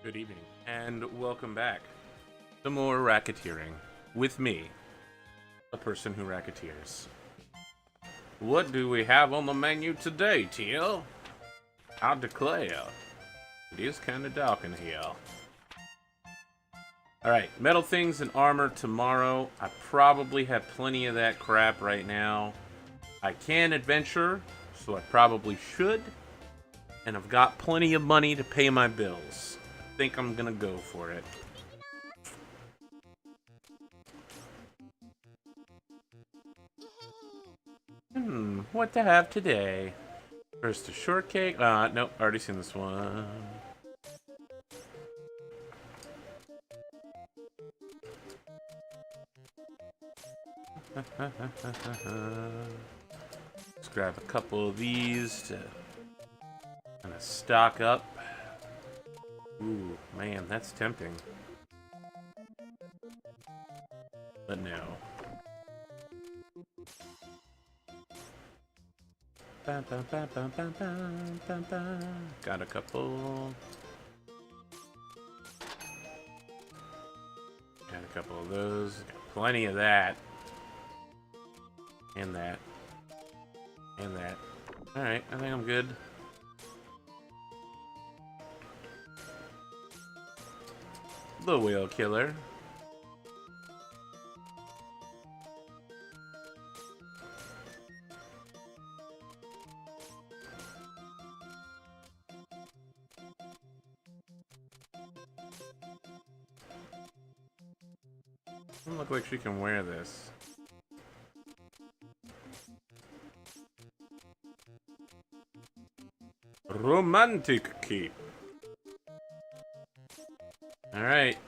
Good evening, and welcome back to more racketeering with me, a person who racketeers. What do we have on the menu today, Teal? I declare, it is kind of dark in here. Alright, metal things and armor tomorrow. I probably have plenty of that crap right now. I can adventure, so I probably should. And I've got plenty of money to pay my bills. I think I'm gonna go for it. What to have today? First a shortcake. Nope, already seen this one. Let's grab a couple of these to kind of stock up. Ooh, man, that's tempting. But no. Got a couple. Got a couple of those. Got plenty of that. And that. And that. Alright, I think I'm good. The whale killer. Doesn't look like she can wear this. Romantic cape. Alright.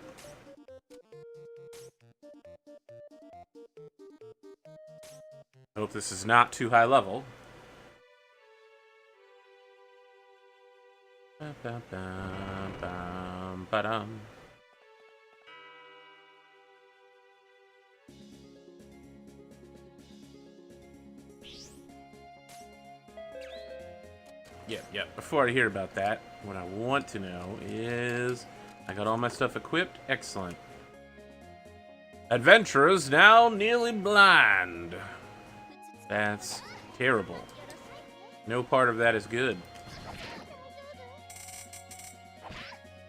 Hope this is not too high level. Ba-dum. Yeah. Before I hear about that, what I want to know is... I got all my stuff equipped. Excellent. Adventurers now nearly blind. That's terrible. No part of that is good.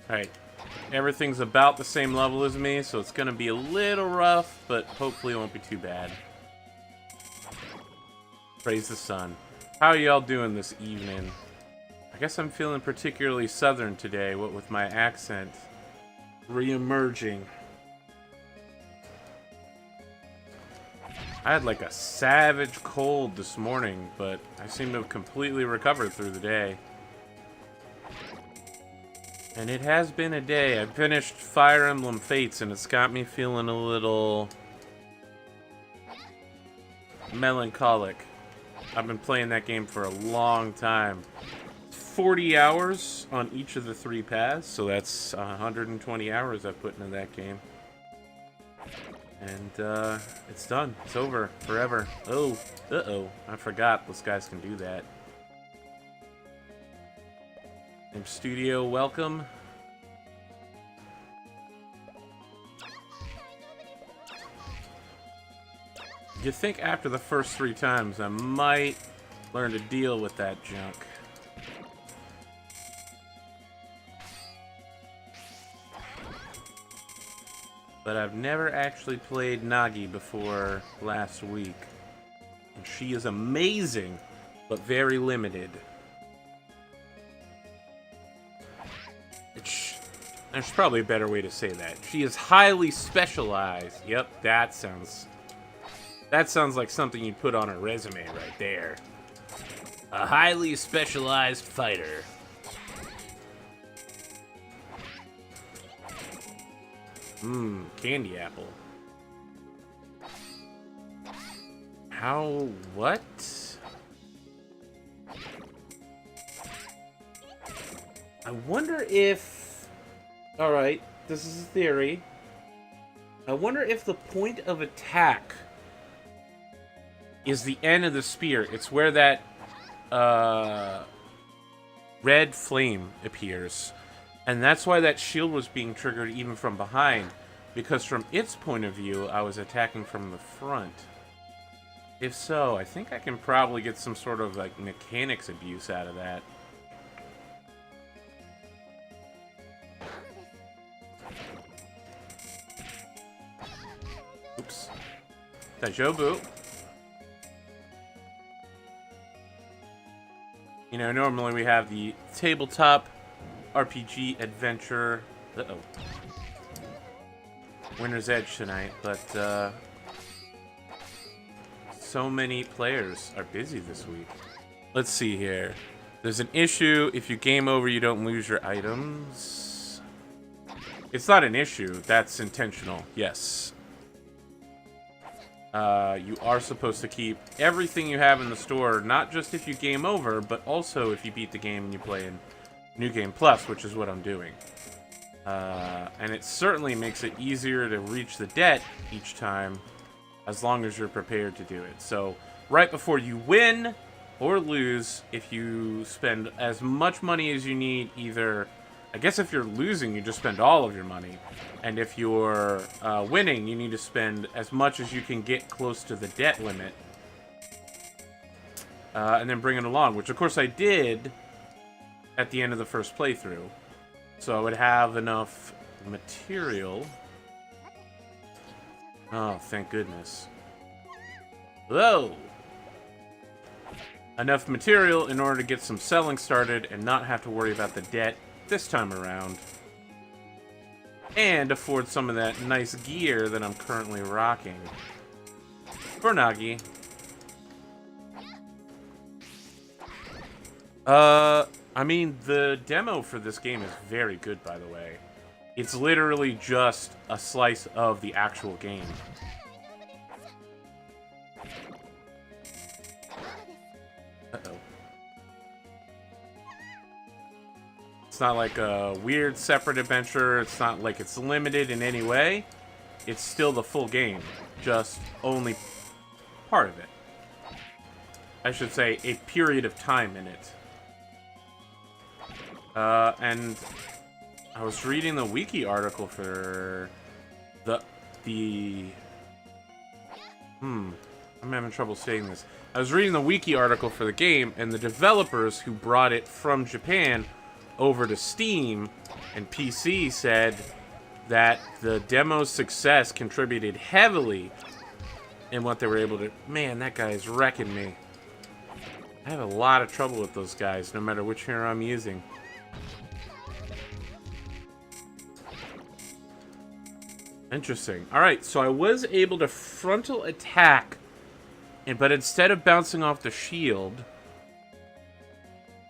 Alright. Everything's about the same level as me, so it's going to be a little rough, but hopefully it won't be too bad. Praise the sun. How are y'all doing this evening? I guess I'm feeling particularly southern today, what with my accent re-emerging. I had like a savage cold this morning, but I seem to have completely recovered through the day. And it has been a day. I finished Fire Emblem Fates, and it's got me feeling a little melancholic. I've been playing that game for a long time. 40 hours on each of the 3 paths, so that's 120 hours I've put into that game. And it's done. It's over forever. Oh, uh-oh. I forgot those guys can do that. And Studio, welcome. You'd think after the first 3 times I might learn to deal with that junk. But I've never actually played Nagi before last week. And she is amazing, but very limited. There's probably a better way to say that. She is highly specialized. Yep, that sounds like something you'd put on a resume right there. A highly specialized fighter. Candy apple. How? What? I wonder if... Alright, this is a theory. I wonder if the point of attack is the end of the spear. It's where that red flame appears. And that's why that shield was being triggered even from behind. Because from its point of view, I was attacking from the front. If so, I think I can probably get some sort of, like, mechanics abuse out of that. Oops. Dajobu. You know, normally we have the tabletop RPG adventure. Uh-oh. Winner's Edge tonight, but, so many players are busy this week. Let's see here. There's an issue. If you game over, you don't lose your items. It's not an issue. That's intentional. Yes. You are supposed to keep everything you have in the store, not just if you game over, but also if you beat the game and you play in New Game Plus, which is what I'm doing. And it certainly makes it easier to reach the debt each time, as long as you're prepared to do it. So, right before you win or lose, if you spend as much money as you need, either... I guess if you're losing, you just spend all of your money. And if you're winning, you need to spend as much as you can get close to the debt limit. And then bring it along, which of course I did at the end of the first playthrough. So I would have enough material. Oh, thank goodness. Whoa! Enough material in order to get some selling started and not have to worry about the debt this time around. And afford some of that nice gear that I'm currently rocking. For Nagi. I mean, the demo for this game is very good, by the way. It's literally just a slice of the actual game. Uh-oh. It's not like a weird separate adventure. It's not like it's limited in any way. It's still the full game, just only part of it. I should say a period of time in it. And I was reading the wiki article for I'm having trouble saying this. I was reading the wiki article for the game, and the developers who brought it from Japan over to Steam and PC said that the demo's success contributed heavily in what they were able to... Man, that guy is wrecking me. I have a lot of trouble with those guys, no matter which hero I'm using. Interesting. Alright, so I was able to frontal attack, but instead of bouncing off the shield,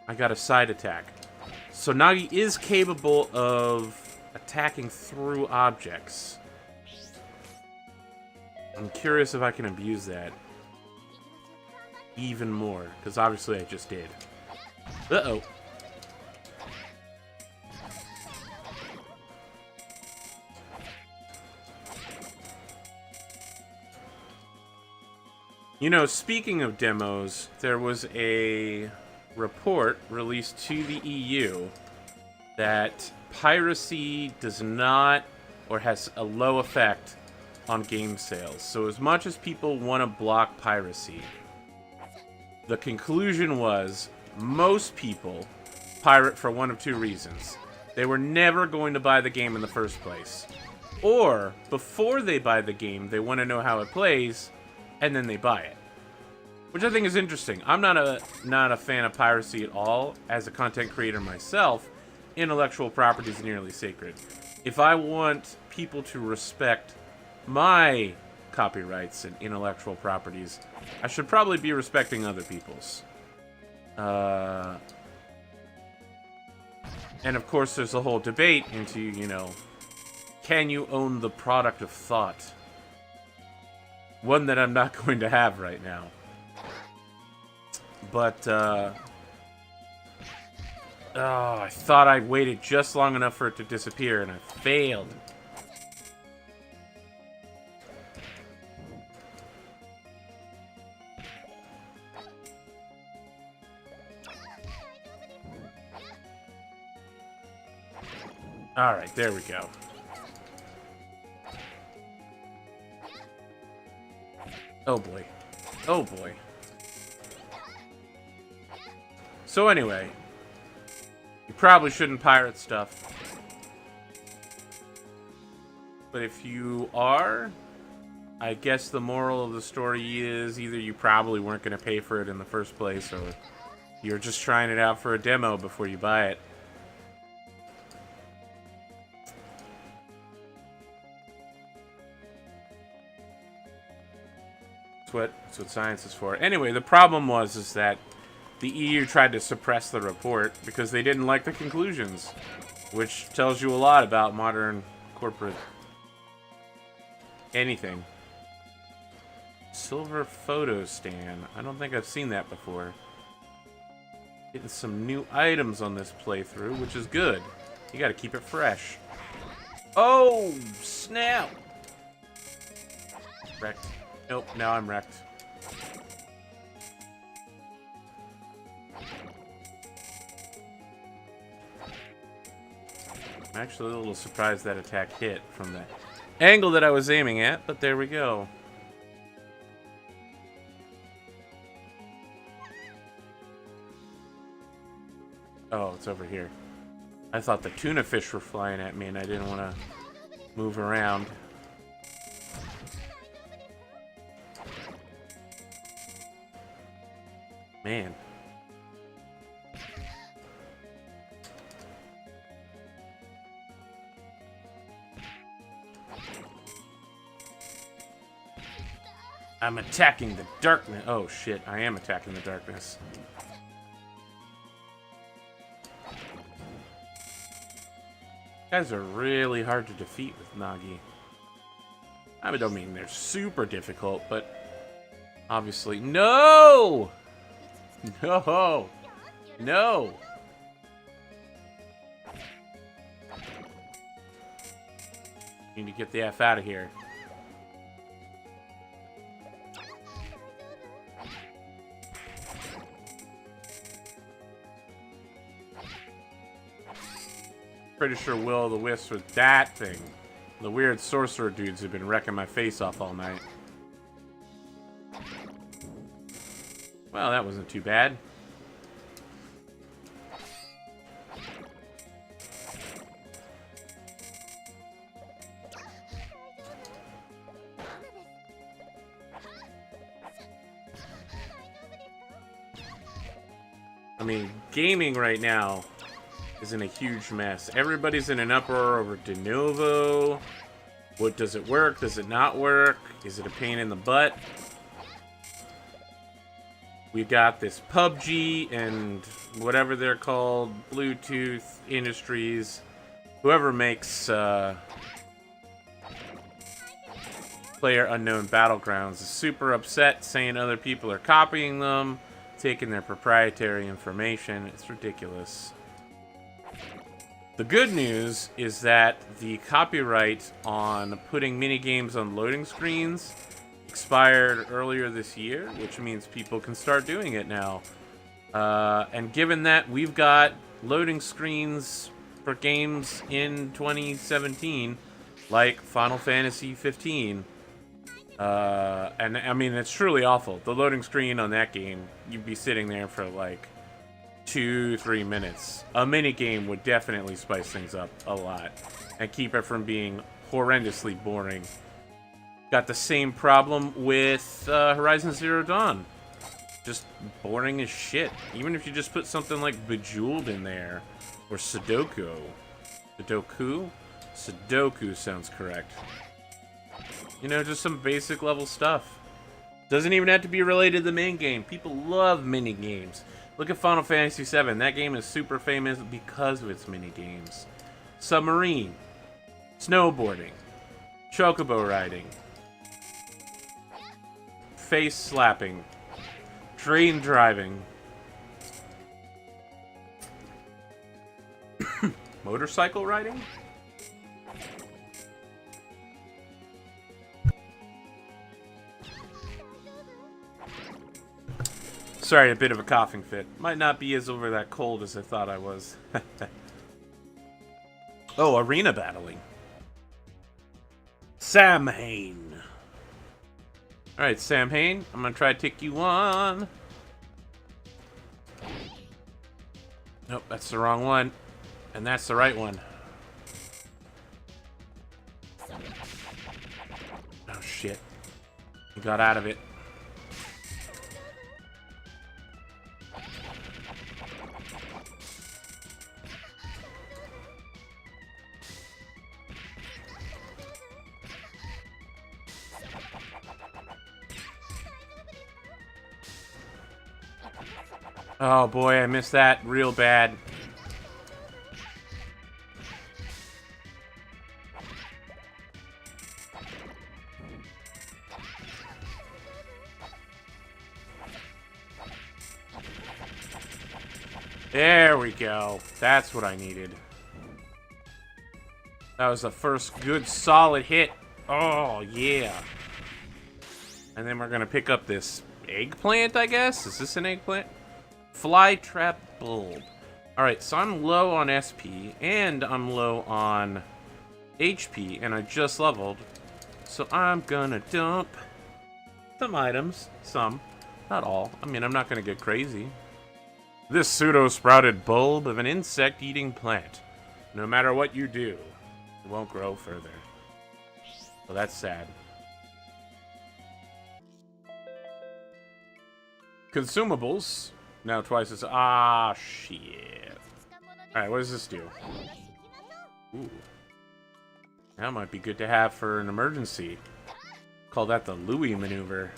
I got a side attack. So Nagi is capable of attacking through objects. I'm curious if I can abuse that even more, because obviously I just did. Uh-oh. You know, speaking of demos, there was a report released to the EU that piracy does not, or has a low effect on game sales. So as much as people want to block piracy, the conclusion was most people pirate for one of two reasons. They were never going to buy the game in the first place. Or, before they buy the game, they want to know how it plays, and then they buy it. Which I think is interesting. I'm not a fan of piracy at all. As a content creator myself, intellectual property is nearly sacred. If I want people to respect my copyrights and intellectual properties, I should probably be respecting other people's. And of course there's a whole debate into, you know, can you own the product of thought? One that I'm not going to have right now. But, oh, I thought I waited just long enough for it to disappear, and I failed. Alright, there we go. Oh boy. Oh boy. So anyway, you probably shouldn't pirate stuff. But if you are, I guess the moral of the story is either you probably weren't going to pay for it in the first place, or you're just trying it out for a demo before you buy it. That's what science is for. Anyway, the problem is that the EU tried to suppress the report because they didn't like the conclusions, which tells you a lot about modern corporate anything. Silver photo stand. I don't think I've seen that before. Getting some new items on this playthrough, which is good. You gotta keep it fresh. Oh, snap! Wrecked. Nope, now I'm wrecked. I'm actually a little surprised that attack hit from the angle that I was aiming at, but there we go. Oh, it's over here. I thought the tuna fish were flying at me and I didn't want to move around. Man. I'm attacking the darkness. Oh shit, I am attacking the darkness. Guys are really hard to defeat with Nagi. I don't mean they're super difficult, but obviously... No! No! No! Need to get the F out of here. Pretty sure Will-o'-the-Wisp with that thing. The weird sorcerer dudes have been wrecking my face off all night. Well, that wasn't too bad. I mean, gaming right now is in a huge mess. Everybody's in an uproar over de novo. What, does it work? Does it not work? Is it a pain in the butt? We've got this PUBG and whatever they're called, Bluetooth Industries, whoever makes PlayerUnknown Battlegrounds is super upset, saying other people are copying them, taking their proprietary information. It's ridiculous. The good news is that the copyright on putting minigames on loading screens expired earlier this year, which means people can start doing it now. And given that we've got loading screens for games in 2017, like Final Fantasy 15, and I mean, it's truly awful. The loading screen on that game, you'd be sitting there for like 2-3 minutes. A mini game would definitely spice things up a lot and keep it from being horrendously boring. Got the same problem with Horizon Zero Dawn. Just boring as shit. Even if you just put something like Bejeweled in there, or Sudoku. Sudoku? Sudoku sounds correct. You know, just some basic level stuff. Doesn't even have to be related to the main game. People love mini games. Look at Final Fantasy VII. That game is super famous because of its mini games. Submarine, snowboarding, chocobo riding, face slapping, train driving, motorcycle riding. Sorry, a bit of a coughing fit. Might not be as over that cold as I thought I was. Oh, arena battling. Samhain. Alright, Samhain, I'm gonna try to take you on. Nope, that's the wrong one. And that's the right one. Oh, shit. He got out of it. Oh boy, I missed that real bad. There we go. That's what I needed. That was the first good solid hit. Oh, yeah. And then we're gonna pick up this eggplant, I guess? Is this an eggplant? Flytrap bulb. Alright, so I'm low on SP, and I'm low on HP, and I just leveled. So I'm gonna dump some items. Some. Not all. I mean, I'm not gonna get crazy. This pseudo-sprouted bulb of an insect-eating plant. No matter what you do, it won't grow further. So that's sad. Consumables. Now twice as... Ah, shit. Alright, what does this do? Ooh. That might be good to have for an emergency. Call that the Louis maneuver.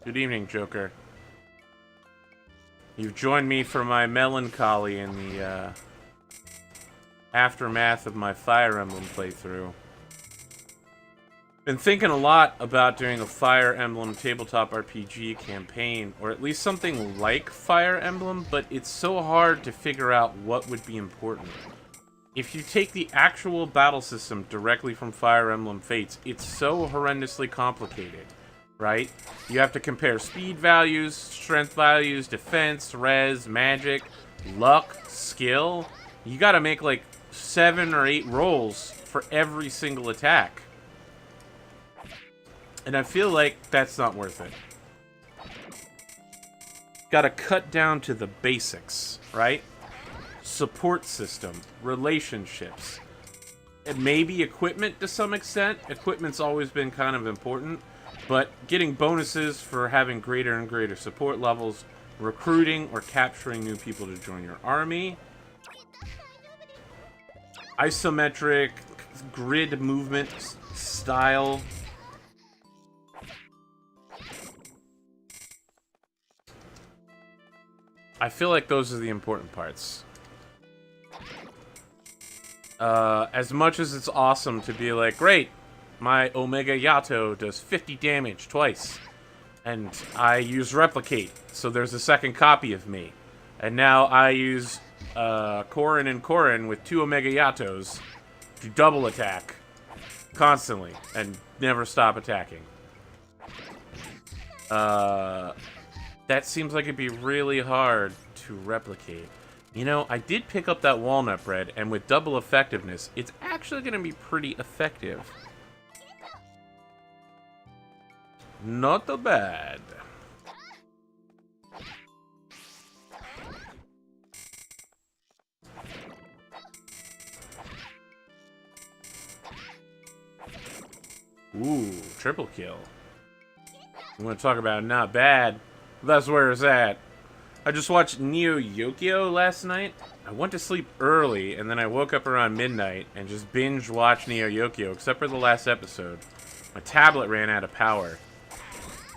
Good evening, Joker. You've joined me for my melancholy in the aftermath of my Fire Emblem playthrough. Been thinking a lot about doing a Fire Emblem tabletop RPG campaign, or at least something like Fire Emblem, but it's so hard to figure out what would be important. If you take the actual battle system directly from Fire Emblem Fates, it's so horrendously complicated, right? You have to compare speed values, strength values, defense, res, magic, luck, skill. You gotta make like 7 or 8 rolls for every single attack. And I feel like that's not worth it. Gotta cut down to the basics, right? Support system, relationships, and maybe equipment to some extent. Equipment's always been kind of important, but getting bonuses for having greater and greater support levels, recruiting or capturing new people to join your army, isometric grid movement style. I feel like those are the important parts. As much as it's awesome to be like, great, my Omega Yato does 50 damage twice, and I use Replicate, so there's a second copy of me. And now I use Korin and Korin with 2 Omega Yatos to double attack constantly and never stop attacking. That seems like it'd be really hard to replicate. You know, I did pick up that walnut bread, and with double effectiveness, it's actually going to be pretty effective. Not so bad. Ooh, triple kill. I'm going to talk about not bad. That's where it's at. I just watched Neo Yokio last night. I went to sleep early, and then I woke up around midnight and just binge-watched Neo Yokio, except for the last episode. My tablet ran out of power.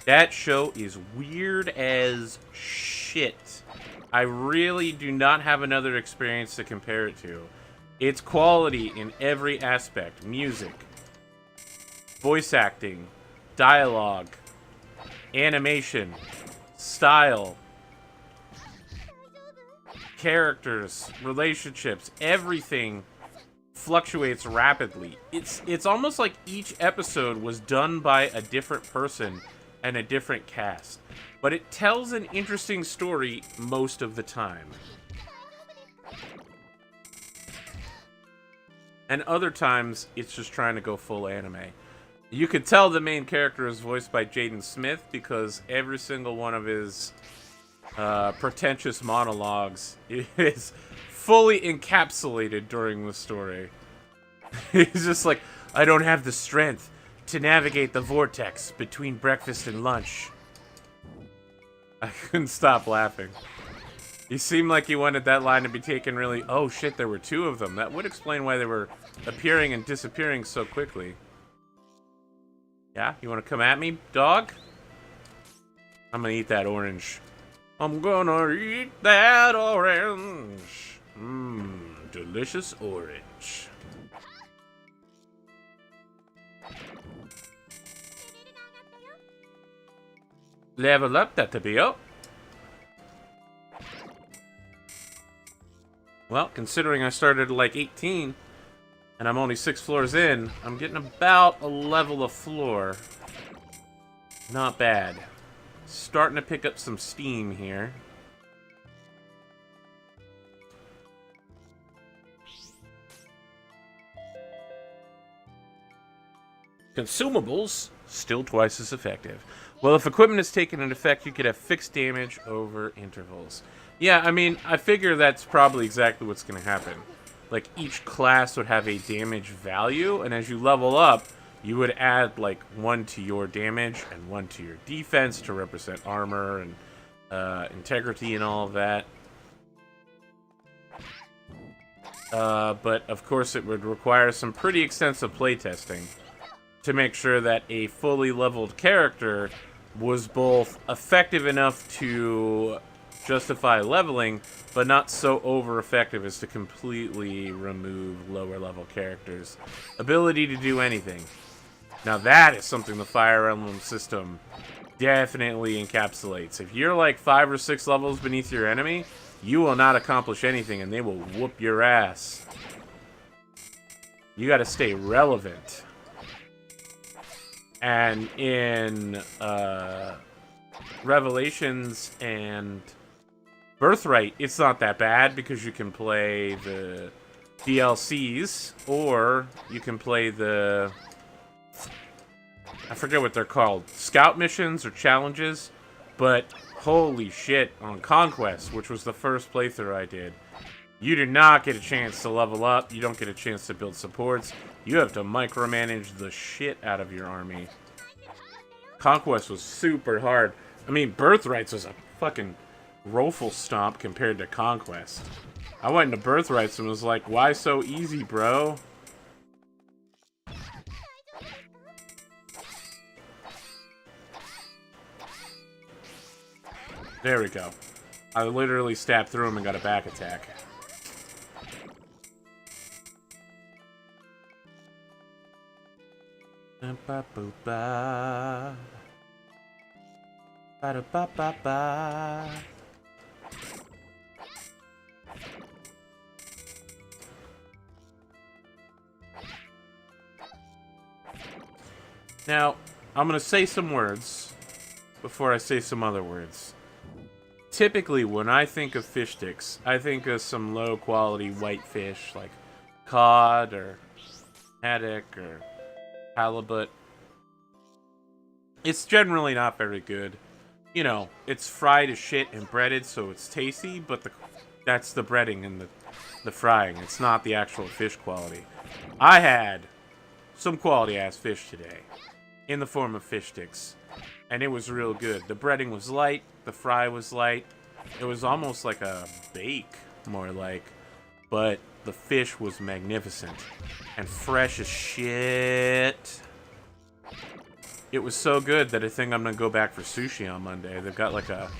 That show is weird as shit. I really do not have another experience to compare it to. It's quality in every aspect. Music, voice acting, dialogue, animation, style, characters, relationships, everything fluctuates rapidly. It's almost like each episode was done by a different person and a different cast. but it tells an interesting story most of the time. And other times, it's just trying to go full anime. You could tell the main character is voiced by Jaden Smith because every single one of his pretentious monologues is fully encapsulated during the story. He's just like, I don't have the strength to navigate the vortex between breakfast and lunch. I couldn't stop laughing. He seemed like he wanted that line to be taken really... Oh shit, there were two of them. That would explain why they were appearing and disappearing so quickly. Yeah? You want to come at me, dog? I'm gonna eat that orange. I'm gonna eat that orange. Mmm, delicious orange. Level up, Tatabio. Well, considering I started at like 18, and I'm only 6 floors in, I'm getting about a level of floor. Not bad. Starting to pick up some steam here. Consumables, still twice as effective. Well, if equipment is taken into effect, you could have fixed damage over intervals. Yeah, I mean, I figure that's probably exactly what's going to happen. Like, each class would have a damage value, and as you level up, you would add, like, 1 to your damage and 1 to your defense to represent armor and integrity and all of that. But, of course, it would require some pretty extensive playtesting to make sure that a fully leveled character was both effective enough to justify leveling, but not so over-effective as to completely remove lower-level characters' ability to do anything. Now that is something the Fire Emblem system definitely encapsulates. If you're like 5 or 6 levels beneath your enemy, you will not accomplish anything, and they will whoop your ass. You gotta stay relevant. And in Revelations and Birthright, it's not that bad because you can play the DLCs, or you can play the... I forget what they're called. Scout missions or challenges. But holy shit, on Conquest, which was the first playthrough I did, you do not get a chance to level up. You don't get a chance to build supports. You have to micromanage the shit out of your army. Conquest was super hard. I mean, Birthrights was a fucking rofle stomp compared to Conquest. I went into Birthrights and was like, why so easy, bro? There we go. I literally stabbed through him and got a back attack. Ba-ba-boo-ba. Ba-da-ba-ba-ba. Now, I'm going to say some words before I say some other words. Typically, when I think of fish sticks, I think of some low-quality white fish like cod or haddock or halibut. It's generally not very good. You know, it's fried as shit and breaded, so it's tasty, but that's the breading and the frying. It's not the actual fish quality. I had some quality-ass fish today in the form of fish sticks, and it was real good. The breading was light, the fry was light. It was almost like a bake, more like, but the fish was magnificent and fresh as shit. It was so good that I think I'm going to go back for sushi on Monday. They've got like a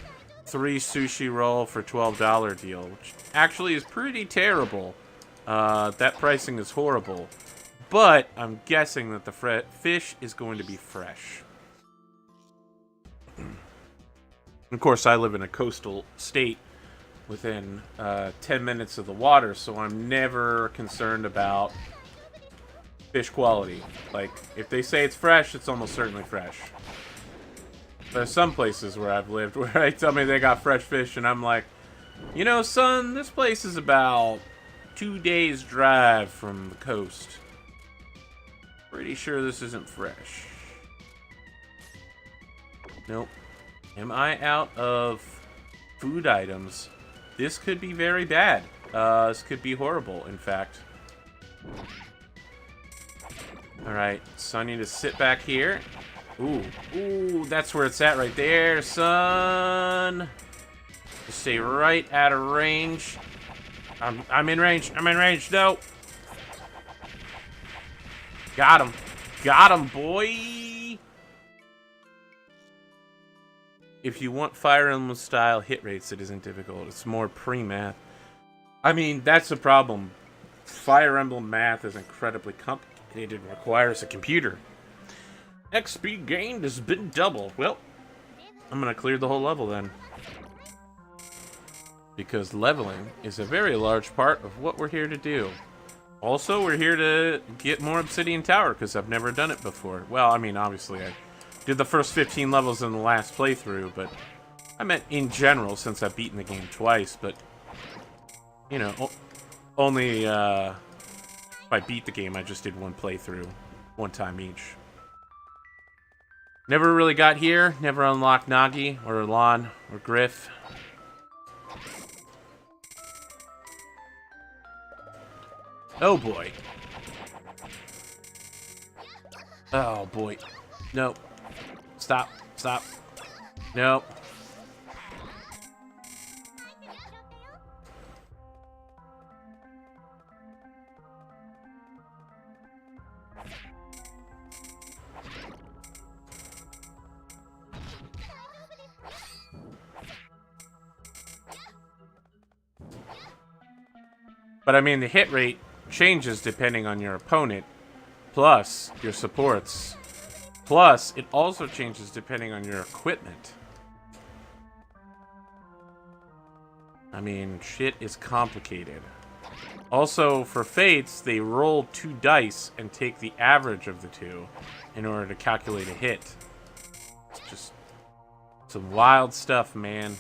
3 sushi roll for $12 deal, which actually is pretty terrible. That pricing is horrible. But I'm guessing that the fish is going to be fresh. Of course, I live in a coastal state within 10 minutes of the water, so I'm never concerned about fish quality. Like, if they say it's fresh, it's almost certainly fresh. There's some places where I've lived where they tell me they got fresh fish, and I'm like, you know, son, this place is about 2 days' drive from the coast. Pretty sure this isn't fresh. Nope. Am I out of food items? This could be very bad. This could be horrible, in fact. Alright, so I need to sit back here. Ooh, that's where it's at right there, son. Just stay right out of range. I'm in range. No. Got him, boy. If you want Fire Emblem style hit rates, it isn't difficult. It's more pre-math. I mean, that's the problem. Fire Emblem math is incredibly complicated and requires a computer. XP gained has been doubled. Well, I'm gonna clear the whole level then. Because leveling is a very large part of what we're here to do. Also, we're here to get more Obsidian Tower, because I've never done it before. Well, I mean, obviously, I did the first 15 levels in the last playthrough, but I meant in general, since I've beaten the game twice, but, you know, only, if I beat the game, I just did one playthrough, one time each. Never really got here, never unlocked Nagi, or Lon, or Griff. Oh boy. Oh boy. Nope. Stop. Nope. But I mean, the hit rate changes depending on your opponent, plus your supports. Plus, it also changes depending on your equipment. I mean, shit is complicated. Also, for Fates, they roll 2 dice and take the average of the 2 in order to calculate a hit. It's just some wild stuff, man.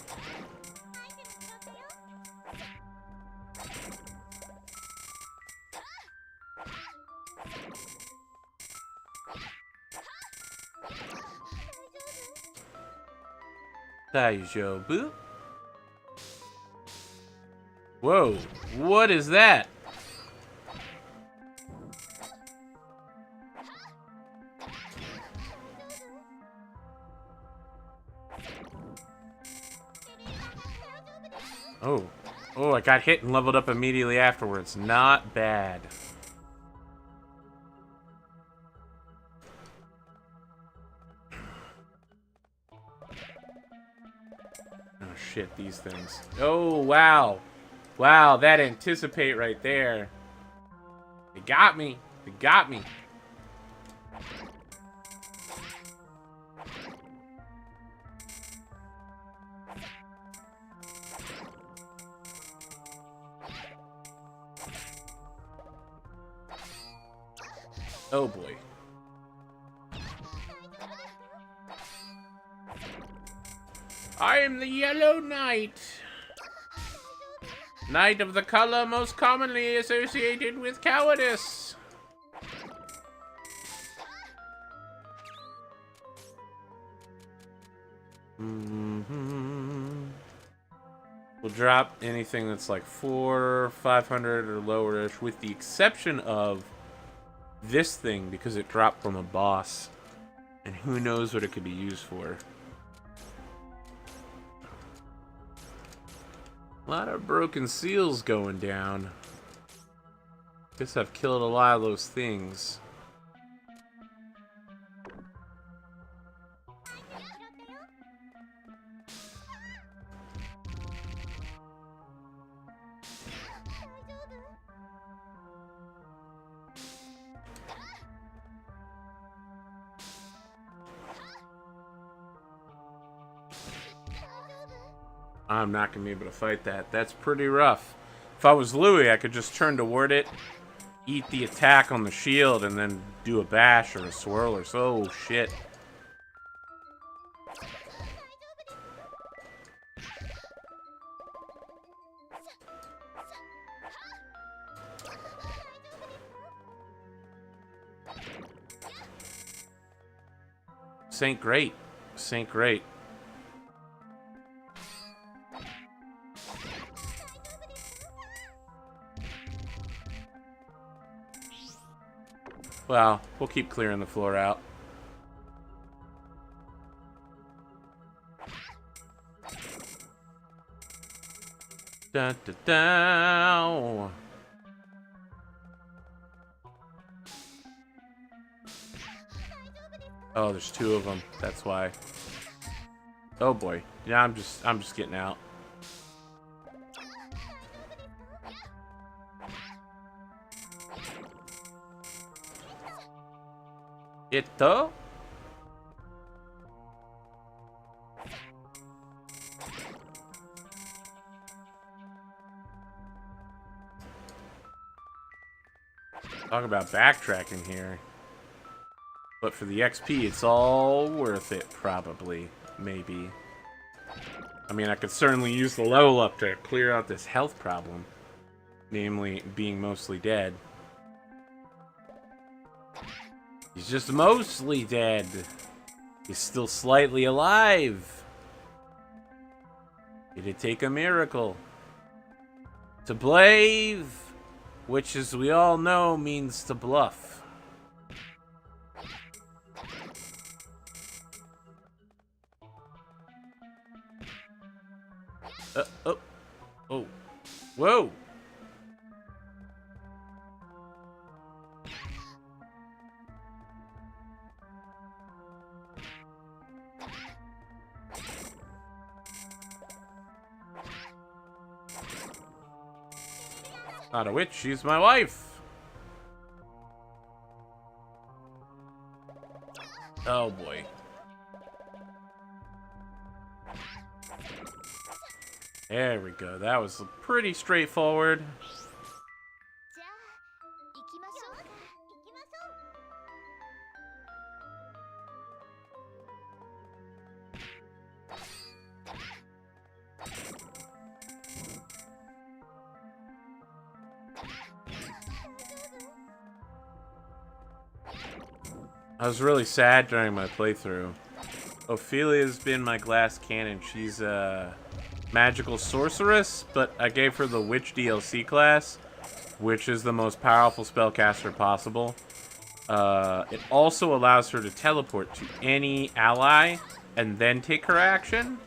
Daijoubu? Whoa, what is that? Oh, I got hit and leveled up immediately afterwards. Not bad. Oh shit, these things. Oh, wow. Wow, that anticipate right there. They got me. They got me. Oh boy. I am the Yellow Knight. Knight of the color most commonly associated with cowardice. We'll drop anything that's like 400, 500 or lower-ish, with the exception of this thing, because it dropped from a boss. And who knows what it could be used for. A lot of broken seals going down. Guess I've killed a lot of those things. I'm not going to be able to fight that. That's pretty rough. If I was Louis, I could just turn toward it, eat the attack on the shield, and then do a bash or a swirl or so. Oh, shit. This ain't great. This ain't great. Well, we'll keep clearing the floor out. Da da da. Oh, there's two of them. That's why. Oh boy. Yeah, I'm just getting out. Ito? Talk about backtracking here. But for the XP, it's all worth it, probably. Maybe. I mean, I could certainly use the level up to clear out this health problem. Namely, being mostly dead. He's just mostly dead. He's still slightly alive. Did it take a miracle? To blave, which as we all know means to bluff. Oh. Whoa. Not a witch, she's my wife. Oh boy. There we go. That was pretty straightforward. I was really sad during my playthrough. Ophelia's been my glass cannon. She's a magical sorceress, but I gave her the witch DLC class, which is the most powerful spellcaster possible. It also allows her to teleport to any ally and then take her action,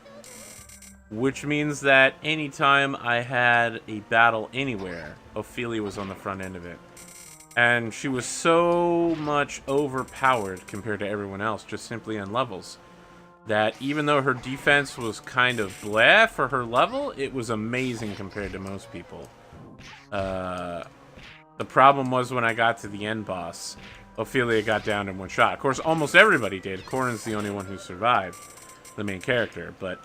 which means that anytime I had a battle anywhere, Ophelia was on the front end of it. And she was so much overpowered compared to everyone else, just simply on levels, that even though her defense was kind of bleh for her level, it was amazing compared to most people. The problem was when I got to the end boss, Ophelia got down in one shot. Of course, almost everybody did. Corin's the only one who survived, the main character. But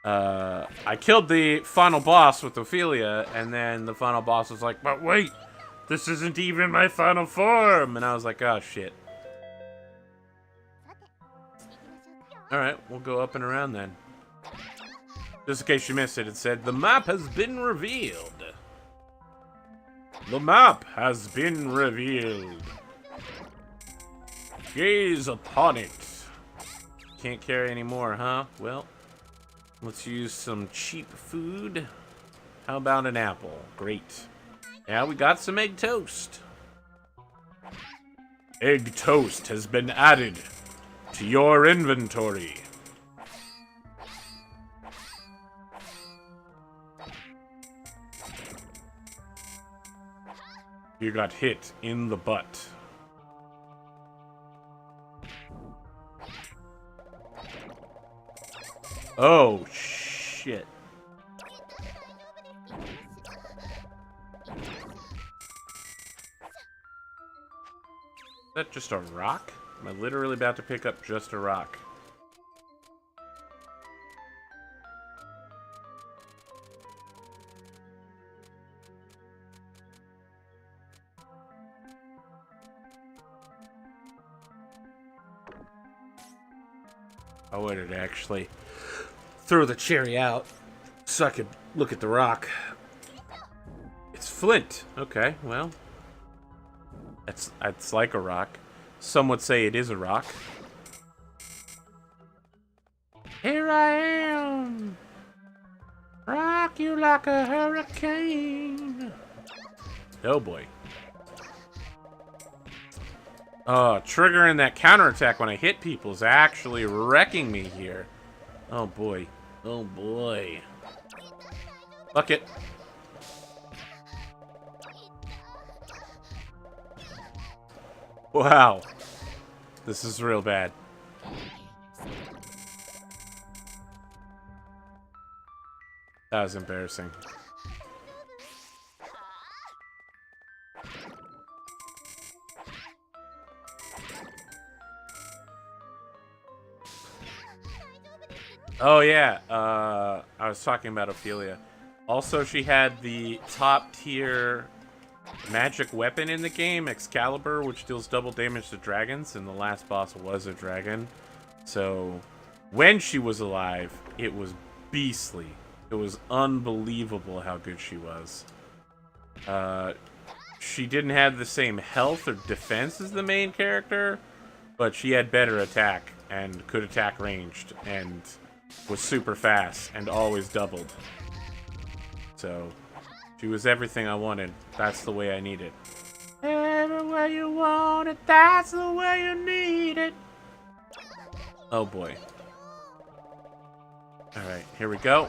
I killed the final boss with Ophelia, and then the final boss was like, but wait! This isn't even my final form! And I was like, oh, shit. Alright, we'll go up and around then. Just in case you missed it, it said, the map has been revealed. The map has been revealed. Gaze upon it. Can't carry any more, huh? Well, let's use some cheap food. How about an apple? Great. Yeah, we got some egg toast. Egg toast has been added to your inventory. You got hit in the butt. Oh, shit. Is that just a rock? Am I literally about to pick up just a rock? I wanted to actually throw the cherry out so I could look at the rock. It's flint. Okay, well. It's like a rock. Some would say it is a rock. Here I am. Rock you like a hurricane. Oh boy. Triggering that counterattack when I hit people is actually wrecking me here. Oh boy. Oh boy. Fuck it. Wow. This is real bad. That was embarrassing. Oh yeah, I was talking about Ophelia. Also, she had the top tier magic weapon in the game, Excalibur, which deals double damage to dragons, and the last boss was a dragon. So, when she was alive, it was beastly. It was unbelievable how good she was. She didn't have the same health or defense as the main character, but she had better attack and could attack ranged and was super fast and always doubled. So, she was everything I wanted. That's the way I need it. Everywhere you want it, that's the way you need it. Oh boy. Alright, here we go.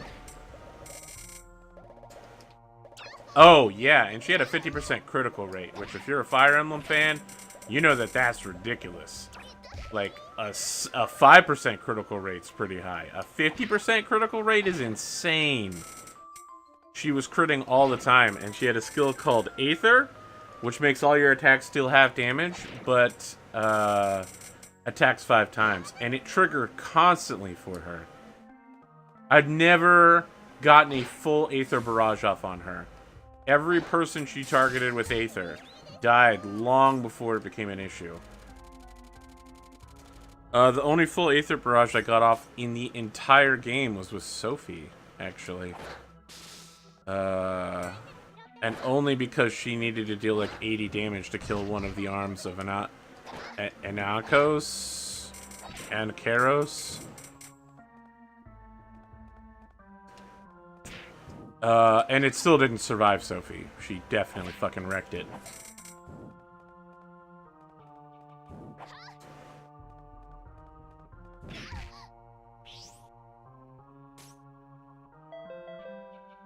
Oh, yeah, and she had a 50% critical rate, which if you're a Fire Emblem fan, you know that that's ridiculous. Like, a 5% critical rate's pretty high. A 50% critical rate is insane. She was critting all the time, and she had a skill called Aether, which makes all your attacks still have damage, but attacks 5 times. And it triggered constantly for her. I'd never gotten a full Aether barrage off on her. Every person she targeted with Aether died long before it became an issue. The only full Aether barrage I got off in the entire game was with Sophie, actually. And only because she needed to deal like 80 damage to kill one of the arms of Anakos and Karos. And it still didn't survive Sophie. She definitely fucking wrecked it.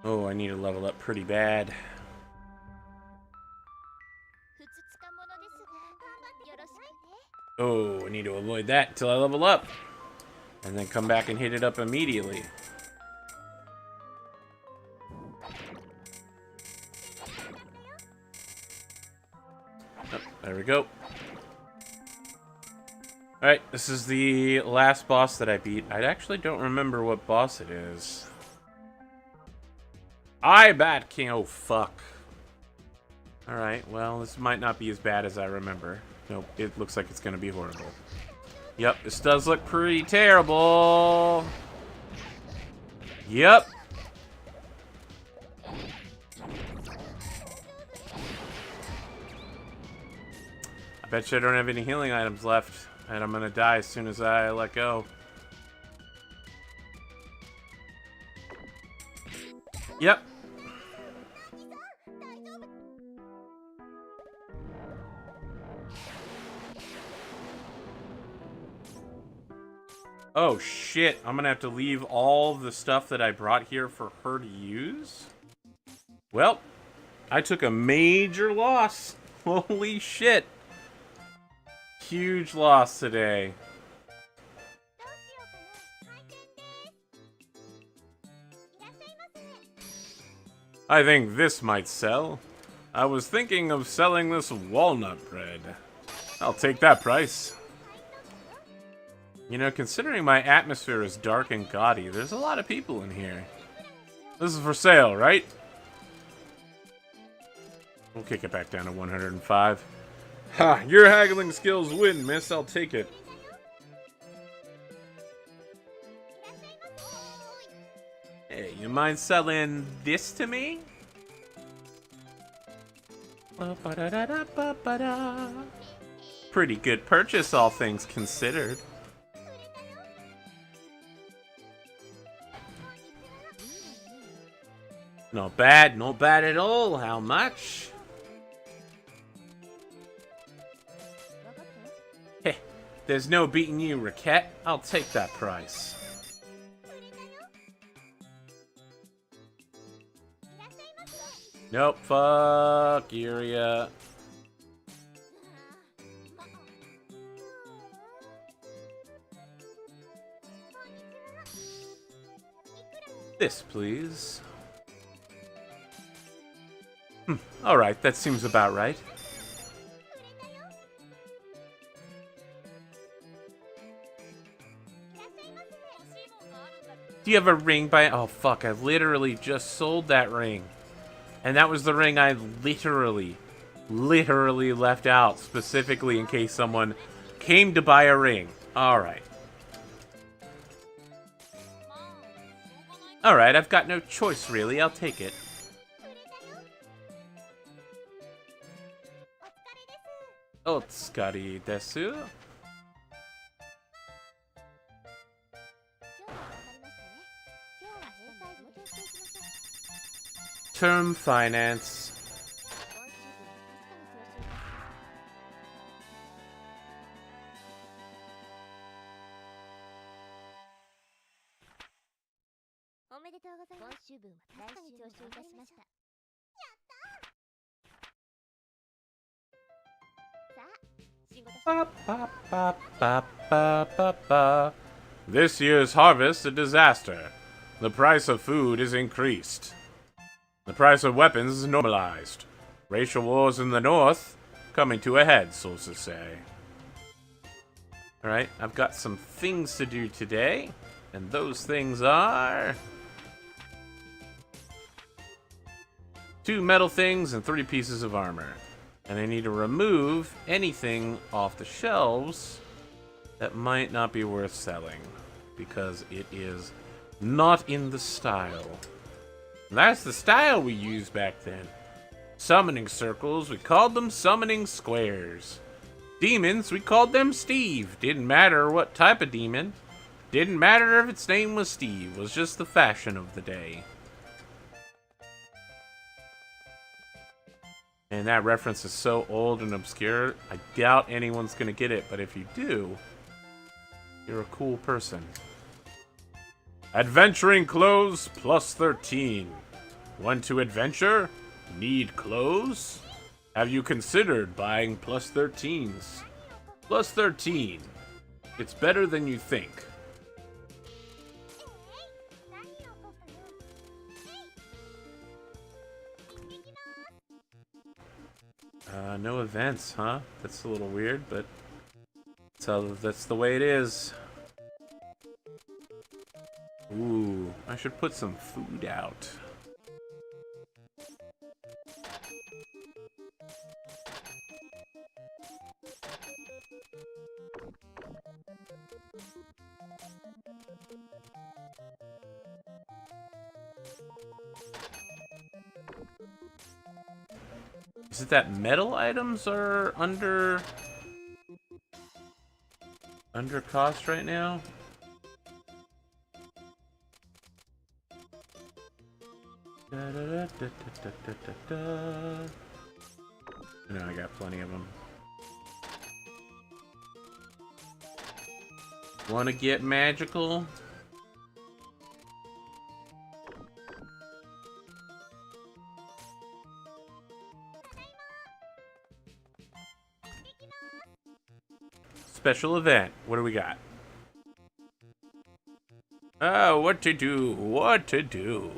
Oh, I need to level up pretty bad. Oh, I need to avoid that until I level up. And then come back and hit it up immediately. Oh, there we go. Alright, this is the last boss that I beat. I actually don't remember what boss it is. I Bat King. Oh, fuck. Alright, well, this might not be as bad as I remember. Nope, it looks like it's gonna be horrible. Yep, this does look pretty terrible. Yep. I bet you I don't have any healing items left, and I'm gonna die as soon as I let go. Yep. Oh shit, I'm gonna have to leave all the stuff that I brought here for her to use? Well, I took a major loss. Holy shit. Huge loss today. I think this might sell. I was thinking of selling this walnut bread. I'll take that price. You know, considering my atmosphere is dark and gaudy, there's a lot of people in here. This is for sale, right? We'll kick it back down to 105. Ha! Your haggling skills win, miss. I'll take it. Hey, you mind selling this to me? Pretty good purchase, all things considered. Not bad at all. How much? Heh, there's no beating you, Recette. I'll take that price. Nope, fuck Iria. This, please. Alright, that seems about right. Do you have a ring by... Oh, fuck, I literally just sold that ring. And that was the ring I literally left out specifically in case someone came to buy a ring. Alright. Alright, I've got no choice, really. I'll take it. Otsukare desu. Term finance. Ba, ba, ba, ba, ba, ba, ba. This year's harvest a disaster. The price of food is increased. The price of weapons is normalized. Racial wars in the north coming to a head, sources say. Alright, I've got some things to do today, and those things are 2 metal things and 3 pieces of armor. And I need to remove anything off the shelves that might not be worth selling, because it is not in the style. And that's the style we used back then. Summoning circles, we called them summoning squares. Demons, we called them Steve. Didn't matter what type of demon. Didn't matter if its name was Steve. It was just the fashion of the day. And that reference is so old and obscure, I doubt anyone's gonna get it, but if you do, you're a cool person. Adventuring clothes plus 13. Want to adventure? Need clothes? Have you considered buying plus 13s? Plus 13. It's better than you think. No events, huh? That's a little weird, but that's the way it is. Ooh, I should put some food out. Is it that metal items are under cost right now? No, I got plenty of them. Want to get magical? Special event. What do we got? Oh, what to do? What to do?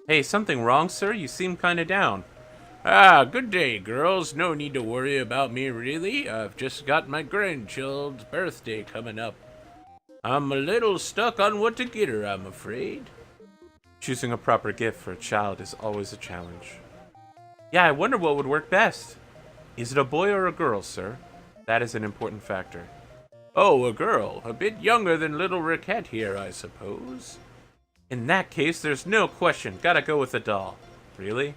Hey, something wrong, sir? You seem kinda down. Ah, good day, girls. No need to worry about me, really. I've just got my grandchild's birthday coming up. I'm a little stuck on what to get her, I'm afraid. Choosing a proper gift for a child is always a challenge. Yeah, I wonder what would work best. Is it a boy or a girl, sir? That is an important factor. Oh, a girl. A bit younger than little Recette here, I suppose. In that case, there's no question. Gotta go with a doll. Really?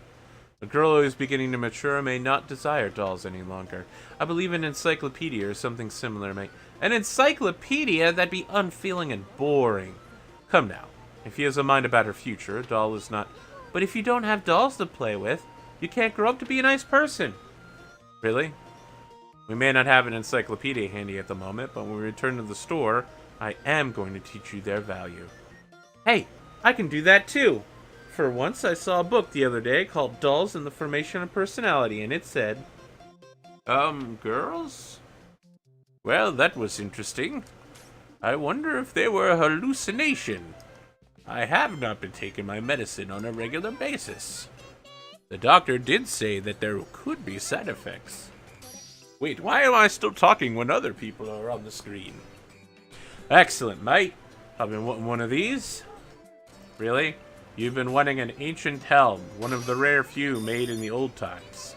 A girl who is beginning to mature may not desire dolls any longer. I believe an encyclopedia or something similar may... An encyclopedia? That'd be unfeeling and boring. Come now. If he has a mind about her future, a doll is not But if you don't have dolls to play with, you can't grow up to be a nice person. Really? We may not have an encyclopedia handy at the moment, but when we return to the store, I am going to teach you their value. Hey, I can do that too! For once, I saw a book the other day called Dolls and the Formation of Personality, and it said, girls? Well, that was interesting. I wonder if they were a hallucination. I have not been taking my medicine on a regular basis. The doctor did say that there could be side effects. Wait, why am I still talking when other people are on the screen? Excellent, mate. I've been wanting one of these. Really? You've been wanting an ancient helm, one of the rare few made in the old times.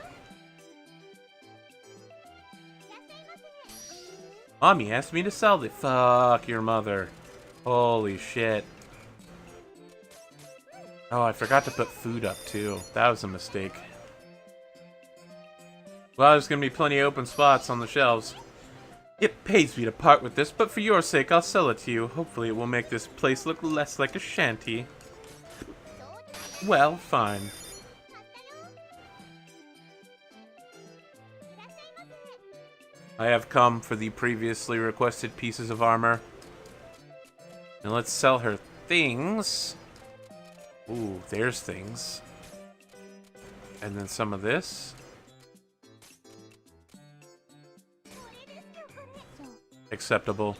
Mommy asked me to sell it. Fuck your mother. Holy shit. Oh, I forgot to put food up too. That was a mistake. Well, there's gonna be plenty of open spots on the shelves. It pays me to part with this, but for your sake, I'll sell it to you. Hopefully it will make this place look less like a shanty. Well, fine. I have come for the previously requested pieces of armor. And let's sell her things. Ooh, there's things. And then some of this. Acceptable.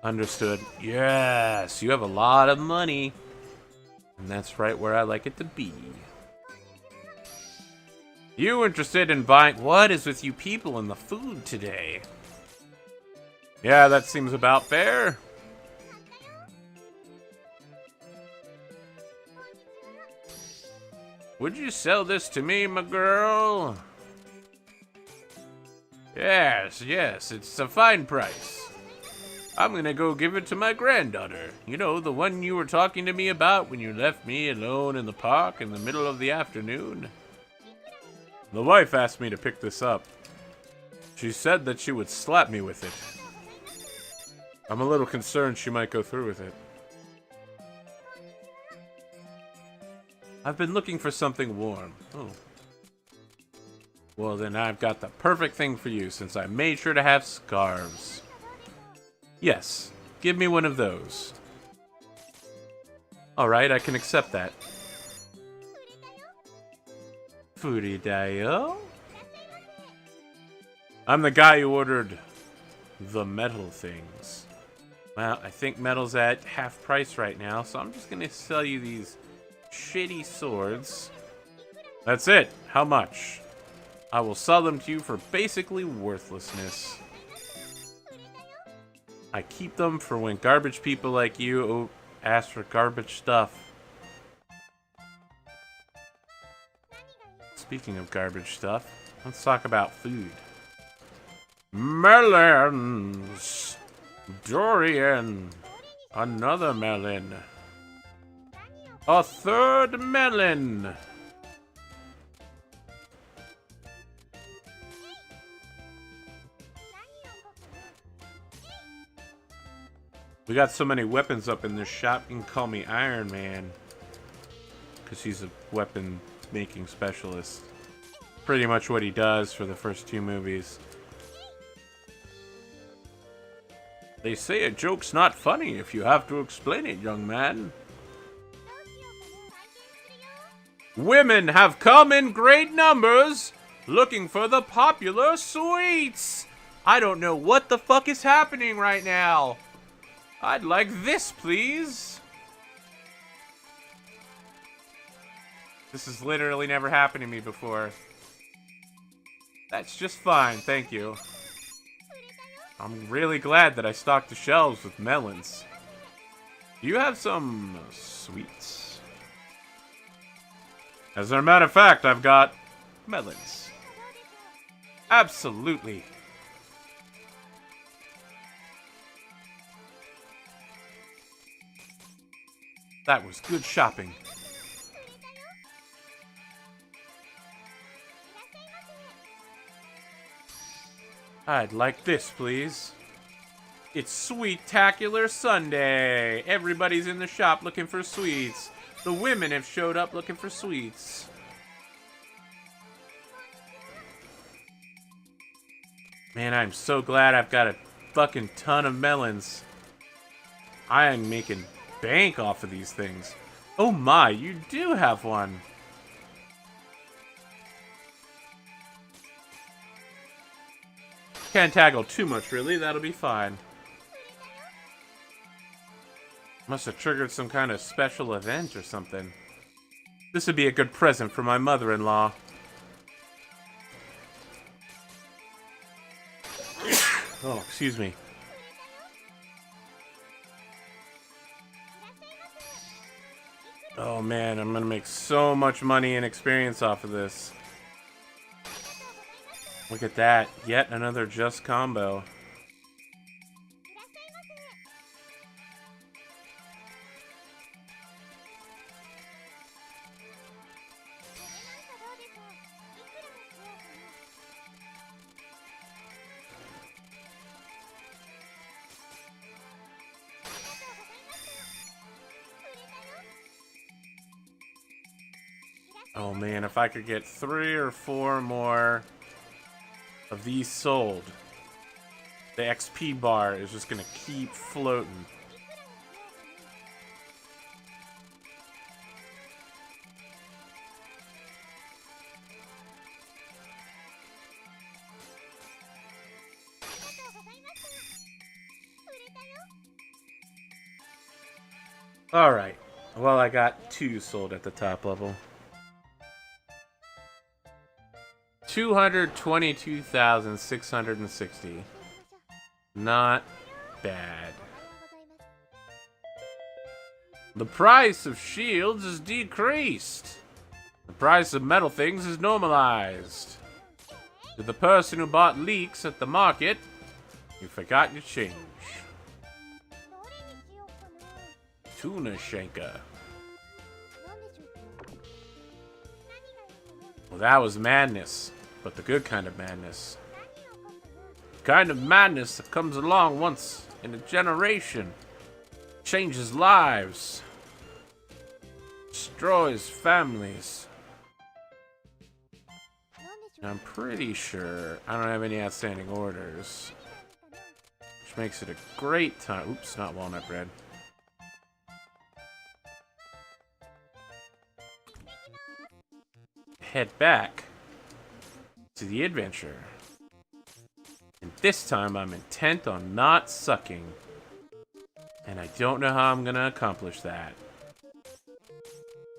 Understood. Yes, you have a lot of money. And that's right where I like it to be. You interested in buying... What is with you people and the food today? Yeah, that seems about fair. Would you sell this to me, my girl? Yes, it's a fine price. I'm gonna go give it to my granddaughter. You know, the one you were talking to me about when you left me alone in the park in the middle of the afternoon. The wife asked me to pick this up. She said that she would slap me with it. I'm a little concerned she might go through with it. I've been looking for something warm. Oh. Well, then I've got the perfect thing for you, since I made sure to have scarves. Yes, give me one of those. Alright, I can accept that. Furidayo? I'm the guy who ordered the metal things. Well, I think metal's at half price right now, so I'm just gonna sell you these shitty swords. That's it. How much? I will sell them to you for basically worthlessness. I keep them for when garbage people like you ask for garbage stuff. Speaking of garbage stuff, let's talk about food. Melons! Durian! Another melon! A third melon! We got so many weapons up in this shop, you can call me Iron Man. Because he's a weapon making specialist. Pretty much what he does for the first two movies. They say a joke's not funny if you have to explain it, young man. Women have come in great numbers looking for the popular sweets. I don't know what the fuck is happening right now. I'd like this, please. This has literally never happened to me before. That's just fine, thank you. I'm really glad that I stocked the shelves with melons. Do you have some sweets? As a matter of fact, I've got melons. Absolutely. That was good shopping. I'd like this, please. It's Sweet-tacular Sunday. Everybody's in the shop looking for sweets. The women have showed up looking for sweets. Man, I'm so glad I've got a fucking ton of melons. I am making bank off of these things. Oh my, you do have one. Can't tackle too much, really. That'll be fine. Must have triggered some kind of special event or something. This would be a good present for my mother-in-law. Oh, excuse me. Oh man, I'm gonna make so much money and experience off of this. Look at that. Yet another just combo. Oh man, if I could get 3 or 4 more of these sold, the XP bar is just gonna keep floating. Alright, well I got 2 sold at the top level. 222,660. Not bad. The price of shields is decreased. The price of metal things is normalized. To the person who bought leeks at the market, you forgot your change. Tuna shanker. Well, that was madness. But the good kind of madness. The kind of madness that comes along once in a generation. Changes lives. Destroys families. I'm pretty sure I don't have any outstanding orders. Which makes it a great time. Oops, not walnut bread. Head back to the adventure. And this time I'm intent on not sucking. And I don't know how I'm gonna accomplish that.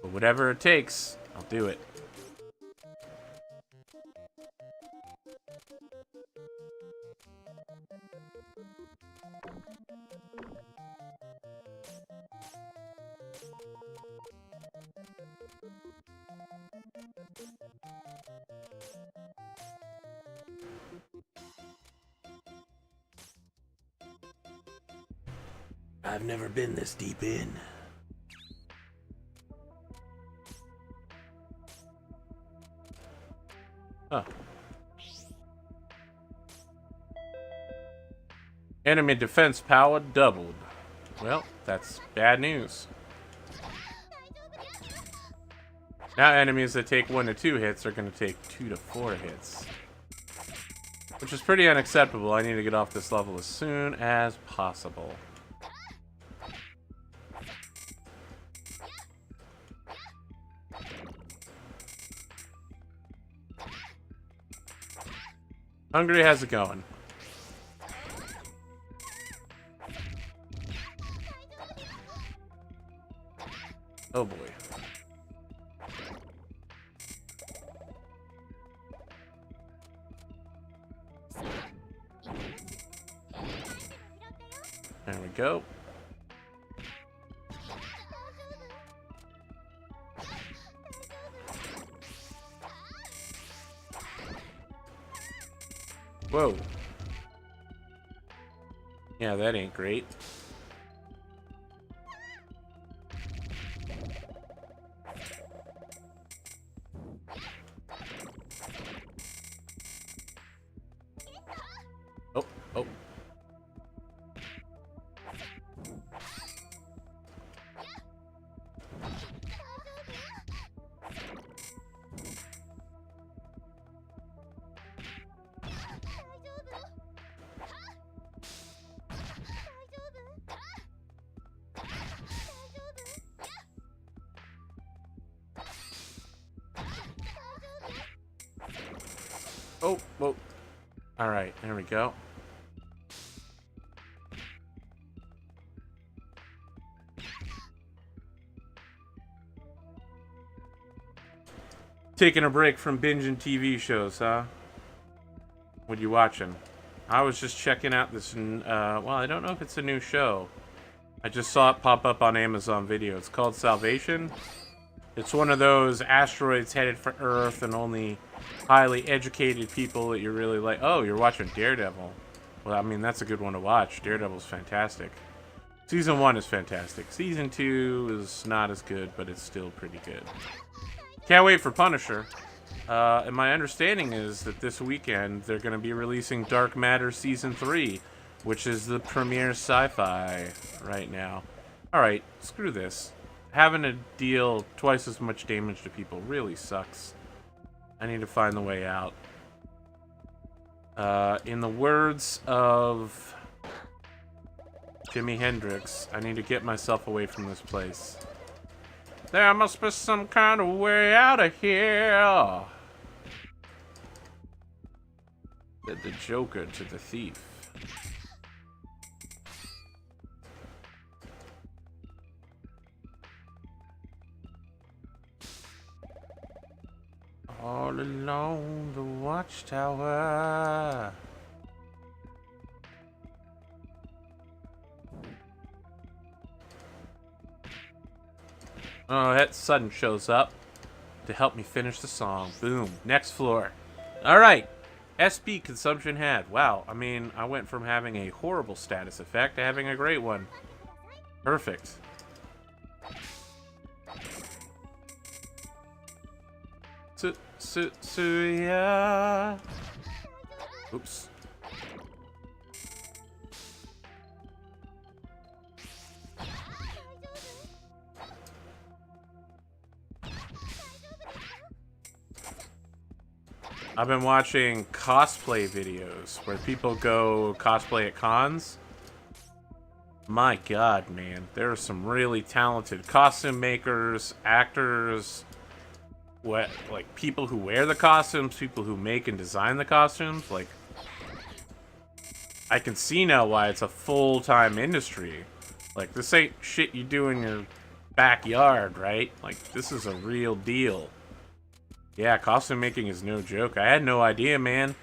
But whatever it takes, I'll do it. I've never been this deep in. Huh. Enemy defense power doubled. Well, that's bad news. Now enemies that take 1 to 2 hits are going to take 2 to 4 hits. Which is pretty unacceptable. I need to get off this level as soon as possible. Hungry, how's it going? Oh boy. There we go. Whoa. Yeah, that ain't great. Oh, oh. Oh, whoa. Alright, there we go. Taking a break from binging TV shows, huh? What you watching? I was just checking out this, well, I don't know if it's a new show. I just saw it pop up on Amazon Video. It's called Salvation. It's one of those asteroids headed for Earth and only highly educated people that you really like. Oh, you're watching Daredevil. Well, I mean, that's a good one to watch. Daredevil's fantastic. Season 1 is fantastic. Season 2 is not as good, but it's still pretty good. Can't wait for Punisher. And my understanding is that this weekend they're going to be releasing Dark Matter Season 3, which is the premier sci-fi right now. Alright, screw this. Having to deal twice as much damage to people really sucks. I need to find the way out. In the words of Jimi Hendrix, I need to get myself away from this place. There must be some kind of way out of here. Said the Joker to the thief. All along the watchtower. Oh, that sudden shows up to help me finish the song. Boom. Next floor. Alright. SP consumption had. Wow. I mean, I went from having a horrible status effect to having a great one. Perfect. Yeah. Oops. I've been watching cosplay videos where people go cosplay at cons. My God, man. There are some really talented costume makers, actors, like people who wear the costumes, people who make and design the costumes. Like, I can see now why it's a full-time industry. Like, this ain't shit you do in your backyard, right? Like, this is a real deal. Yeah, costume making is no joke. I had no idea, man.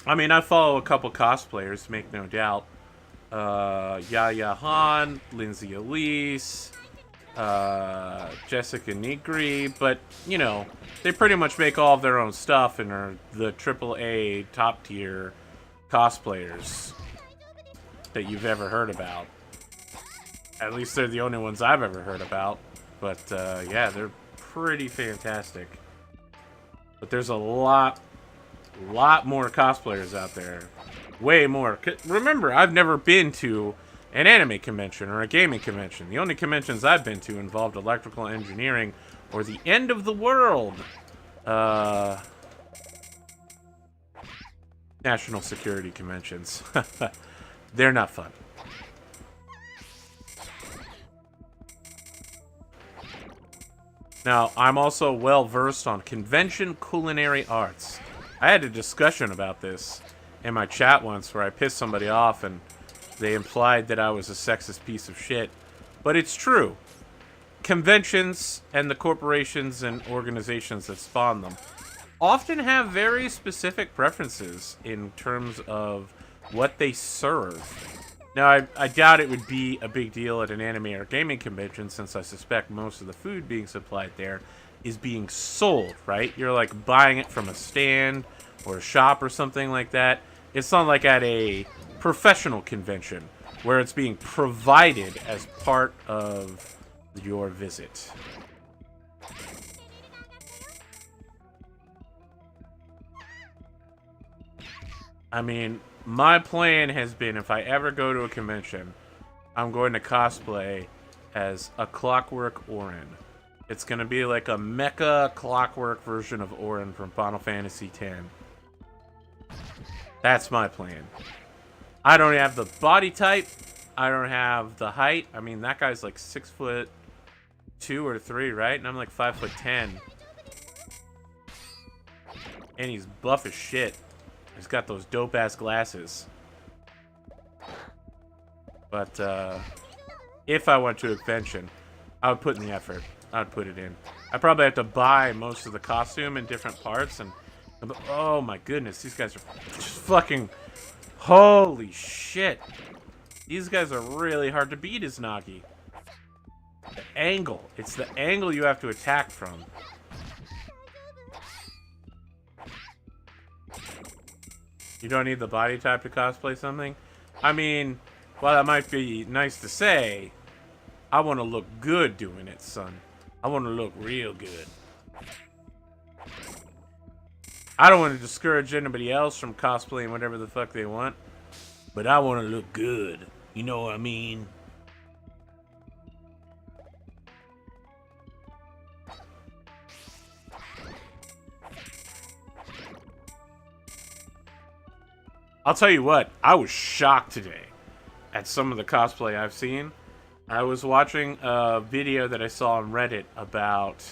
I mean, I follow a couple cosplayers, make no doubt. Yaya Han, Lindsay Elise, Jessica Nigri, but, you know, they pretty much make all of their own stuff and are the AAA top tier cosplayers that you've ever heard about. At least they're the only ones I've ever heard about. But, yeah, they're pretty fantastic. But there's a lot more cosplayers out there. Way more. Remember, I've never been to an anime convention or a gaming convention. The only conventions I've been to involved electrical engineering or the end of the world. National security conventions. They're not fun. Now, I'm also well-versed on convention culinary arts. I had a discussion about this in my chat once where I pissed somebody off and they implied that I was a sexist piece of shit. But it's true. Conventions and the corporations and organizations that spawn them often have very specific preferences in terms of what they serve. Now, I doubt it would be a big deal at an anime or gaming convention, since I suspect most of the food being supplied there is being sold, right? You're like buying it from a stand or a shop or something like that. It's not like at a professional convention where it's being provided as part of your visit. I mean, my plan has been, if I ever go to a convention, I'm going to cosplay as a Clockwork Orin. It's going to be like a mecha clockwork version of Orin from Final Fantasy X. That's my plan. I don't have the body type. I don't have the height. I mean, that guy's like 6'2" or 3", right? And I'm like 5'10". And he's buff as shit. He's got those dope-ass glasses. But, if I went to a convention, I would put in the effort. I would put it in. I probably have to buy most of the costume in different parts. And oh my goodness, these guys are just fucking... Holy shit. These guys are really hard to beat, Izanagi. The angle. It's the angle you have to attack from. You don't need the body type to cosplay something? I mean, while that might be nice to say, I want to look good doing it, son. I want to look real good. I don't want to discourage anybody else from cosplaying whatever the fuck they want, but I want to look good. You know what I mean? I'll tell you what, I was shocked today at some of the cosplay I've seen. I was watching a video that I saw on Reddit about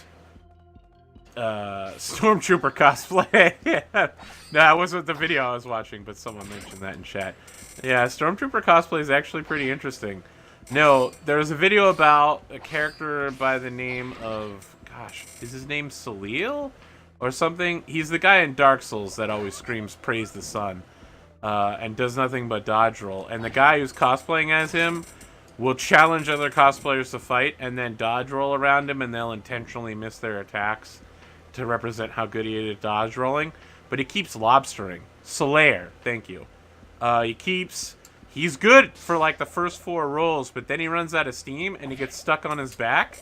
Stormtrooper cosplay. No, that wasn't the video I was watching, but someone mentioned that in chat. Yeah, Stormtrooper cosplay is actually pretty interesting. No, there was a video about a character by the name of... Gosh, is his name Salil? Or something? He's the guy in Dark Souls that always screams, praise the sun. And does nothing but dodge roll. And the guy who's cosplaying as him will challenge other cosplayers to fight and then dodge roll around him, and they'll intentionally miss their attacks to represent how good he is at dodge rolling. But he keeps lobstering. Solaire, thank you. He's good for like the first 4 rolls, but then he runs out of steam and he gets stuck on his back.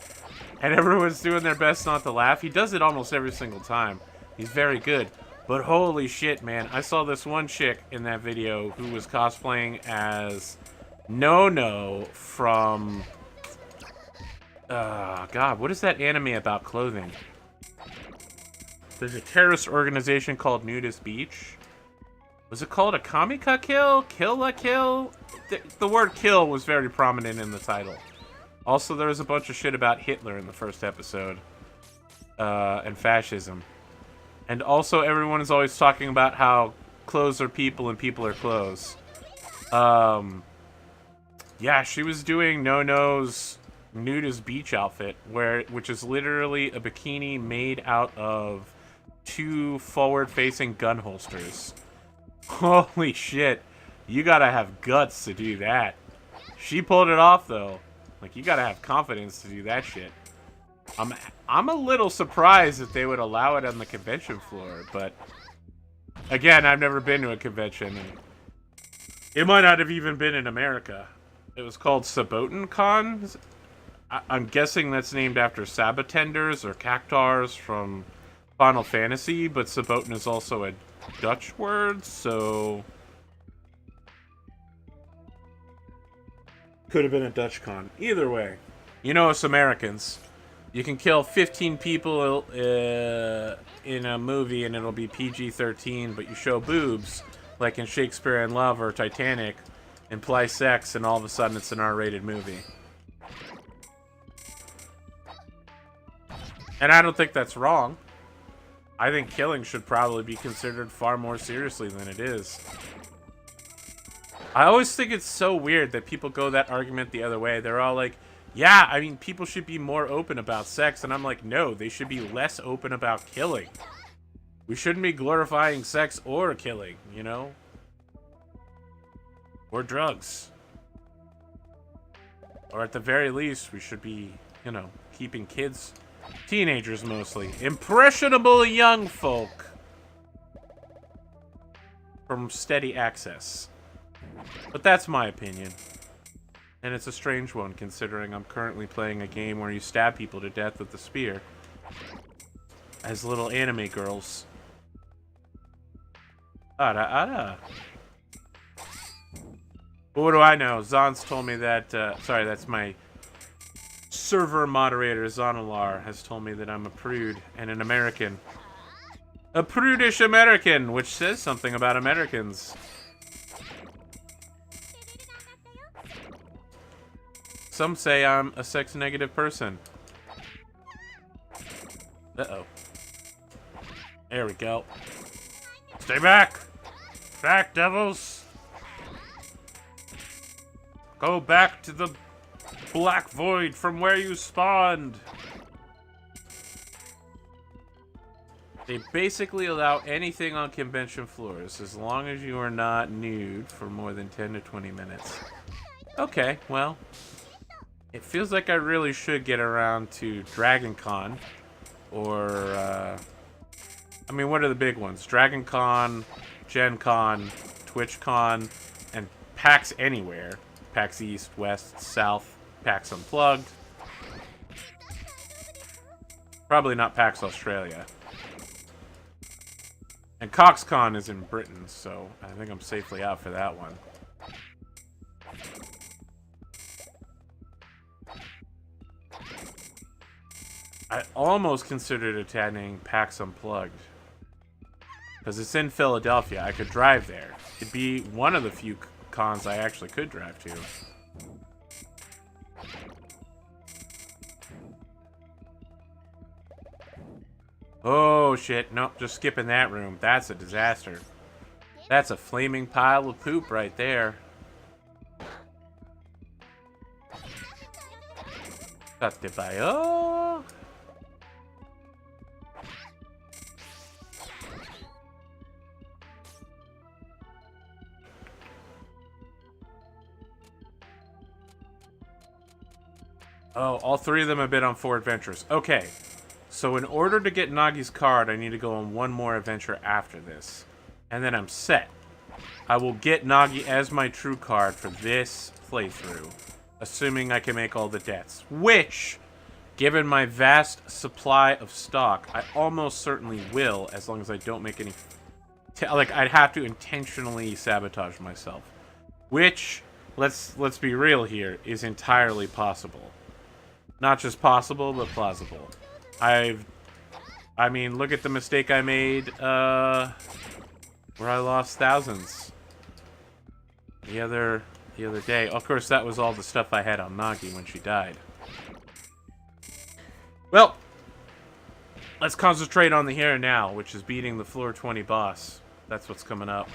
And everyone's doing their best not to laugh. He does it almost every single time. He's very good. But holy shit, man. I saw this one chick in that video who was cosplaying as No from... God, what is that anime about clothing? There's a terrorist organization called Nudist Beach. Was it called a Kamika Kill? Kill a Kill? The word kill was very prominent in the title. Also, there was a bunch of shit about Hitler in the first episode. And fascism. And also, everyone is always talking about how clothes are people and people are clothes. Yeah, she was doing No-No's Nudist Beach outfit, which is literally a bikini made out of 2 forward-facing gun holsters. Holy shit. You gotta have guts to do that. She pulled it off, though. Like, you gotta have confidence to do that shit. I'm a little surprised that they would allow it on the convention floor, but... Again, I've never been to a convention, and... It might not have even been in America. It was called Saboten-Con. I'm guessing that's named after Sabatenders or Cactars from Final Fantasy, but Saboten is also a Dutch word, so... Could have been a Dutch con. Either way. You know us Americans. You can kill 15 people in a movie and it'll be PG-13, but you show boobs, like in Shakespeare in Love or Titanic, imply sex, and all of a sudden it's an R-rated movie. And I don't think that's wrong. I think killing should probably be considered far more seriously than it is. I always think it's so weird that people go that argument the other way. They're all like, yeah, I mean, people should be more open about sex. And I'm like, no, they should be less open about killing. We shouldn't be glorifying sex or killing, you know? Or drugs. Or at the very least, we should be, you know, keeping kids, teenagers mostly, impressionable young folk from steady access. But that's my opinion. And it's a strange one, considering I'm currently playing a game where you stab people to death with a spear. As little anime girls. Ada, ada. But what do I know? Zon's told me that, sorry, that's my server moderator, Zonalar, has told me that I'm a prude and an American. A prudish American, which says something about Americans. Some say I'm a sex-negative person. Uh-oh. There we go. Stay back! Back, devils! Go back to the black void from where you spawned! They basically allow anything on convention floors as long as you are not nude for more than 10 to 20 minutes. Okay, well, it feels like I really should get around to Dragon Con or, I mean, what are the big ones? Dragon Con, Gen Con, Twitch Con, and PAX Anywhere. PAX East, West, South, PAX Unplugged. Probably not PAX Australia. And CoxCon is in Britain, so I think I'm safely out for that one. I almost considered attending PAX Unplugged. Because it's in Philadelphia. I could drive there. It'd be one of the few cons I actually could drive to. Oh, shit. Nope, just skipping that room. That's a disaster. That's a flaming pile of poop right there. Tatebayo. Oh, all three of them have been on 4 adventures. Okay. So in order to get Nagi's card, I need to go on one more adventure after this. And then I'm set. I will get Nagi as my true card for this playthrough. Assuming I can make all the debts. Which, given my vast supply of stock, I almost certainly will, as long as I don't make any... like, I'd have to intentionally sabotage myself. Which, let's be real here, is entirely possible. Not just possible, but plausible. I mean, look at the mistake I made, where I lost thousands. The other day. Of course, that was all the stuff I had on Nagi when she died. Well, let's concentrate on the here and now, which is beating the floor 20 boss. That's what's coming up.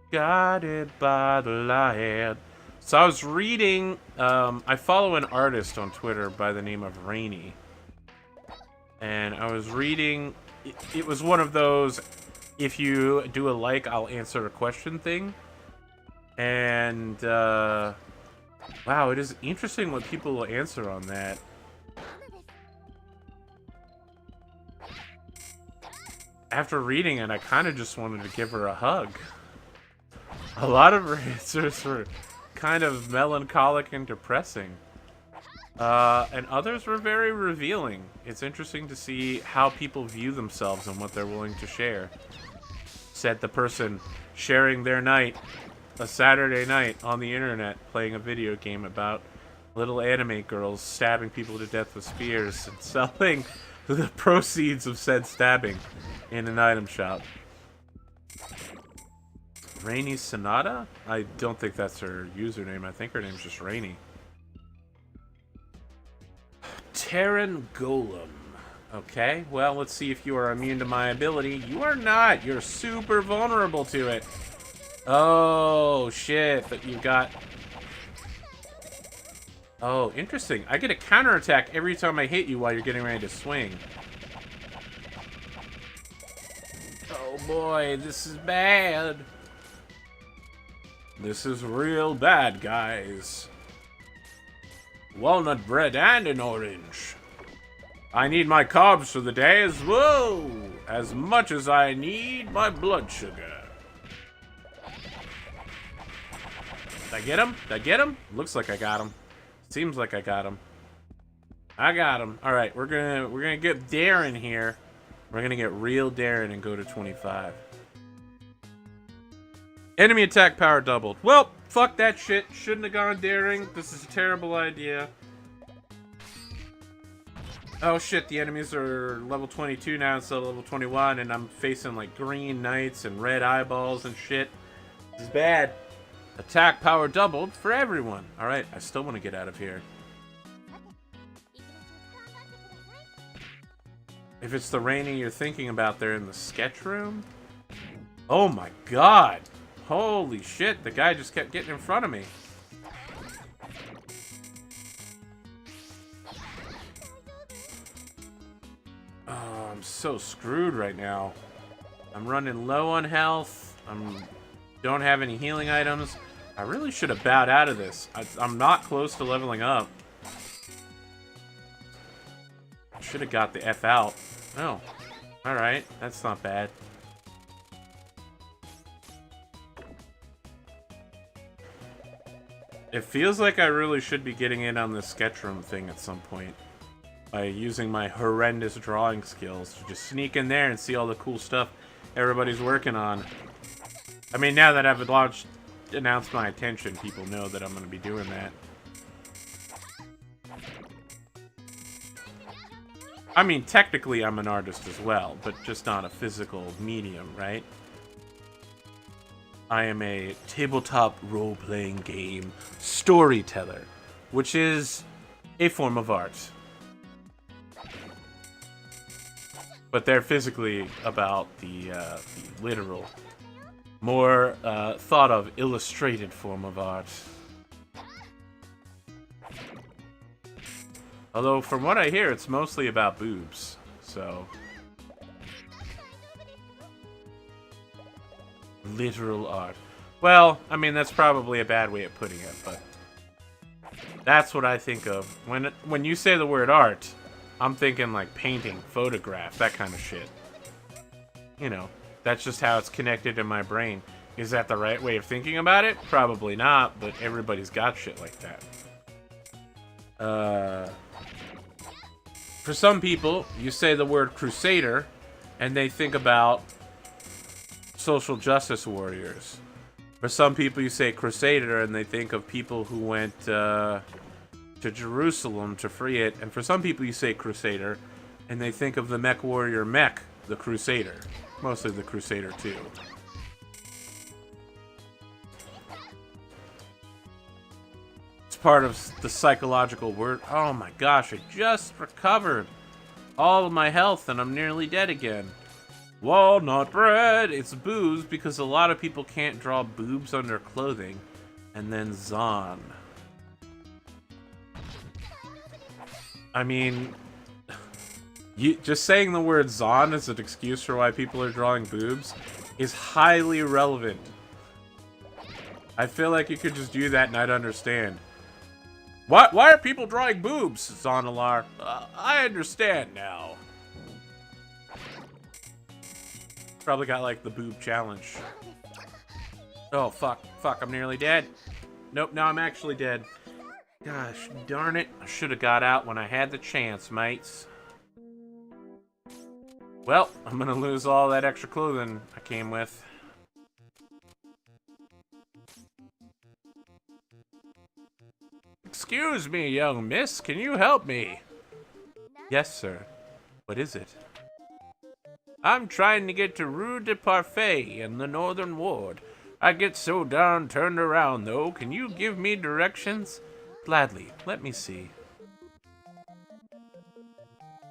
Guided by the light. So I was reading, I follow an artist on Twitter by the name of Rainy. And I was reading, it was one of those, if you do a like, I'll answer a question thing. And, wow, it is interesting what people will answer on that. After reading it, I kind of just wanted to give her a hug. A lot of her answers were kind of melancholic and depressing. And others were very revealing. It's interesting to see how people view themselves and what they're willing to share. Said the person sharing their night, a Saturday night on the internet, playing a video game about little anime girls stabbing people to death with spears and selling the proceeds of said stabbing in an item shop. Rainy Sonata? I don't think that's her username. I think her name's just Rainy. Terran Golem. Okay, well, let's see if you are immune to my ability. You are not. You're super vulnerable to it. Oh, shit. But you got... Oh, interesting. I get a counterattack every time I hit you while you're getting ready to swing. Oh, boy. This is bad. This is real bad, guys. Walnut bread and an orange. I need my carbs for the day as well, as much as I need my blood sugar. Did I get him? Did I get him? Looks like I got him. Seems like I got him. I got him. All right, we're gonna get daring here. We're gonna get real daring and go to 25. Enemy attack power doubled. Well, fuck that shit. Shouldn't have gone daring. This is a terrible idea. Oh shit, the enemies are level 22 now instead of level 21, and I'm facing like green knights and red eyeballs and shit. This is bad. Attack power doubled for everyone. Alright, I still want to get out of here. If it's the Rainy you're thinking about, they're in the sketch room? Oh my god! Holy shit, the guy just kept getting in front of me. Oh, I'm so screwed right now. I'm running low on health. Don't have any healing items. I really should have bowed out of this. I'm not close to leveling up. Should have got the F out. Oh, alright. That's not bad. It feels like I really should be getting in on this sketch room thing at some point. By using my horrendous drawing skills to just sneak in there and see all the cool stuff everybody's working on. I mean, now that I've announced my intention, people know that I'm going to be doing that. I mean, technically I'm an artist as well, but just not a physical medium, right? I am a tabletop role-playing game storyteller, which is a form of art. But they're physically about the literal, more thought of illustrated form of art. Although, from what I hear, it's mostly about boobs, so... Literal art. Well, I mean, that's probably a bad way of putting it, but... That's what I think of. When you say the word art, I'm thinking like painting, photograph, that kind of shit. You know, that's just how it's connected in my brain. Is that the right way of thinking about it? Probably not, but everybody's got shit like that. For some people, you say the word crusader, and they think about social justice warriors. For some people, you say crusader, and they think of people who went to Jerusalem to free it. And for some people, you say crusader, and they think of the mech warrior Mech, the crusader. Mostly the crusader, too. Part of the psychological word. Oh my gosh, I just recovered all of my health and I'm nearly dead again. Walnut bread! It's boobs because a lot of people can't draw boobs on their clothing. And then Zon. I mean, just saying the word Zon as an excuse for why people are drawing boobs is highly relevant. I feel like you could just do that and I'd understand. Why are people drawing boobs, Zonalar? I understand now. Probably got, like, the boob challenge. Oh, fuck. Fuck, I'm nearly dead. Nope, now I'm actually dead. Gosh, darn it. I should have got out when I had the chance, mates. Well, I'm gonna lose all that extra clothing I came with. Excuse me, young miss. Can you help me? Yes, sir. What is it? I'm trying to get to Rue de Parfait in the Northern Ward. I get so darn turned around, though. Can you give me directions? Gladly. Let me see.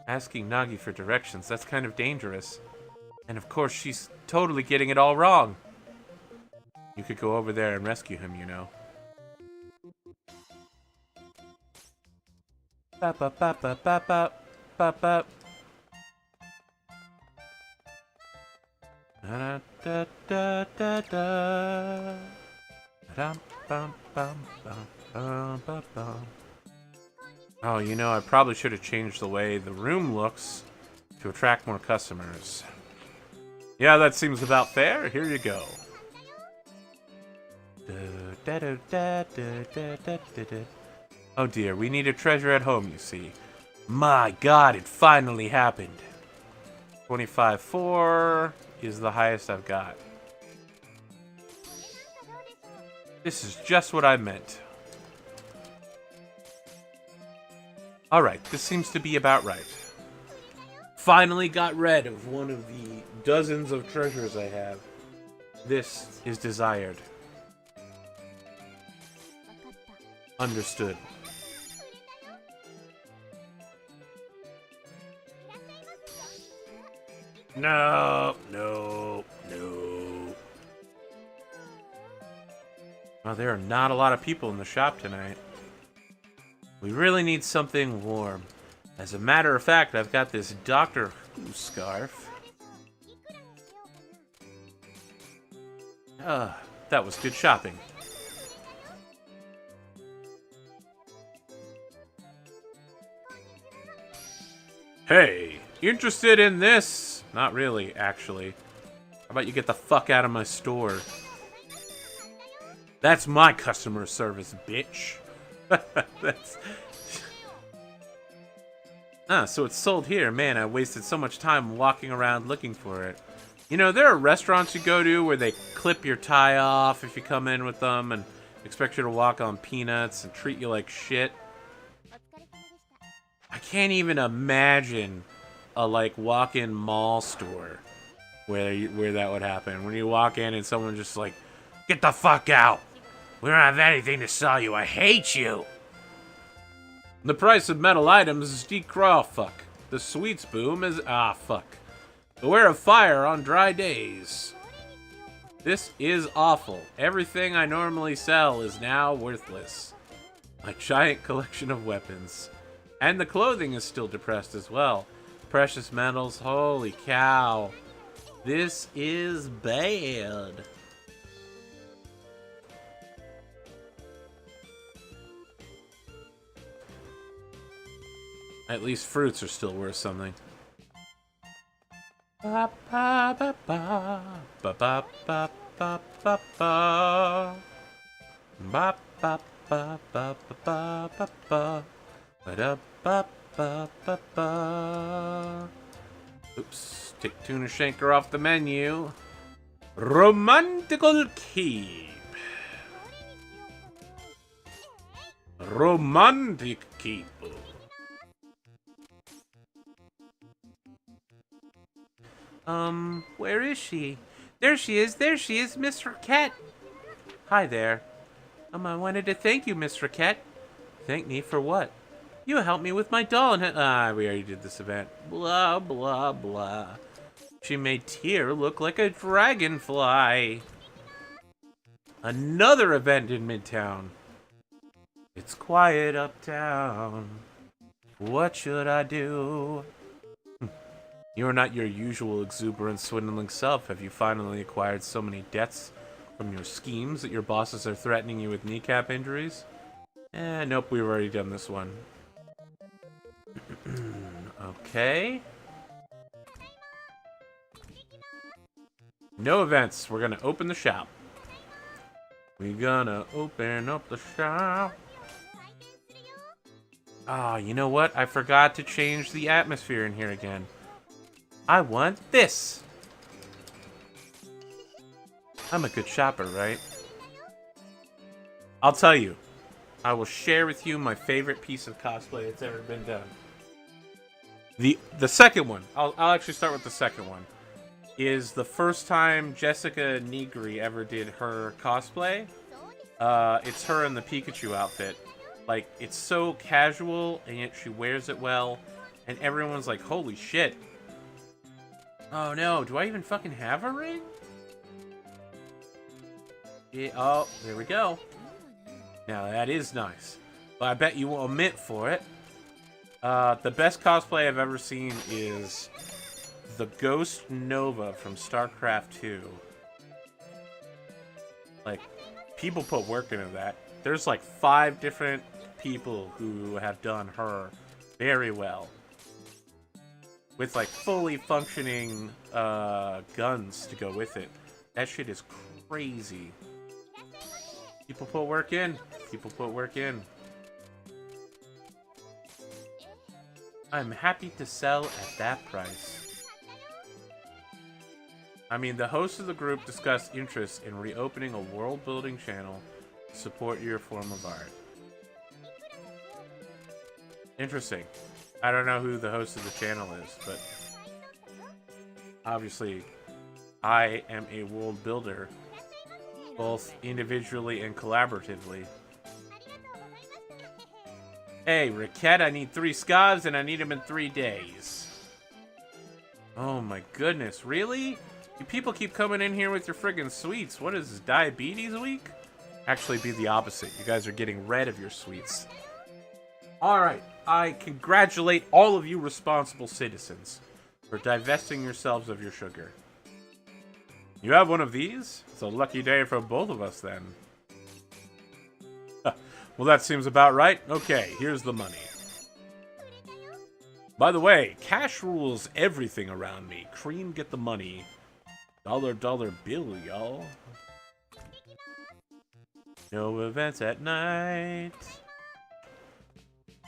Asking Nagi for directions, that's kind of dangerous. And of course, she's totally getting it all wrong. You could go over there and rescue him, you know. Bop, bop, bop, bop, bop, bop, bop, bop. Da da da da da. Bum, bum, bum, bum, bum, bum. Oh, you know, I probably should have changed the way the room looks to attract more customers. Yeah, that seems about fair. Here you go. Da, da, da, da, da, da, da, da. Oh dear, we need a treasure at home, you see. My god, it finally happened. 25.4 is the highest I've got. This is just what I meant. Alright, this seems to be about right. Finally got rid of one of the dozens of treasures I have. This is desired. Understood. No, no, no. Well, there are not a lot of people in the shop tonight. We really need something warm. As a matter of fact, I've got this Doctor Who scarf. That was good shopping. Hey, interested in this? Not really, actually. How about you get the fuck out of my store? That's my customer service, bitch. That's... so it's sold here. Man, I wasted so much time walking around looking for it. You know, there are restaurants you go to where they clip your tie off if you come in with them and expect you to walk on peanuts and treat you like shit. I can't even imagine a, like, walk-in mall store where that would happen. When you walk in and someone just like, get the fuck out! We don't have anything to sell you. I hate you! The price of metal items is fuck. The sweets boom is fuck. Beware of fire on dry days. This is awful. Everything I normally sell is now worthless. My giant collection of weapons. And the clothing is still depressed as well. Precious metals, holy cow. This is bad. At least fruits are still worth something. Ba ba ba ba ba ba ba ba ba ba ba ba ba ba ba ba ba. Ba-da-ba-ba-ba-ba. Oops, take tuna shanker off the menu. Romantical keep. Romantic keep. Where is she? There she is, Miss Recette. Hi there. I wanted to thank you, Miss Recette. Thank me for what? You helped me with my doll and we already did this event. Blah, blah, blah. She made Tear look like a dragonfly. Another event in Midtown. It's quiet uptown. What should I do? You're not your usual exuberant, swindling self. Have you finally acquired so many debts from your schemes that your bosses are threatening you with kneecap injuries? Nope, we've already done this one. Okay. No events. We're gonna open the shop. We're gonna open up the shop. You know what? I forgot to change the atmosphere in here again. I want this. I'm a good shopper, right? I'll tell you. I will share with you my favorite piece of cosplay that's ever been done. The second one, I'll actually start with the second one, is the first time Jessica Negri ever did her cosplay. It's her in the Pikachu outfit. Like, it's so casual, and yet she wears it well, and everyone's like, holy shit. Oh no, do I even fucking have a ring? Yeah, oh, there we go. Now that is nice. But I bet you will mint for it. The best cosplay I've ever seen is the Ghost Nova from StarCraft 2. Like, people put work into that. There's like 5 different people who have done her very well. With like fully functioning guns to go with it. That shit is crazy. People put work in. People put work in. I'm happy to sell at that price. I mean, the hosts of the group discussed interest in reopening a world-building channel to support your form of art. Interesting. I don't know who the host of the channel is, but obviously I am a world builder, both individually and collaboratively. Hey, Recette, I need 3 scavs and I need them in 3 days. Oh my goodness, really? You people keep coming in here with your friggin' sweets. What is this, diabetes week? Actually, be the opposite. You guys are getting rid of your sweets. Alright, I congratulate all of you responsible citizens for divesting yourselves of your sugar. You have one of these? It's a lucky day for both of us, then. Well, that seems about right. Okay, here's the money. By the way, cash rules everything around me. Cream, get the money. Dollar bill, y'all. No events at night.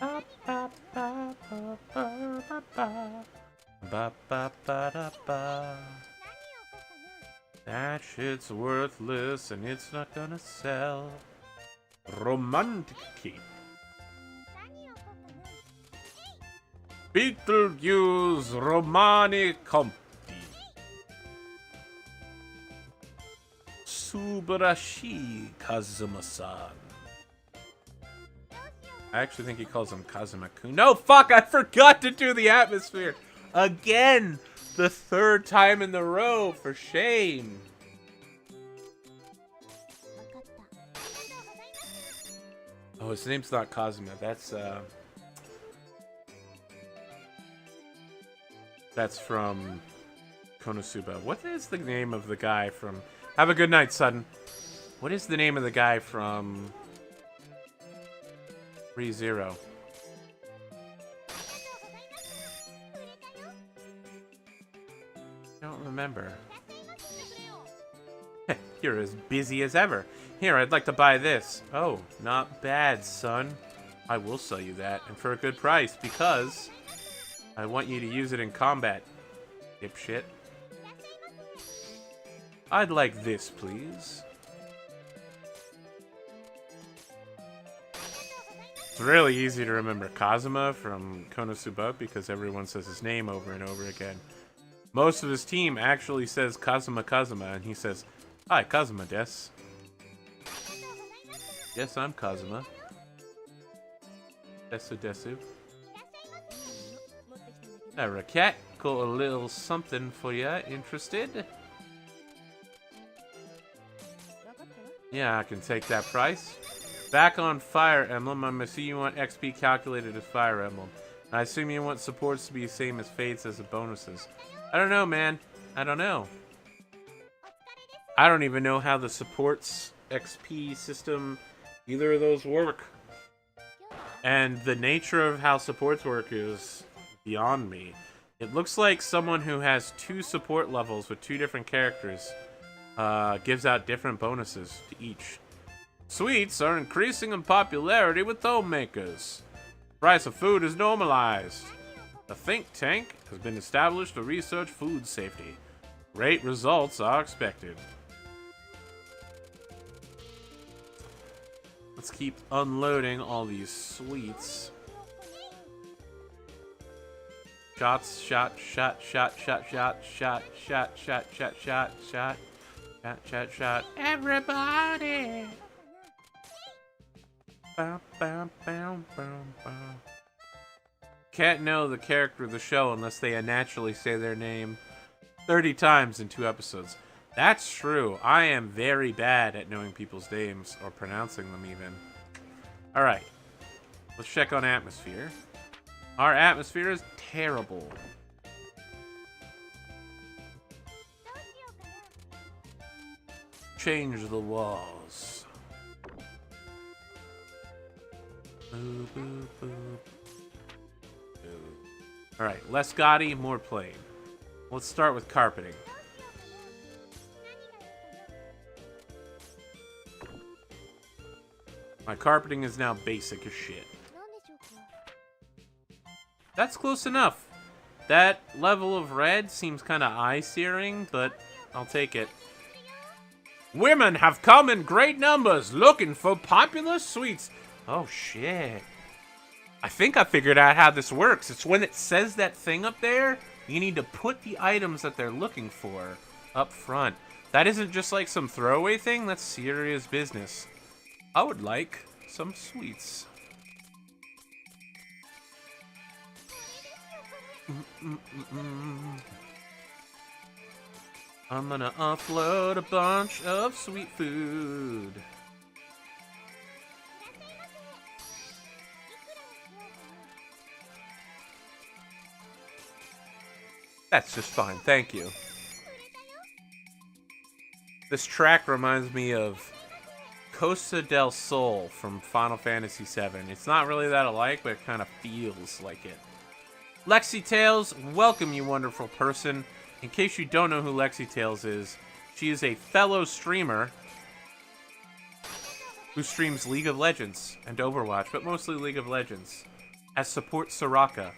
Ba, ba, ba, ba, ba, ba, ba. Ba, ba, ba, da, ba. That shit's worthless and it's not gonna sell. Romantic cape. Beetlejuice Romani Compti. Subarashi Kazuma-san. I actually think he calls him Kazuma-kun. No, fuck! I forgot to do the atmosphere! Again! The third time in the row! For shame! Oh, his name's not Kazuma. That's from Konosuba. What is the name of the guy from... Have a good night, son. What is the name of the guy from... ReZero? I don't remember. You're as busy as ever. Here, I'd like to buy this. Oh, not bad, son. I will sell you that, and for a good price, because... I want you to use it in combat, dipshit. I'd like this, please. It's really easy to remember Kazuma from Konosuba because everyone says his name over and over again. Most of his team actually says Kazuma, and he says, "Hi, Kazuma des." Yes, I'm Kazuma. Desu. Cat, got a little something for ya. Interested? Yeah, I can take that price. Back on Fire Emblem, I'm assuming you want XP calculated as Fire Emblem. I assume you want supports to be the same as Fates as the bonuses. I don't know, man. I don't know. I don't even know how the supports XP system, either of those work. And the nature of how supports work is beyond me. It looks like someone who has 2 support levels with 2 different characters gives out different bonuses to each. Sweets are increasing in popularity with homemakers. Price of food is normalized. A think tank has been established to research food safety. Great results are expected. Let's keep unloading all these sweets. Shots, shot. Everybody! Can't know the character of the show unless they naturally say their name 30 times in 2 episodes. That's true. I am very bad at knowing people's names, or pronouncing them even. Alright. Let's check on atmosphere. Our atmosphere is terrible. Change the walls. Boo, boo, boo. Alright, less gaudy, more plain. Let's start with carpeting. My carpeting is now basic as shit. That's close enough. That level of red seems kind of eye-searing, but I'll take it. Women have come in great numbers looking for popular sweets. Oh, shit. I think I figured out how this works. It's when it says that thing up there, you need to put the items that they're looking for up front. That isn't just like some throwaway thing. That's serious business. I would like some sweets. I'm gonna offload a bunch of sweet food. That's just fine, thank you. This track reminds me of Costa del Sol from Final Fantasy VII. It's not really that alike, but it kind of feels like it. Lexi Tales, welcome, you wonderful person. In case you don't know who Lexi Tales is, she is a fellow streamer who streams League of Legends and Overwatch, but mostly League of Legends, as support Soraka,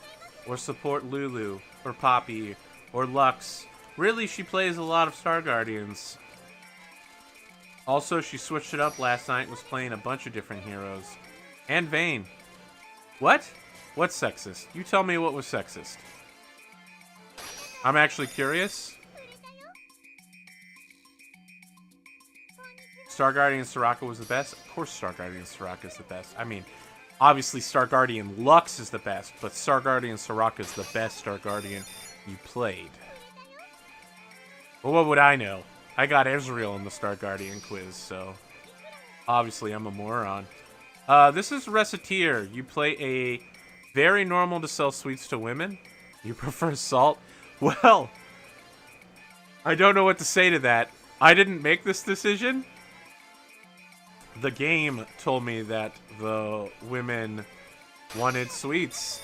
or support Lulu, or Poppy, or Lux. Really, she plays a lot of Star Guardians. Also, she switched it up last night and was playing a bunch of different heroes. And Vayne. What? What's sexist? You tell me what was sexist. I'm actually curious. Star Guardian Soraka was the best? Of course Star Guardian Soraka is the best. I mean, obviously Star Guardian Lux is the best, but Star Guardian Soraka is the best Star Guardian you played. Well, what would I know? I got Ezreal in the Star Guardian quiz, so obviously I'm a moron. This is Recettear. You play a very normal to sell sweets to women. You prefer salt? Well, I don't know what to say to that. I didn't make this decision. The game told me that the women wanted sweets.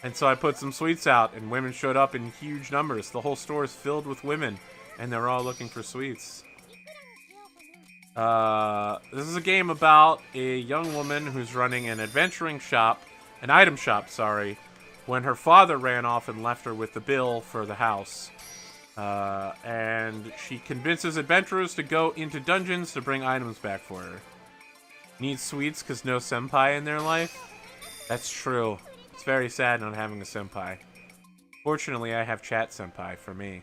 And so I put some sweets out, and women showed up in huge numbers. The whole store is filled with women, and they're all looking for sweets. This is a game about a young woman who's running an adventuring shop, an item shop, sorry, when her father ran off and left her with the bill for the house. And she convinces adventurers to go into dungeons to bring items back for her. Needs sweets because no senpai in their life? That's true. It's very sad not having a senpai. Fortunately, I have chat senpai for me.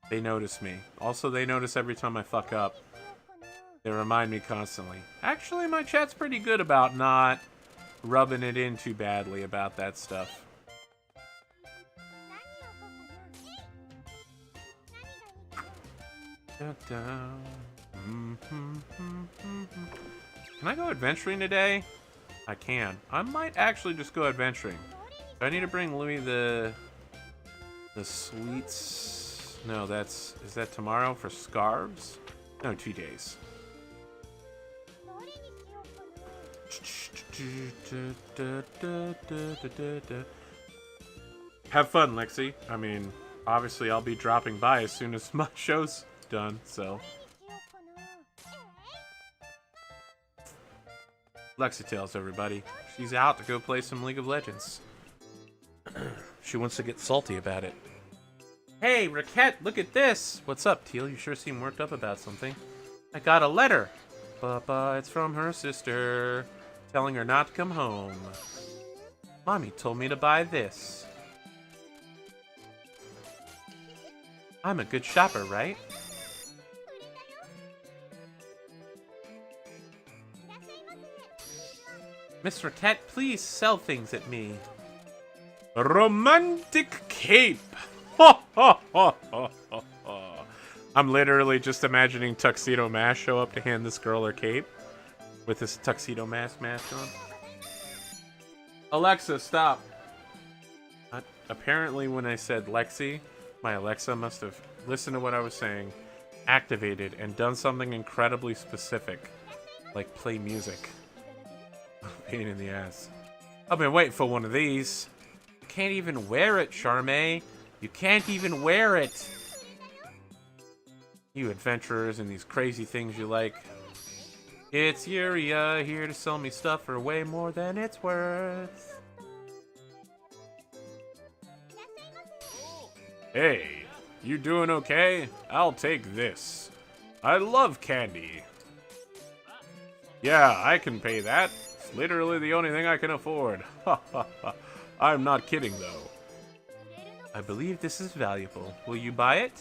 They notice me. Also, they notice every time I fuck up. They remind me constantly. Actually, my chat's pretty good about not rubbing it in too badly about that stuff. Can I go adventuring today? I can. I might actually just go adventuring. Do I need to bring Louis the sweets? No, is that tomorrow for scarves? No, 2 days. Have fun, Lexi. I mean, obviously I'll be dropping by as soon as my show's done, so. Lexi tells everybody she's out to go play some League of Legends. She wants to get salty about it. Hey, Raquette, look at this! What's up, Teal? You sure seem worked up about something. I got a letter! But it's from her sister, telling her not to come home. Mommy told me to buy this. I'm a good shopper, right? Miss Raquette, please sell things at me. Romantic cape! Ho, ho, ho, ho, ho, ho. I'm literally just imagining Tuxedo Mask show up to hand this girl her cape with this Tuxedo Mask on. Alexa, stop. Apparently when I said Lexi, my Alexa must have listened to what I was saying, activated, and done something incredibly specific, like play music. Pain in the ass. I've been waiting for one of these. You can't even wear it, Charmaine. You can't even wear it. You adventurers and these crazy things you like. It's Yuria here to sell me stuff for way more than it's worth. Hey, you doing okay? I'll take this. I love candy. Yeah, I can pay that. It's literally the only thing I can afford. Ha ha ha. I'm not kidding though. I believe this is valuable. Will you buy it?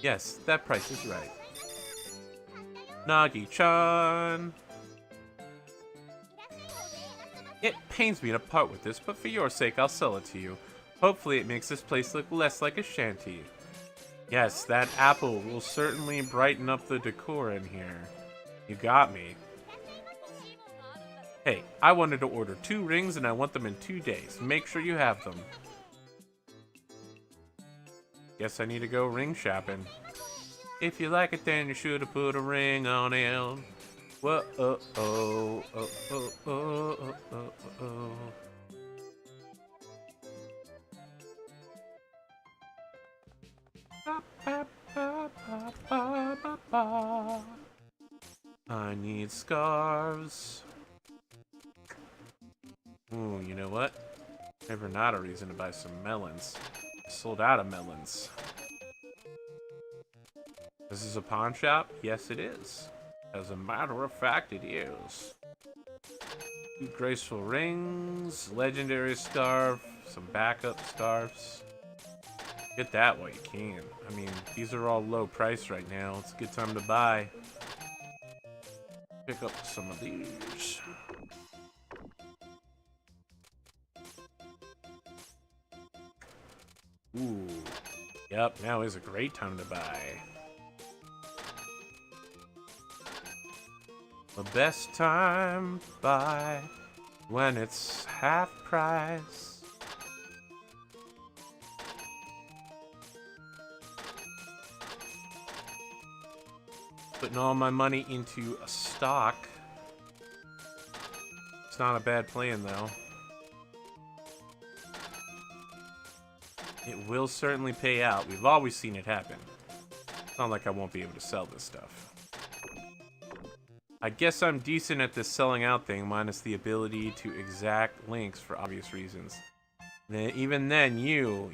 Yes, that price is right. Nagi-chan. It pains me to part with this, but for your sake, I'll sell it to you. Hopefully it makes this place look less like a shanty. Yes, that apple will certainly brighten up the decor in here. You got me. Hey, I wanted to order 2 rings and I want them in 2 days. Make sure you have them. Guess I need to go ring shopping. If you like it, then you should have put a ring on it. Whoa, oh, oh, oh, oh, oh, oh, oh, oh. I need scarves. Ooh, you know what? Never not a reason to buy some melons. I sold out of melons. This is a pawn shop? Yes, it is. As a matter of fact, it is. 2 graceful rings, legendary scarf, some backup scarves. Get that while you can. I mean, these are all low price right now. It's a good time to buy. Pick up some of these. Ooh. Yep, now is a great time to buy. The best time to buy when it's half price. Putting all my money into a stock. It's not a bad plan, though. It will certainly pay out. We've always seen it happen. It's not like I won't be able to sell this stuff. I guess I'm decent at this selling out thing, minus the ability to exact links for obvious reasons. Even then, you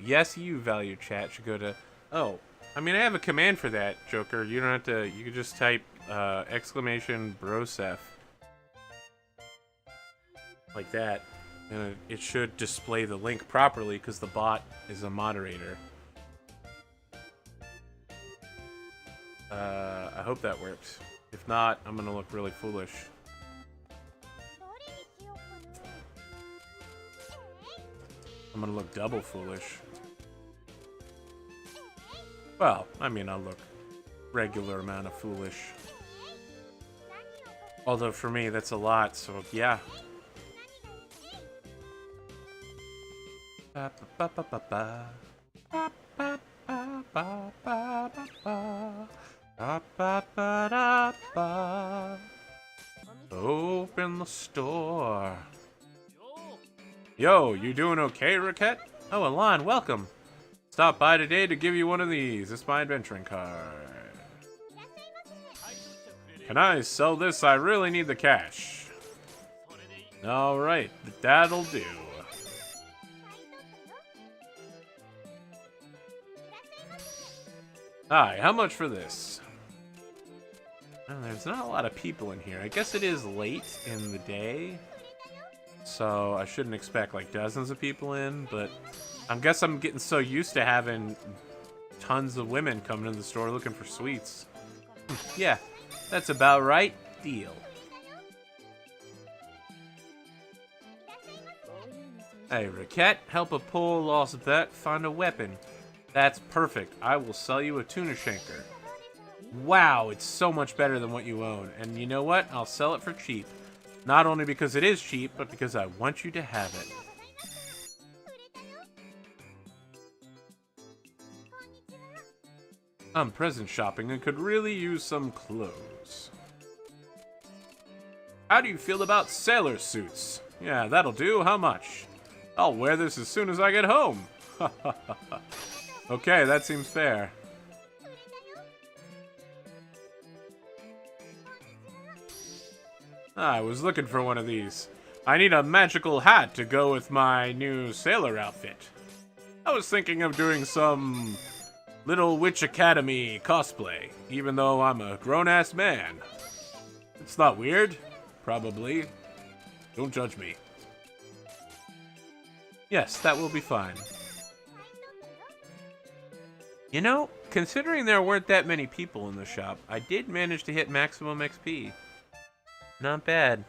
value chat, should go to... Oh, I mean, I have a command for that, Joker. You don't have to... You can just type exclamation brosef. Like that. And it should display the link properly, because the bot is a moderator. I hope that works. If not, I'm gonna look really foolish. I'm gonna look double foolish. Well, I mean, I'll look regular amount of foolish. Although for me, that's a lot, so yeah. Open the store. Yo, you doing okay, Recettear? Oh, Alon, welcome. Stop by today to give you one of these. It's my adventuring card. Can I sell this? I really need the cash. Alright, that'll do. Hi, how much for this? Oh, there's not a lot of people in here. I guess it is late in the day, so I shouldn't expect like dozens of people in, but I guess I'm getting so used to having tons of women coming to the store looking for sweets. Yeah, that's about right. Deal. Hey, Recettear, help a poor lost vet find a weapon. That's perfect. I will sell you a tuna shanker. Wow, it's so much better than what you own. And you know what? I'll sell it for cheap. Not only because it is cheap, but because I want you to have it. I'm present shopping and could really use some clothes. How do you feel about sailor suits? Yeah, that'll do. How much? I'll wear this as soon as I get home. Okay, that seems fair. I was looking for one of these. I need a magical hat to go with my new sailor outfit. I was thinking of doing some Little Witch Academy cosplay, even though I'm a grown-ass man. It's not weird? Probably. Don't judge me. Yes, that will be fine. You know, considering there weren't that many people in the shop, I did manage to hit maximum XP. Not bad.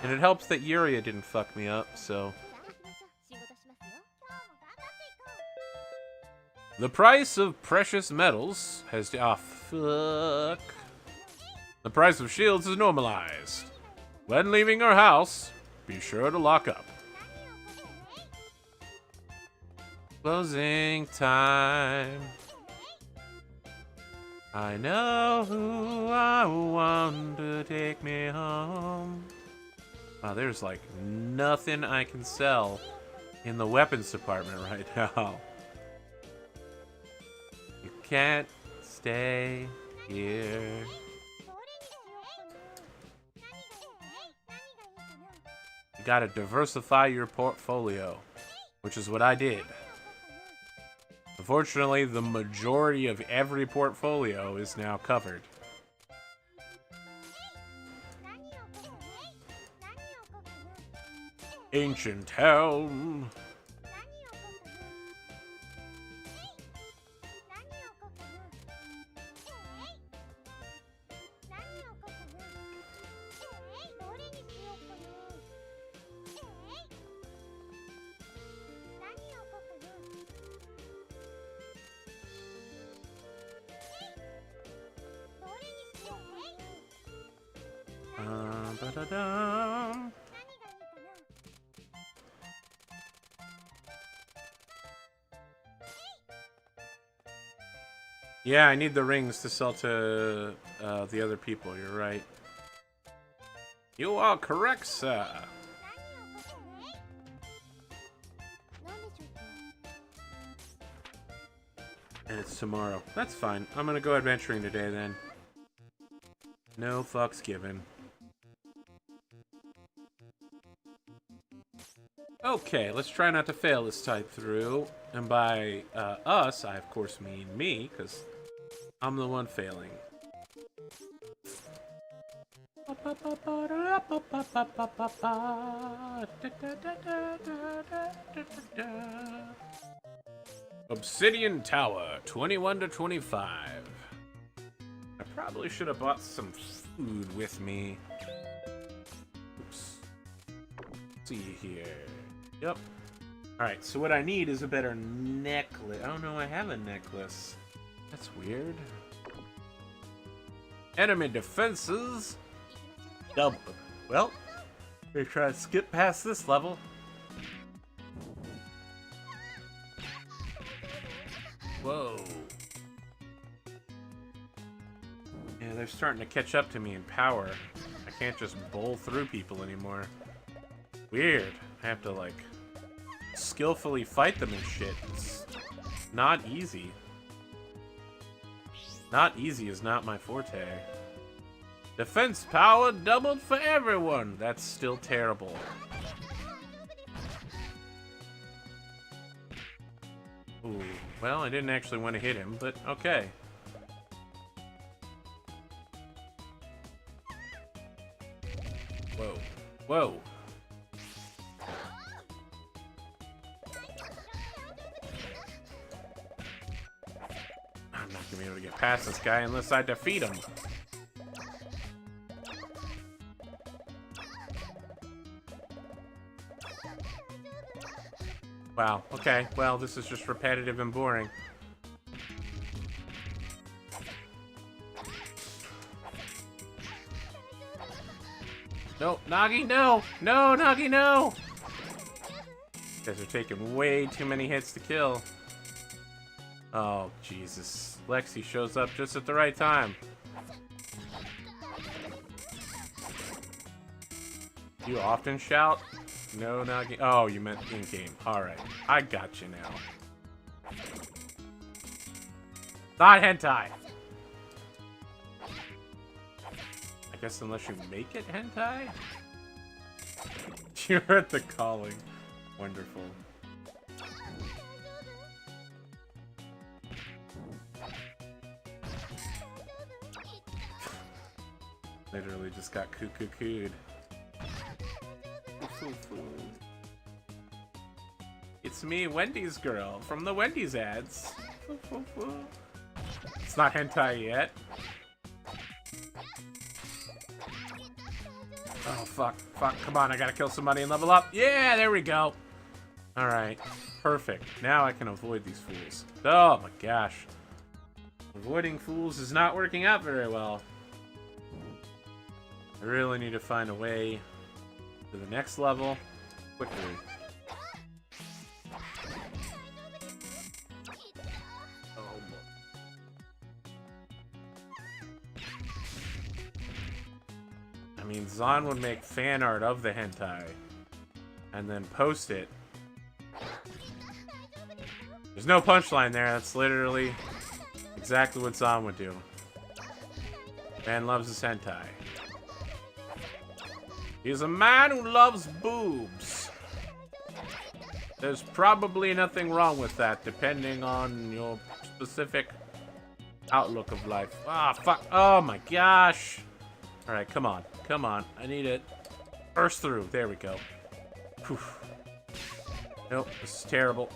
And it helps that Yuria didn't fuck me up, so... The price of precious metals has... Ah, fuck. The price of shields is normalized. When leaving your house, be sure to lock up. Closing time. I know who I want to take me home. Wow, there's like nothing I can sell in the weapons department right now. You can't stay here. You gotta diversify your portfolio, which is what I did. Unfortunately, the majority of every portfolio is now covered. Ancient Helm. Ba-da-dum. Yeah, I need the rings to sell to the other people. You're right. You are correct, sir. And it's tomorrow. That's fine. I'm gonna go adventuring today then. No fucks given. Okay, let's try not to fail this time through. And by us, I of course mean me, because I'm the one failing. Obsidian Tower, 21 to 25. I probably should have bought some food with me. Oops. Let's see here. Yep. Alright, so what I need is a better necklace. Oh no, I have a necklace. That's weird. Enemy defenses. Double. Well, we try to skip past this level. Whoa. Yeah, they're starting to catch up to me in power. I can't just bowl through people anymore. Weird. I have to, like, skillfully fight them and shit. It's not easy. Not easy is not my forte. Defense power doubled for everyone. That's still terrible. Ooh, well, I didn't actually want to hit him, but okay. Whoa. Whoa. I'm not gonna be able to get past this guy unless I defeat him. Wow, okay. Well, this is just repetitive and boring. No, Nagi, no! No, Nagi, no! You guys are taking way too many hits to kill. Oh, Jesus. Lexi shows up just at the right time. You often shout? No, Nagi. Oh, you meant in-game. Alright. I got you now. Not hentai! I guess unless you make it hentai? You heard the calling. Wonderful. Literally just got cuckoo-cooed. It's me, Wendy's girl, from the Wendy's ads. It's not hentai yet. Oh, fuck. Fuck, come on, I gotta kill somebody and level up. Yeah, there we go. Alright. Perfect. Now I can avoid these fools. Oh my gosh. Avoiding fools is not working out very well. I really need to find a way to the next level quickly. Oh boy. I mean, Zahn would make fan art of the hentai and then post it. There's no punchline there. That's literally exactly what Zahn would do. Man loves his hentai. He's a man who loves boobs. There's probably nothing wrong with that, depending on your specific outlook of life. Ah, fuck. Oh my gosh. Alright, come on. Come on. I need it. Burst through. There we go. Whew. Nope, this is terrible.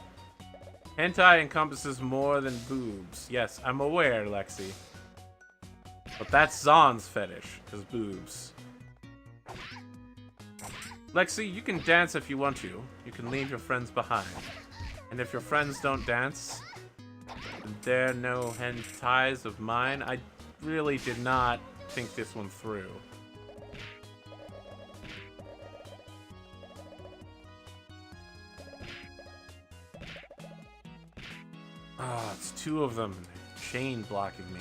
Hentai encompasses more than boobs. Yes, I'm aware, Lexi. But that's Zahn's fetish, is boobs. Lexi, you can dance if you want to. You can leave your friends behind. And if your friends don't dance, then they're no hentais of mine. I really did not think this one through. Oh, it's two of them. Chain blocking me.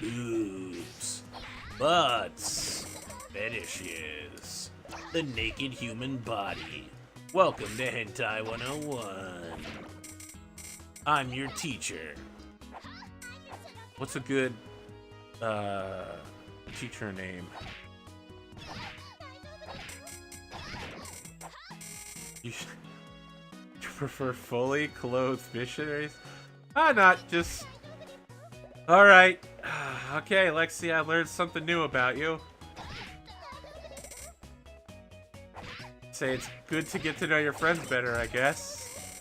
Boobs. Butts. Fetishes. The naked human body. Welcome to Hentai 101. I'm your teacher. What's a good teacher name? You prefer fully clothed missionaries? Ah, not just... Alright. Okay, Lexi, I learned something new about you. Say it's good to get to know your friends better, I guess.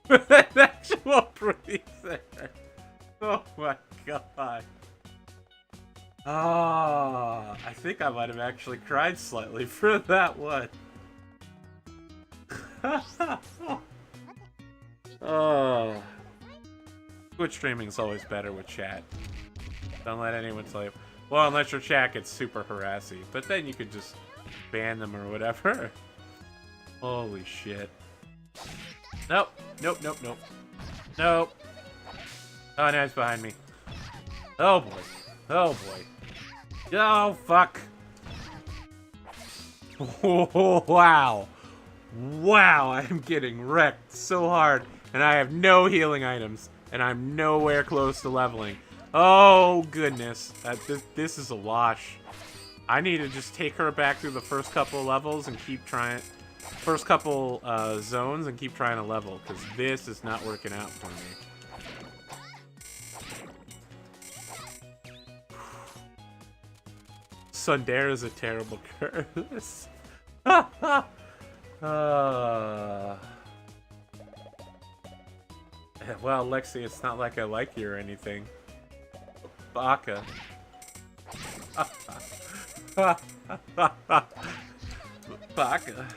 An actual breathe there. Oh my god. Ah, I think I might have actually cried slightly for that one. Oh. Twitch streaming is always better with chat. Don't let anyone tell you. Well, unless your chat gets super harassy. But then you could just ban them or whatever. Holy shit. Nope. Nope, nope, nope. Nope. Oh, now he's behind me. Oh boy. Oh boy. Oh, fuck. Wow. Wow, I'm getting wrecked so hard. And I have no healing items. And I'm nowhere close to leveling. Oh, goodness. This is a wash. I need to just take her back through the first couple levels and keep trying... First couple zones and keep trying to level. Because this is not working out for me. Sundare is a terrible curse. Well, Lexi, it's not like I like you or anything. Baka. Baka.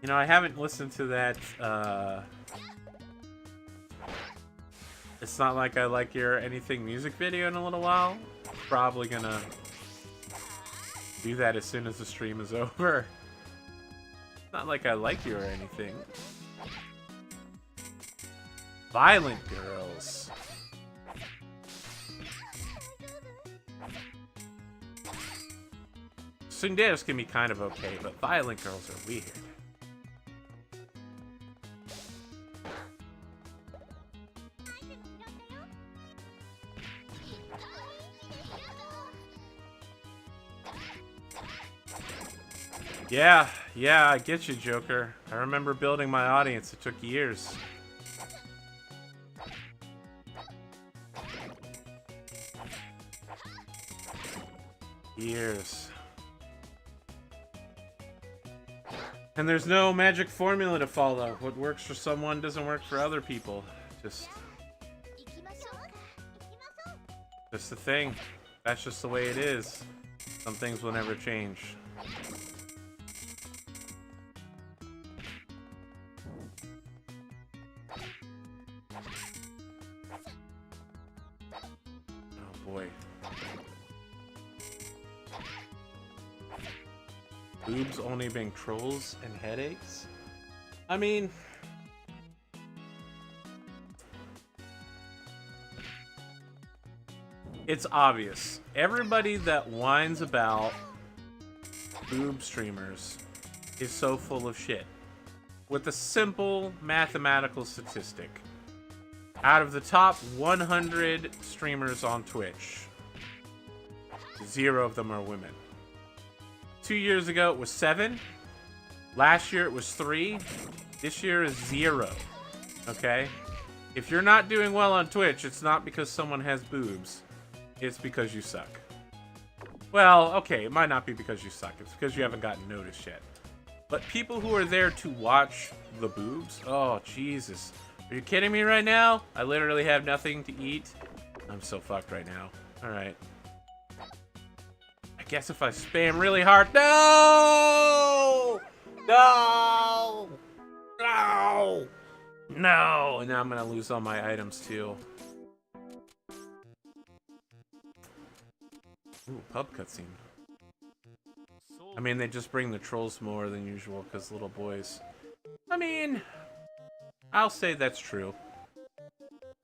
You know, I haven't listened to that, It's Not Like I Like Your Anything music video in a little while. Probably gonna do that as soon as the stream is over. Not like I like you or anything. Violent girls. Tsunderes can be kind of okay, but violent girls are weird. Yeah, I get you, Joker. I remember building my audience. It took years. Years. And there's no magic formula to follow. What works for someone doesn't work for other people. Just the thing. That's just the way it is. Some things will never change. Oh boy. Boobs only being trolls and headaches? I mean... it's obvious. Everybody that whines about boob streamers is so full of shit. With a simple mathematical statistic. Out of the top 100 streamers on Twitch, 0 of them are women. 2 years ago it was 7. Last year it was 3. This year is 0. Okay? If you're not doing well on Twitch, it's not because someone has boobs. It's because you suck. Well, okay, it might not be because you suck. It's because you haven't gotten noticed yet. But people who are there to watch the boobs, oh, Jesus. Are you kidding me right now? I literally have nothing to eat. I'm so fucked right now. Alright. I guess if I spam really hard... No! No! No! No! And now I'm gonna lose all my items, too. Ooh, pub cutscene. I mean, they just bring the trolls more than usual because little boys. I mean, I'll say that's true.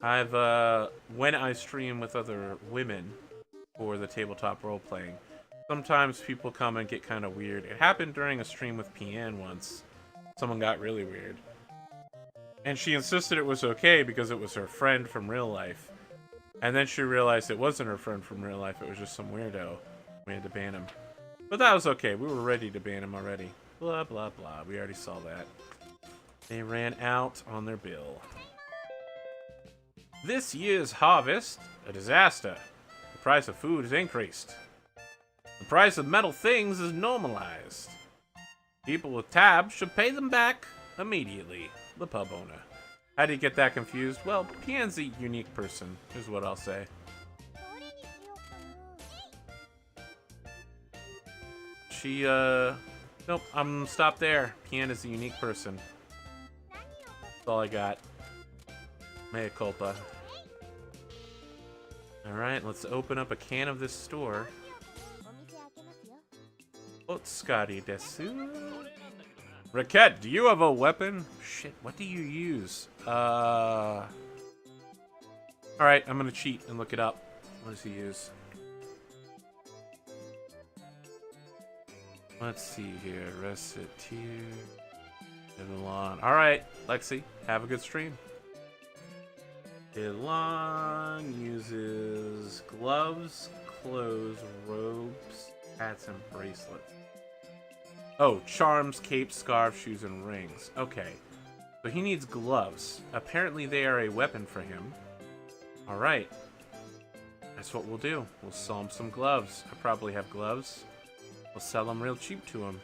I've, when I stream with other women for the tabletop role-playing, sometimes people come and get kind of weird. It happened during a stream with Pian once. Someone got really weird. And she insisted it was okay because it was her friend from real life. And then she realized it wasn't her friend from real life, it was just some weirdo. We had to ban him. But that was okay, we were ready to ban him already. Blah, blah, blah, we already saw that. They ran out on their bill. This year's harvest, a disaster. The price of food has increased. The price of metal things is normalized. People with tabs should pay them back immediately. The pub owner. How do you get that confused? Well, Pian's a unique person, is what I'll say. She, nope, I'm stopped there. Pian is a unique person. That's all I got. Mea culpa. Alright, let's open up a can of this store. Otsukari desu. Recettear, do you have a weapon? Shit, what do you use? Alright, I'm gonna cheat and look it up. What does he use? Let's see here. Recettear. Alright, Lexi, have a good stream. Elon uses gloves, clothes, robes, hats, and bracelets. Oh, charms, capes, scarves, shoes, and rings. Okay. So he needs gloves. Apparently they are a weapon for him. Alright. That's what we'll do. We'll sell him some gloves. I probably have gloves. We'll sell them real cheap to him.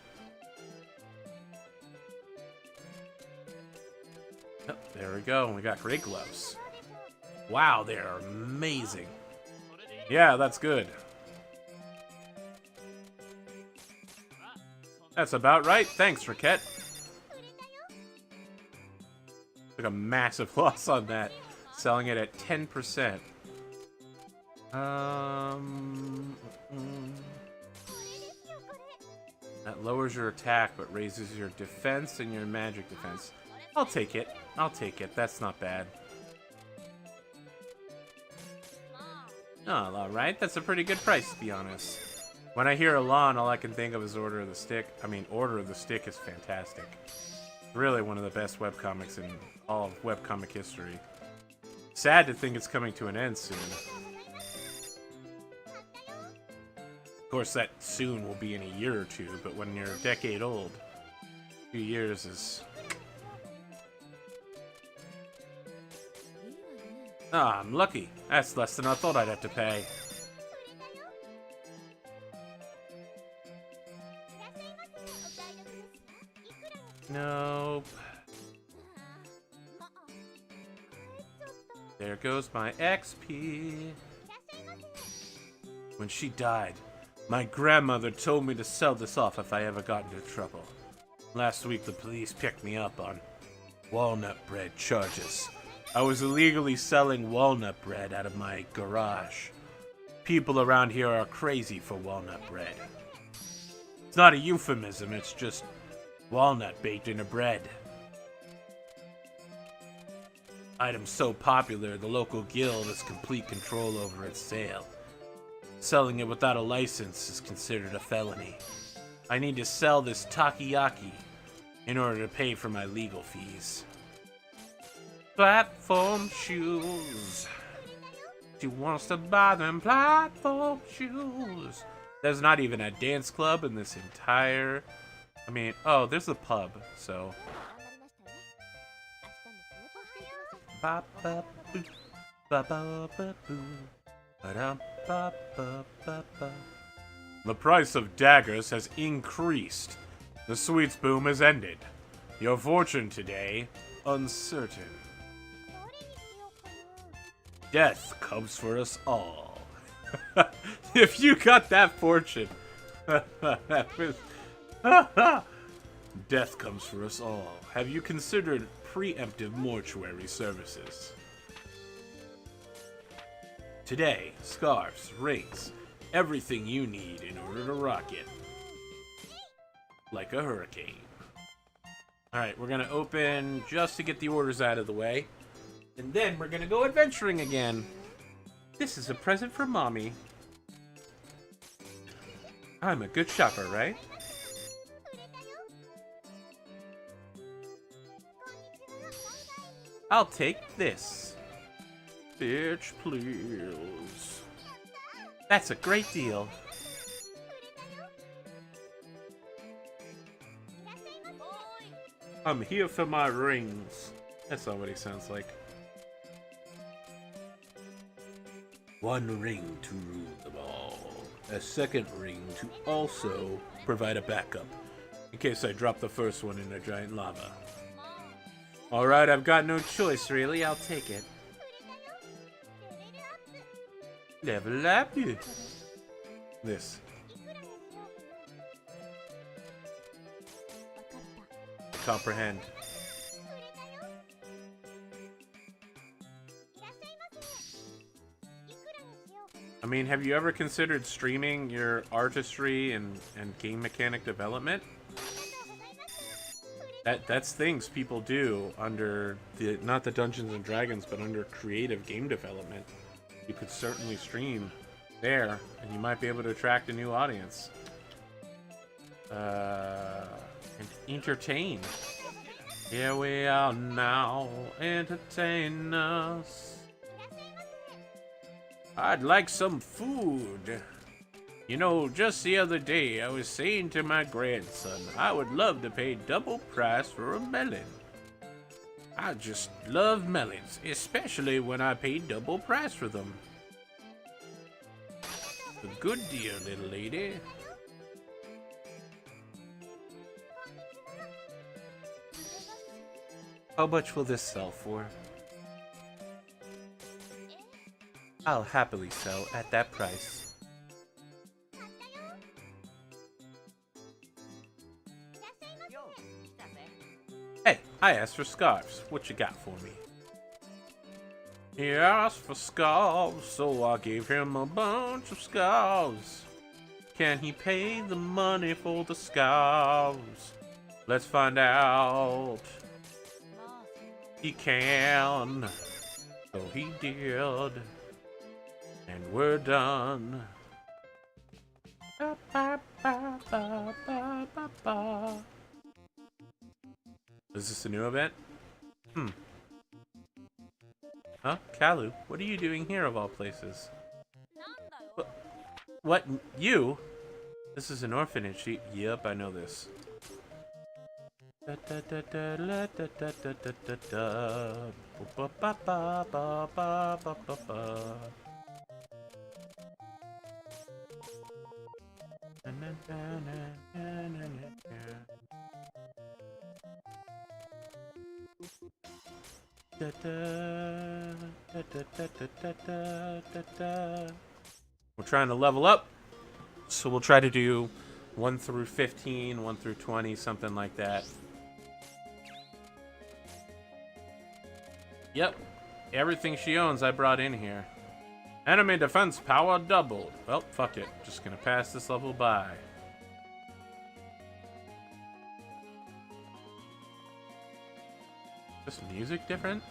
Oh, there we go. We got great gloves. Wow, they are amazing. Yeah, that's good. That's about right. Thanks, Recettear. Took a massive loss on that. Selling it at 10%. That lowers your attack, but raises your defense and your magic defense. I'll take it. I'll take it. That's not bad. Oh, alright. That's a pretty good price, to be honest. When I hear Elan, all I can think of is Order of the Stick. I mean, Order of the Stick is fantastic. Really one of the best webcomics in all of webcomic history. Sad to think it's coming to an end soon. Of course, that soon will be in a year or two, but when you're a decade old, 2 years is... Ah, I'm lucky. That's less than I thought I'd have to pay. Nope. There goes my XP. When she died, My grandmother told me to sell this off if I ever got into trouble. Last week the police picked me up on walnut bread charges. I was illegally selling walnut bread out of my garage. People around here are crazy for walnut bread. It's not a euphemism, it's just walnut baked into bread. Item so popular, the local guild has complete control over its sale. Selling it without a license is considered a felony. I need to sell this takoyaki in order to pay for my legal fees. Platform shoes. She wants to buy them platform shoes. There's not even a dance club in this entire... I mean, oh, there's a pub, so... Ba-ba-boo, ba-ba-ba-boo, ba-dum-ba-ba-ba-ba. The price of daggers has increased. The sweets boom has ended. Your fortune today, uncertain. Death comes for us all. If you got that fortune, death comes for us all. Have you considered preemptive mortuary services? Today, scarves, rings, everything you need in order to rock it. Like a hurricane. Alright, we're gonna open just to get the orders out of the way. And then we're gonna go adventuring again. This is a present for Mommy. I'm a good shopper, right? I'll take this. Bitch, please. That's a great deal. I'm here for my rings. That's not what he sounds like. One ring to rule them all. A second ring to also provide a backup, in case I drop the first one in a giant lava. Alright, I've got no choice, really. I'll take it. Level up. This. Comprehend. I mean, have you ever considered streaming your artistry and game mechanic development? That's things people do under the, not the Dungeons and Dragons, but under creative game development. You could certainly stream there, and you might be able to attract a new audience. And entertain. Here we are now, entertain us. I'd like some food. You know, just the other day, I was saying to my grandson, I would love to pay double price for a melon. I just love melons, especially when I pay double price for them. A good deal, little lady. How much will this sell for? I'll happily sell at that price. Hey, I asked for scarves. What you got for me? He asked for scarves, so I gave him a bunch of scarves. Can he pay the money for the scarves? Let's find out. He can. So he did. And we're done. Ba, ba, ba, ba, ba, ba, ba. Is this a new event? Huh? Kalu, what are you doing here of all places? What? You? This is an orphanage. Yep, I know this. Da, da, da, da, da, da, da, da, da, da. Ba, ba, ba, ba, ba, ba, ba, ba. Da, da, da, da, da, da, da, da, da. We're trying to level up. So we'll try to do 1 through 15, 1 through 20, something like that. Yep. Everything she owns I brought in here. Enemy defense power doubled. Well, fuck it. Just gonna pass this level by. Is this music different?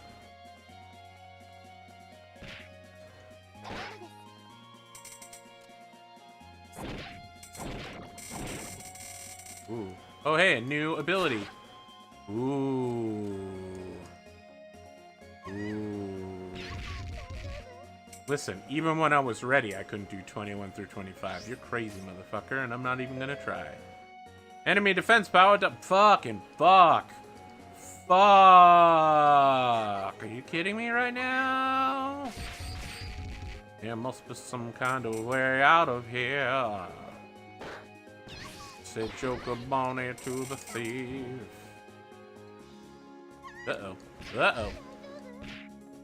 Ooh. Oh, hey, a new ability. Ooh. Ooh. Listen, even when I was ready, I couldn't do 21 through 25. You're crazy, motherfucker, and I'm not even gonna try. Enemy defense power to fucking fuck. Fuck. Are you kidding me right now? There must be some kind of way out of here. Said Joker Bonnie to the thief. Uh-oh. Uh-oh.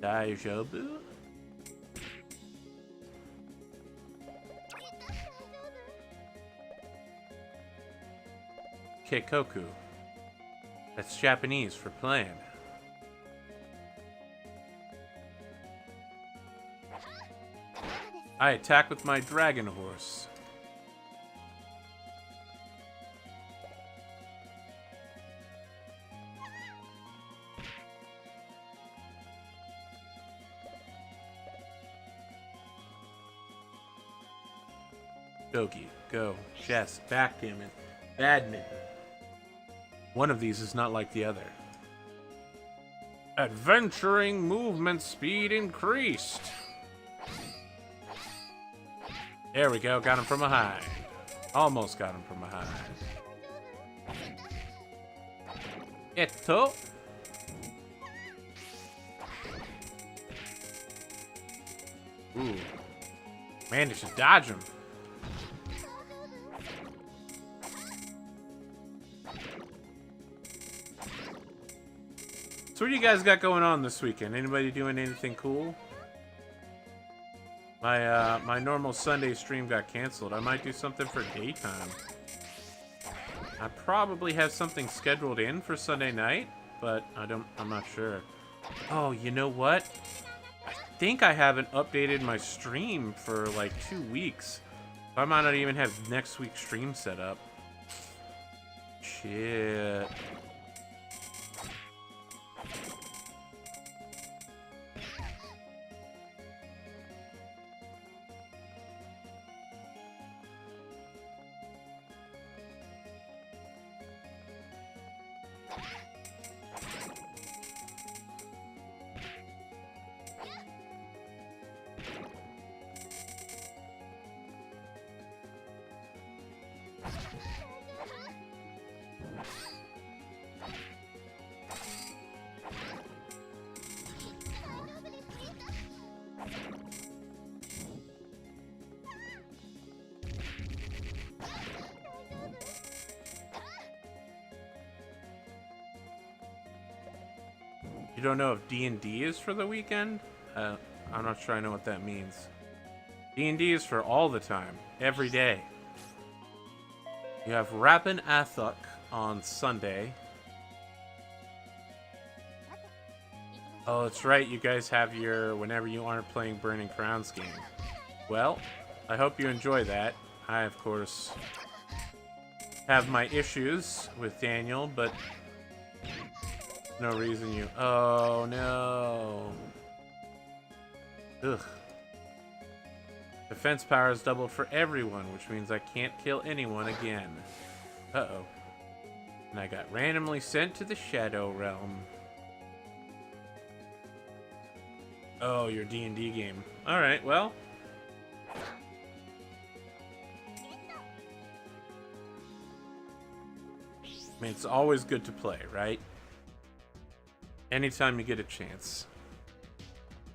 Deja vu? Keikoku. That's Japanese for plan. I attack with my dragon horse. Dogi, go, chess, backgammon, badminton. One of these is not like the other. Adventuring movement speed increased. There we go, got him from behind. Almost got him from behind. Eto. Ooh. Managed to dodge him. So what do you guys got going on this weekend? Anybody doing anything cool? My normal Sunday stream got canceled. I might do something for daytime. I probably have something scheduled in for Sunday night, but I'm not sure. Oh, you know what? I think I haven't updated my stream for like 2 weeks. I might not even have next week's stream set up. Shit. You don't know if D&D is for the weekend? I'm not sure I know what that means. D&D is for all the time, every day. You have Rappin' Athuk on Sunday. Oh, that's right, you guys have your whenever you aren't playing Burning Crowns game. Well, I hope you enjoy that. I, of course, have my issues with Daniel, but no reason you... Oh, no. Ugh. Defense power is doubled for everyone, which means I can't kill anyone again. Uh-oh. And I got randomly sent to the Shadow Realm. Oh, your D&D game. Alright, well. I mean, it's always good to play, right? Anytime you get a chance.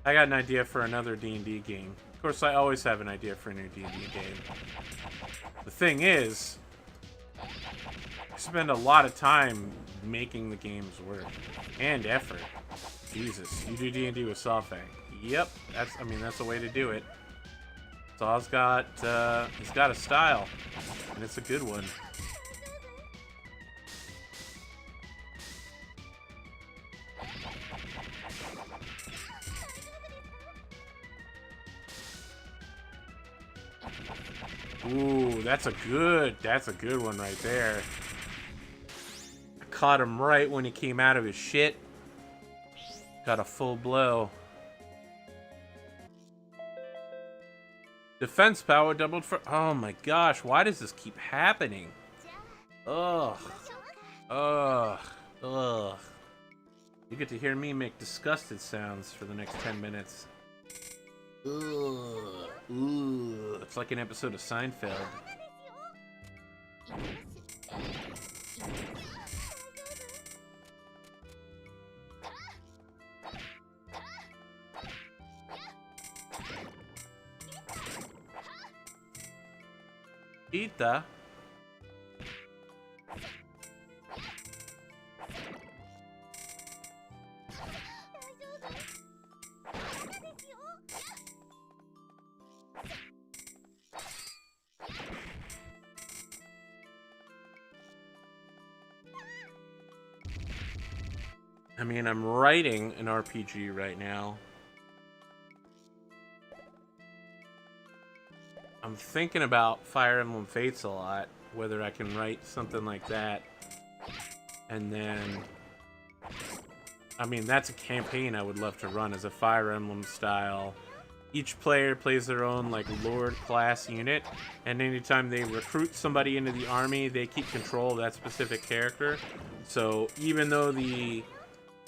I got an idea for another D&D game. Of course, I always have an idea for a new D&D game. The thing is, I spend a lot of time making the games work. And effort. Jesus, you do D&D with Sawfang. Yep, that's the way to do it. Saw's got, he's got a style, and it's a good one. Ooh, that's a good one right there. I caught him right when he came out of his shit. Got a full blow. Defense power doubled for... Oh my gosh, why does this keep happening? Ugh. Ugh. Ugh. You get to hear me make disgusted sounds for the next 10 minutes. Ugh. Ugh. It's like an episode of Seinfeld. Ita. I mean, I'm writing an RPG right now. I'm thinking about Fire Emblem Fates a lot, whether I can write something like that. And then, I mean, that's a campaign I would love to run as a Fire Emblem style. Each player plays their own, like, Lord class unit, and anytime they recruit somebody into the army, they keep control of that specific character. So even though the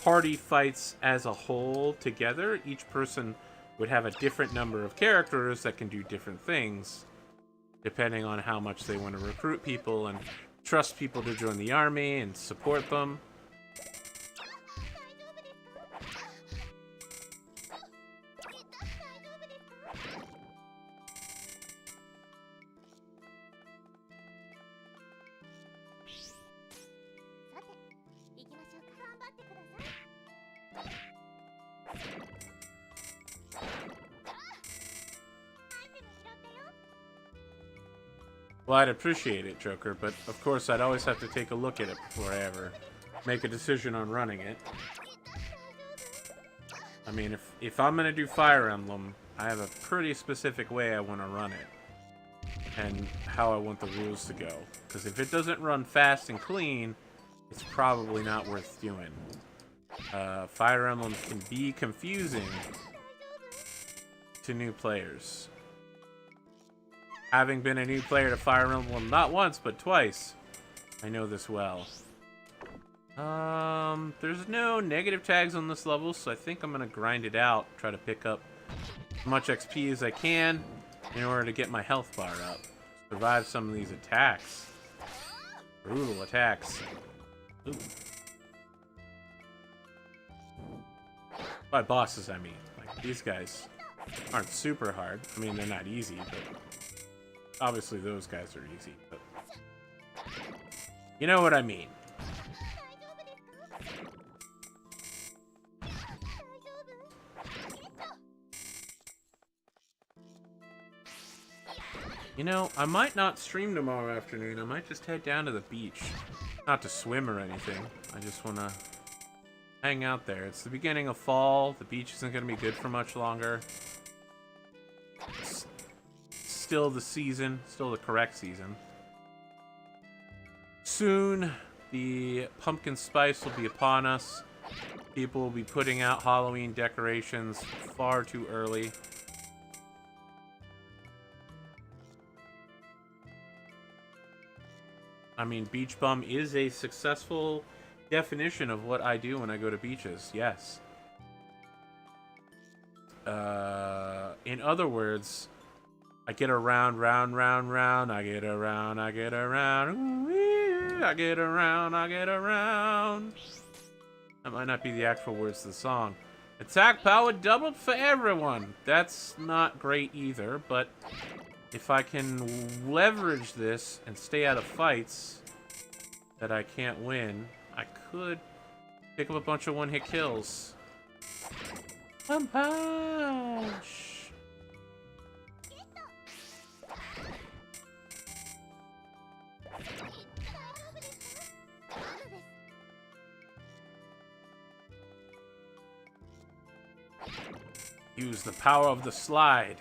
party fights as a whole together, each person would have a different number of characters that can do different things, depending on how much they want to recruit people and trust people to join the army and support them. Well, I'd appreciate it, Joker, but of course I'd always have to take a look at it before I ever make a decision on running it. I mean, if I'm gonna do Fire Emblem, I have a pretty specific way I want to run it, and how I want the rules to go. Because if it doesn't run fast and clean, it's probably not worth doing. Fire Emblem can be confusing to new players. Having been a new player to Fire Emblem not once, but twice, I know this well. There's no negative tags on this level, so I think I'm gonna grind it out, try to pick up as much XP as I can in order to get my health bar up. Survive some of these attacks. Brutal attacks. Ooh. By bosses, I mean. Like, these guys aren't super hard. I mean, they're not easy, but obviously those guys are easy, but you know what I mean. You know, I might not stream tomorrow afternoon. I might just head down to the beach. Not to swim or anything. I just want to hang out there. It's the beginning of fall. The beach isn't going to be good for much longer. It's still the season. Still the correct season. Soon, the pumpkin spice will be upon us. People will be putting out Halloween decorations far too early. I mean, beach bum is a successful definition of what I do when I go to beaches, yes. In other words, I get around, round, round, round, I get around, I get around, ooh, I get around, I get around. That might not be the actual words of the song. Attack power doubled for everyone. That's not great either, but if I can leverage this and stay out of fights that I can't win, I could pick up a bunch of one-hit kills. One punch! Use the power of the slide.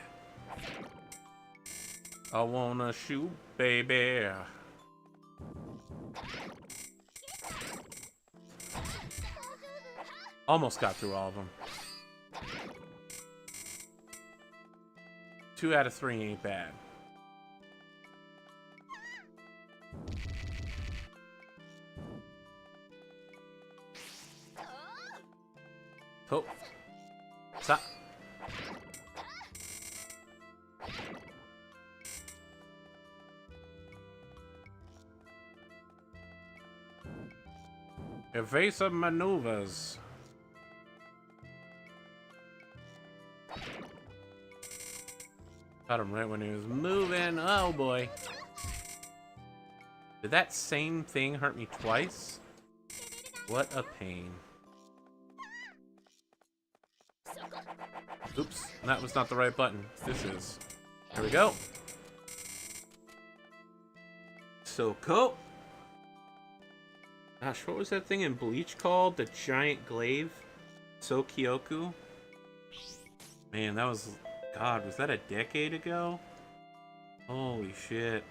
I wanna shoot, baby. Almost got through all of them. 2 out of 3 ain't bad. Oh. Stop. Evasive maneuvers. Got him right when he was moving. Oh boy. Did that same thing hurt me twice? What a pain. Oops, that was not the right button. This is. Here we go. So cool. Gosh, what was that thing in Bleach called? The giant glaive? Sokyoku? Man, that was... God, was that a decade ago? Holy shit.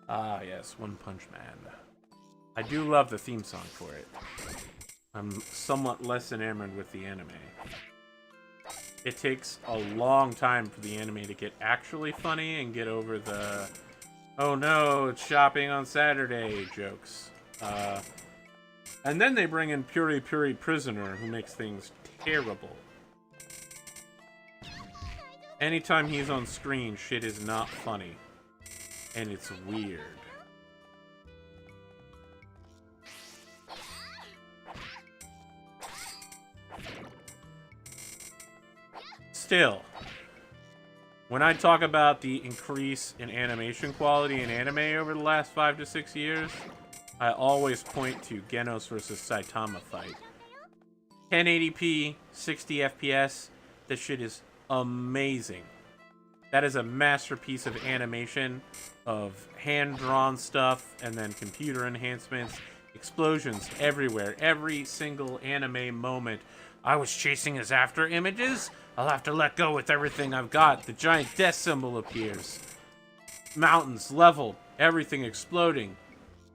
Ah, yes, One Punch Man. I do love the theme song for it. I'm somewhat less enamored with the anime. It takes a long time for the anime to get actually funny and get over the, oh no, it's shopping on Saturday jokes. And then they bring in Puri Puri Prisoner, who makes things terrible. Anytime he's on screen, shit is not funny. And it's weird. Still, when I talk about the increase in animation quality in anime over the last 5 to 6 years, I always point to Genos vs. Saitama fight. 1080p, 60 FPS, this shit is amazing. That is a masterpiece of animation, of hand-drawn stuff, and then computer enhancements, explosions everywhere, every single anime moment. I was chasing his after images? I'll have to let go with everything I've got. The giant death symbol appears. Mountains leveled, everything exploding,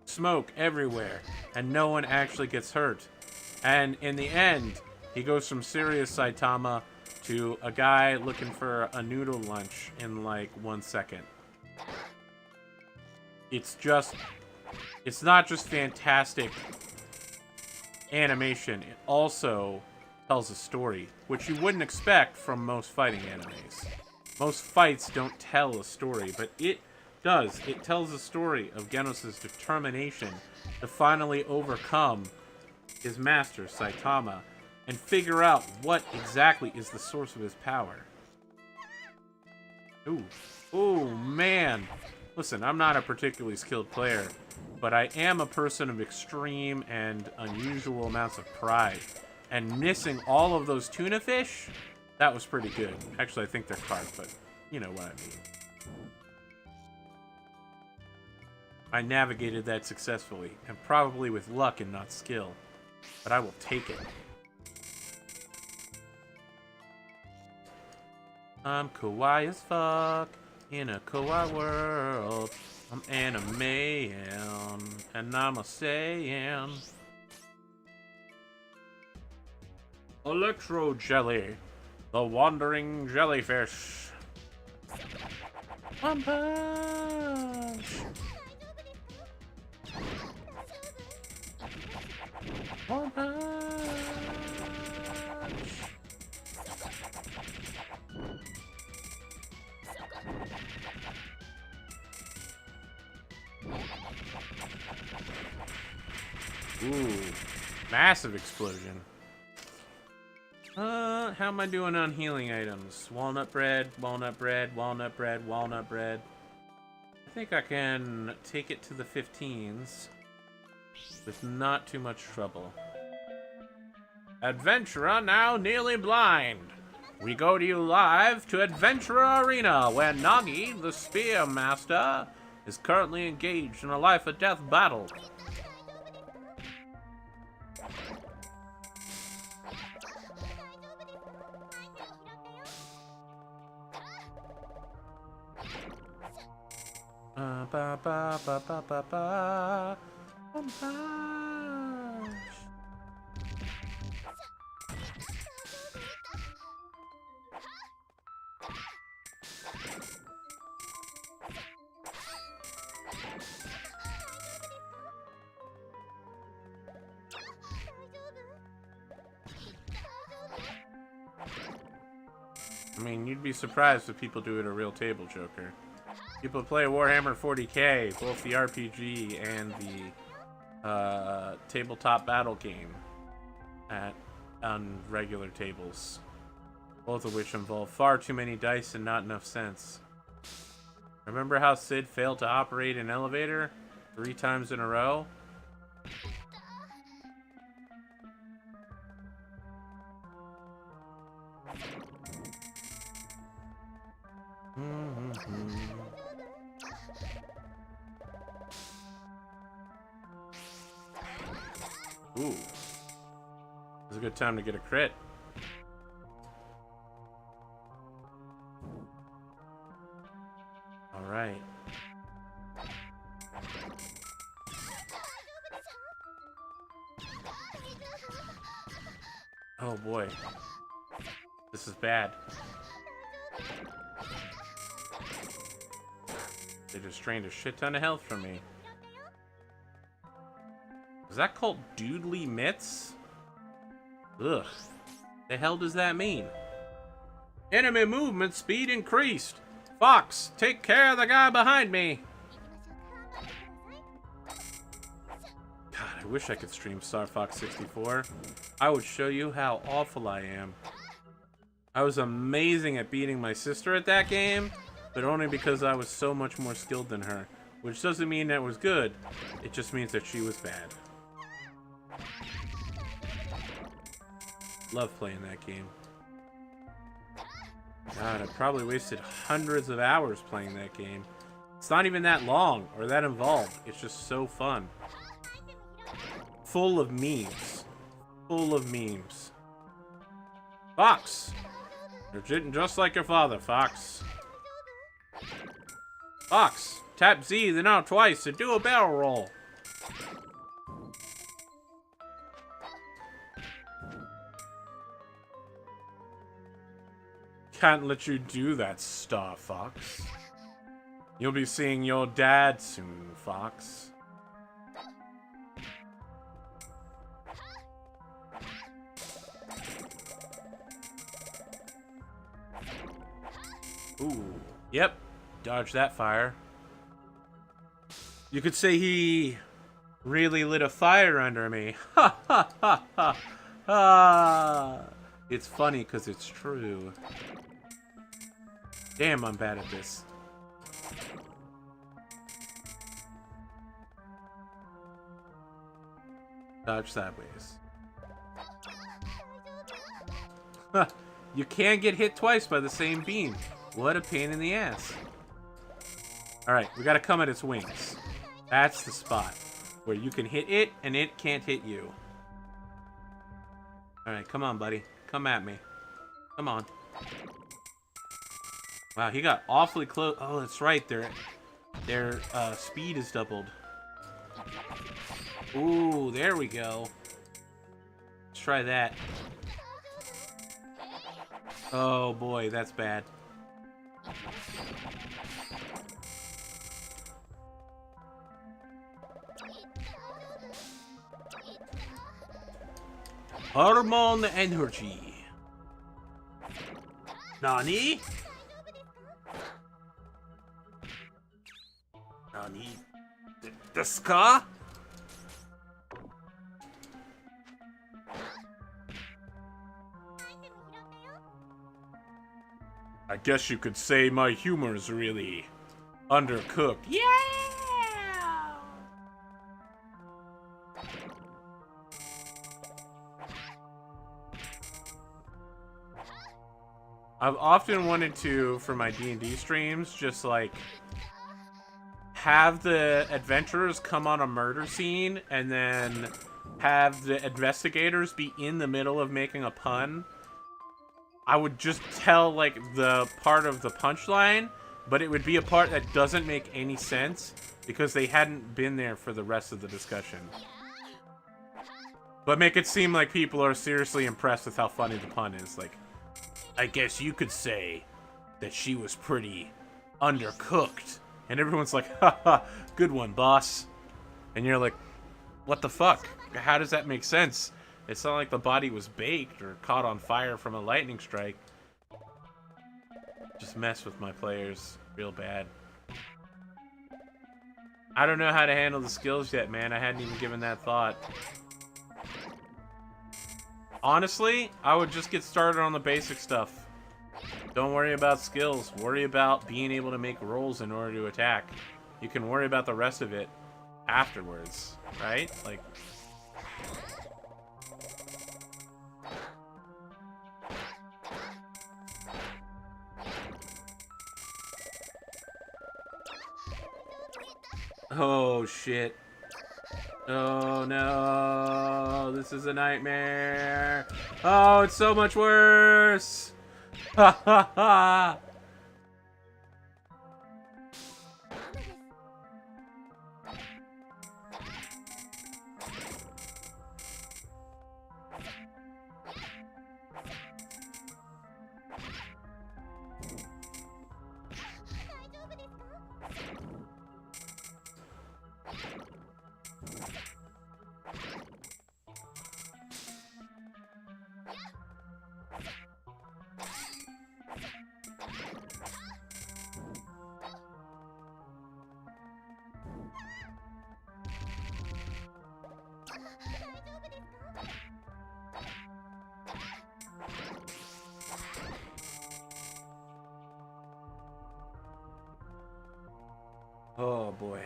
smoke everywhere, and no one actually gets hurt. And in the end, he goes from serious Saitama to a guy looking for a noodle lunch in like 1 second. It's not just fantastic animation, it also tells a story, which you wouldn't expect from most fighting animes. Most fights don't tell a story, but it does. It tells a story of Genos' determination to finally overcome his master, Saitama, and figure out what exactly is the source of his power. Ooh. Ooh, man. Listen, I'm not a particularly skilled player, but I am a person of extreme and unusual amounts of pride. And missing all of those tuna fish, that was pretty good. Actually, I think they're carp, but you know what I mean. I navigated that successfully, and probably with luck and not skill. But I will take it. I'm kawaii as fuck in a kawaii world. I'm anime and I'm a Saiyan. Electro Jelly, the wandering jellyfish. One punch. One punch. Ooh, massive explosion. How am I doing on healing items? Walnut bread, walnut bread, walnut bread, walnut bread. I think I can take it to the 15s. with not too much trouble. Adventurer now nearly blind. We go to you live to Adventurer Arena, where Nagi, the Spear Master, is currently engaged in a life-or-death battle. Ba ba ba ba ba ba. I mean, you'd be surprised if people do it a real table joker. People play Warhammer 40k, both the RPG and the tabletop battle game on regular tables. Both of which involve far too many dice and not enough sense. Remember how Sid failed to operate an elevator 3 times in a row? Ooh. It's a good time to get a crit. Alright. Oh boy. This is bad. They just drained a shit ton of health from me. Is that called Doodly Mitts? Ugh. The hell does that mean? Enemy movement speed increased. Fox, take care of the guy behind me. God, I wish I could stream Star Fox 64. I would show you how awful I am. I was amazing at beating my sister at that game, but only because I was so much more skilled than her. Which doesn't mean that was good. It just means that she was bad. Love playing that game. God, I probably wasted hundreds of hours playing that game. It's not even that long or that involved. It's just so fun. Full of memes. Full of memes. Fox! You're just like your father, Fox. Fox! Tap Z then out twice and do a barrel roll. Can't let you do that, Star Fox. You'll be seeing your dad soon, Fox. Ooh. Yep. Dodge that fire. You could say he really lit a fire under me. Ha ha ha ha ha. It's funny because it's true. Damn, I'm bad at this. Dodge sideways. Huh. You can't get hit twice by the same beam. What a pain in the ass. Alright, we gotta come at its wings. That's the spot where you can hit it and it can't hit you. Alright, come on, buddy. Come at me. Come on. Wow, he got awfully close. Oh, that's right. Their speed is doubled. Ooh, there we go. Let's try that. Oh boy, that's bad. Hormone energy. Nani? Nani? The ska? I guess you could say my humor's really undercooked. Yeah! I've often wanted to, for my D&D streams, just like have the adventurers come on a murder scene and then have the investigators be in the middle of making a pun. I would just tell like the part of the punchline, but it would be a part that doesn't make any sense because they hadn't been there for the rest of the discussion. But make it seem like people are seriously impressed with how funny the pun is. Like, I guess you could say that she was pretty undercooked. And everyone's like, haha, good one, boss. And you're like, what the fuck? How does that make sense? It's not like the body was baked or caught on fire from a lightning strike. Just mess with my players real bad. I don't know how to handle the skills yet, man. I hadn't even given that thought. Honestly, I would just get started on the basic stuff. Don't worry about skills. Worry about being able to make rolls in order to attack. You can worry about the rest of it afterwards, right? Like... Oh, shit. Oh, no. This is a nightmare. Oh, it's so much worse. Ha, ha, ha. Oh, boy.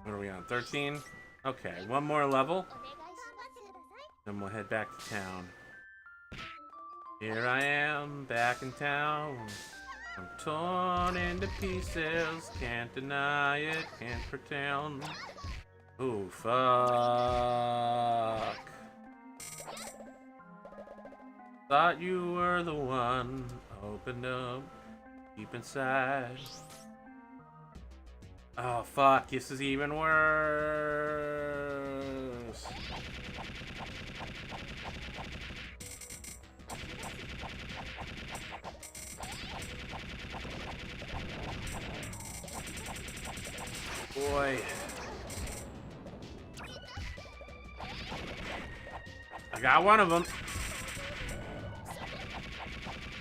What are we on? 13? Okay, one more level. Then we'll head back to town. Here I am, back in town. I'm torn into pieces. Can't deny it, can't pretend. Ooh, fuck. Thought you were the one. Open up, deep inside. Oh, fuck, this is even worse. Boy. I got one of them.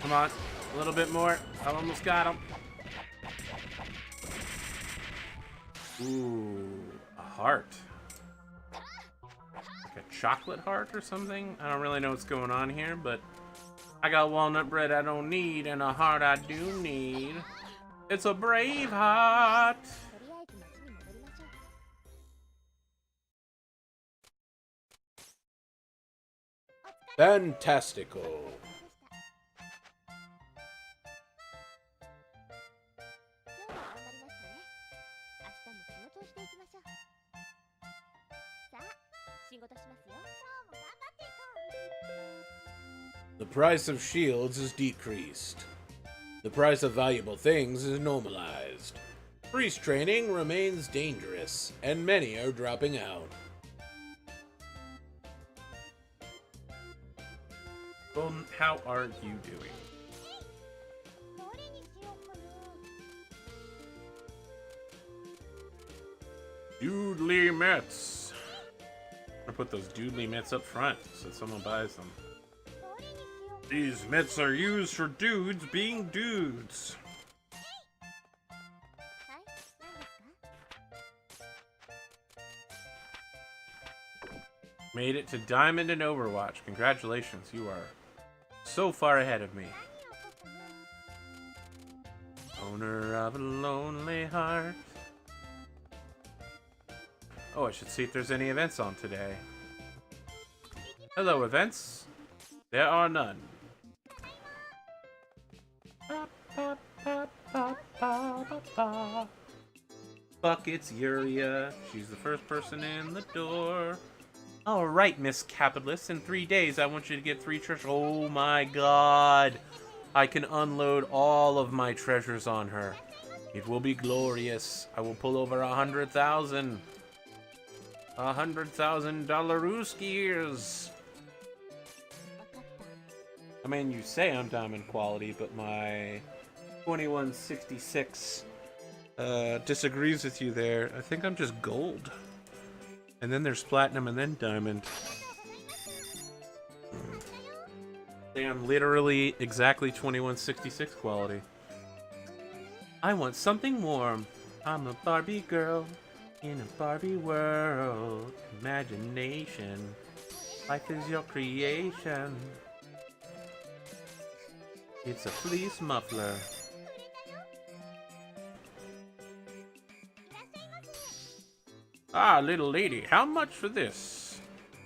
Come on, a little bit more. I almost got him. Ooh, a heart. Like a chocolate heart or something? I don't really know what's going on here, but I got walnut bread I don't need and a heart I do need. It's a brave heart. Fantastical. The price of shields is decreased. The price of valuable things is normalized. Priest training remains dangerous, and many are dropping out. Well, how are you doing? Doodly mitts. I'm gonna put those doodly mitts up front so someone buys them. These mitts are used for dudes being dudes. Made it to Diamond in Overwatch. Congratulations, you are so far ahead of me. Owner of a lonely heart. Oh, I should see if there's any events on today. Hello, events. There are none. Fuck, it's Yuria. She's the first person in the door. Alright, Miss Capitalist. In 3 days, I want you to get 3 treasures. Oh my god. I can unload all of my treasures on her. It will be glorious. I will pull over 100,000. 100,000 Dollarooskiers. I mean, you say I'm diamond quality, but my 2166 disagrees with you there. I think I'm just gold. And then there's platinum and then diamond. I'm literally exactly 2166 quality. I want something warm. I'm a Barbie girl in a Barbie world. Imagination. Life is your creation. It's a fleece muffler. Ah, little lady, how much for this?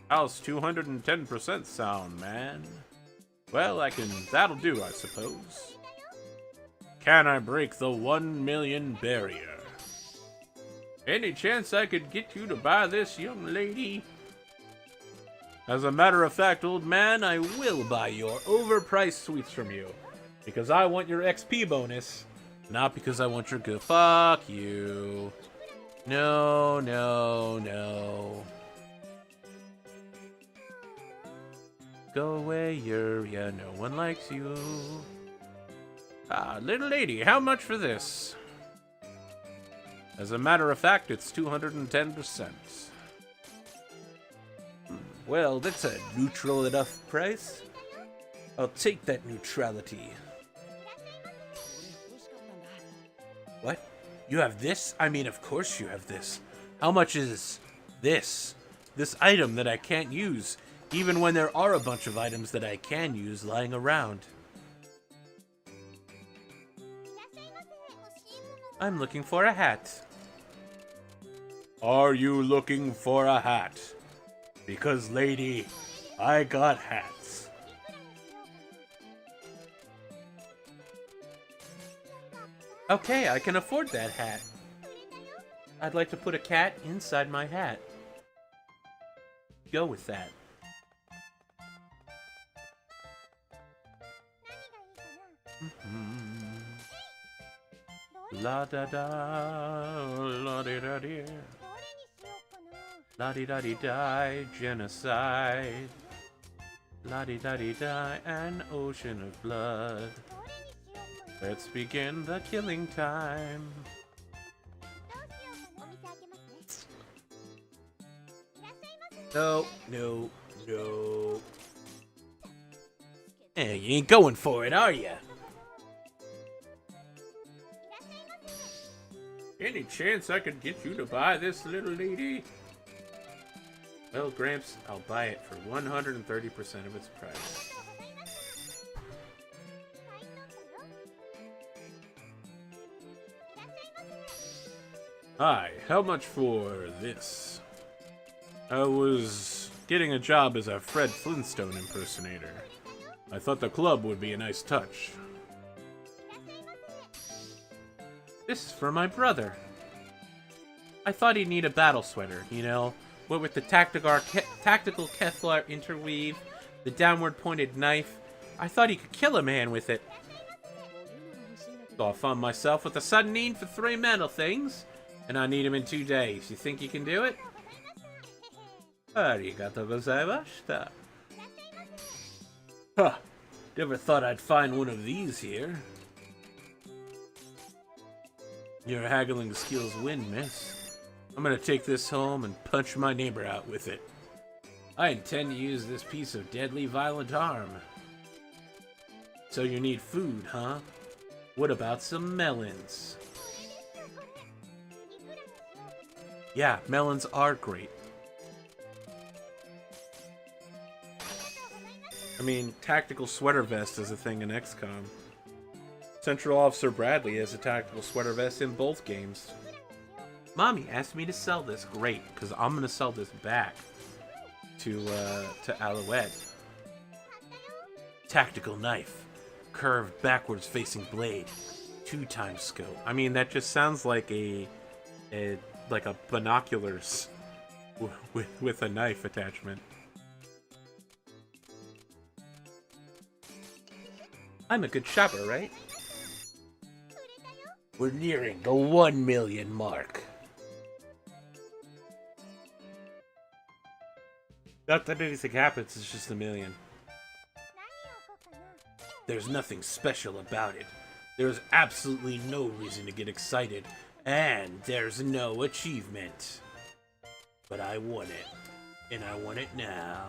How's 210% sound, man? Well, that'll do, I suppose. Can I break the 1 million barrier? Any chance I could get you to buy this, young lady? As a matter of fact, old man, I will buy your overpriced sweets from you. Because I want your XP bonus, not because I want your good. Fuck you. No, no, no. Go away, Yuria. No one likes you. Ah, little lady, how much for this? As a matter of fact, it's 210%. Well, that's a neutral enough price. I'll take that neutrality. What? You have this? I mean, of course you have this. How much is this? This item that I can't use, even when there are a bunch of items that I can use lying around. I'm looking for a hat. Are you looking for a hat? Because, lady, I got hats. Okay, I can afford that hat. I'd like to put a cat inside my hat. Go with that. La da da, la di da di, la di da di die, genocide. La di da di die, an ocean of blood. Let's begin the killing time. No, no, no. Hey, you ain't going for it, are ya? Any chance I could get you to buy this, little lady? Well, Gramps, I'll buy it for 130% of its price. Hi, how much for this? I was getting a job as a Fred Flintstone impersonator. I thought the club would be a nice touch. This is for my brother. I thought he'd need a battle sweater, you know, what with the tactical Kevlar interweave, the downward pointed knife. I thought he could kill a man with it. So I found myself with a sudden need for 3 metal things, and I need them in 2 days. You think you can do it? Arigatou gozaimashita. Huh. Never thought I'd find one of these here. Your haggling skills win, miss. I'm gonna take this home and punch my neighbor out with it. I intend to use this piece of deadly violent arm. So you need food, huh? What about some melons? Yeah, melons are great. I mean, tactical sweater vest is a thing in XCOM. Central Officer Bradley has a tactical sweater vest in both games. Mommy asked me to sell this. Great, because I'm going to sell this back. to Alouette. Tactical knife, curved backwards facing blade, 2x scope. I mean, that just sounds like a binoculars with a knife attachment. I'm a good shopper, right? We're nearing the 1 million mark. Not that anything happens, it's just 1 million. There's nothing special about it. There's absolutely no reason to get excited, and there's no achievement. But I want it, and I want it now.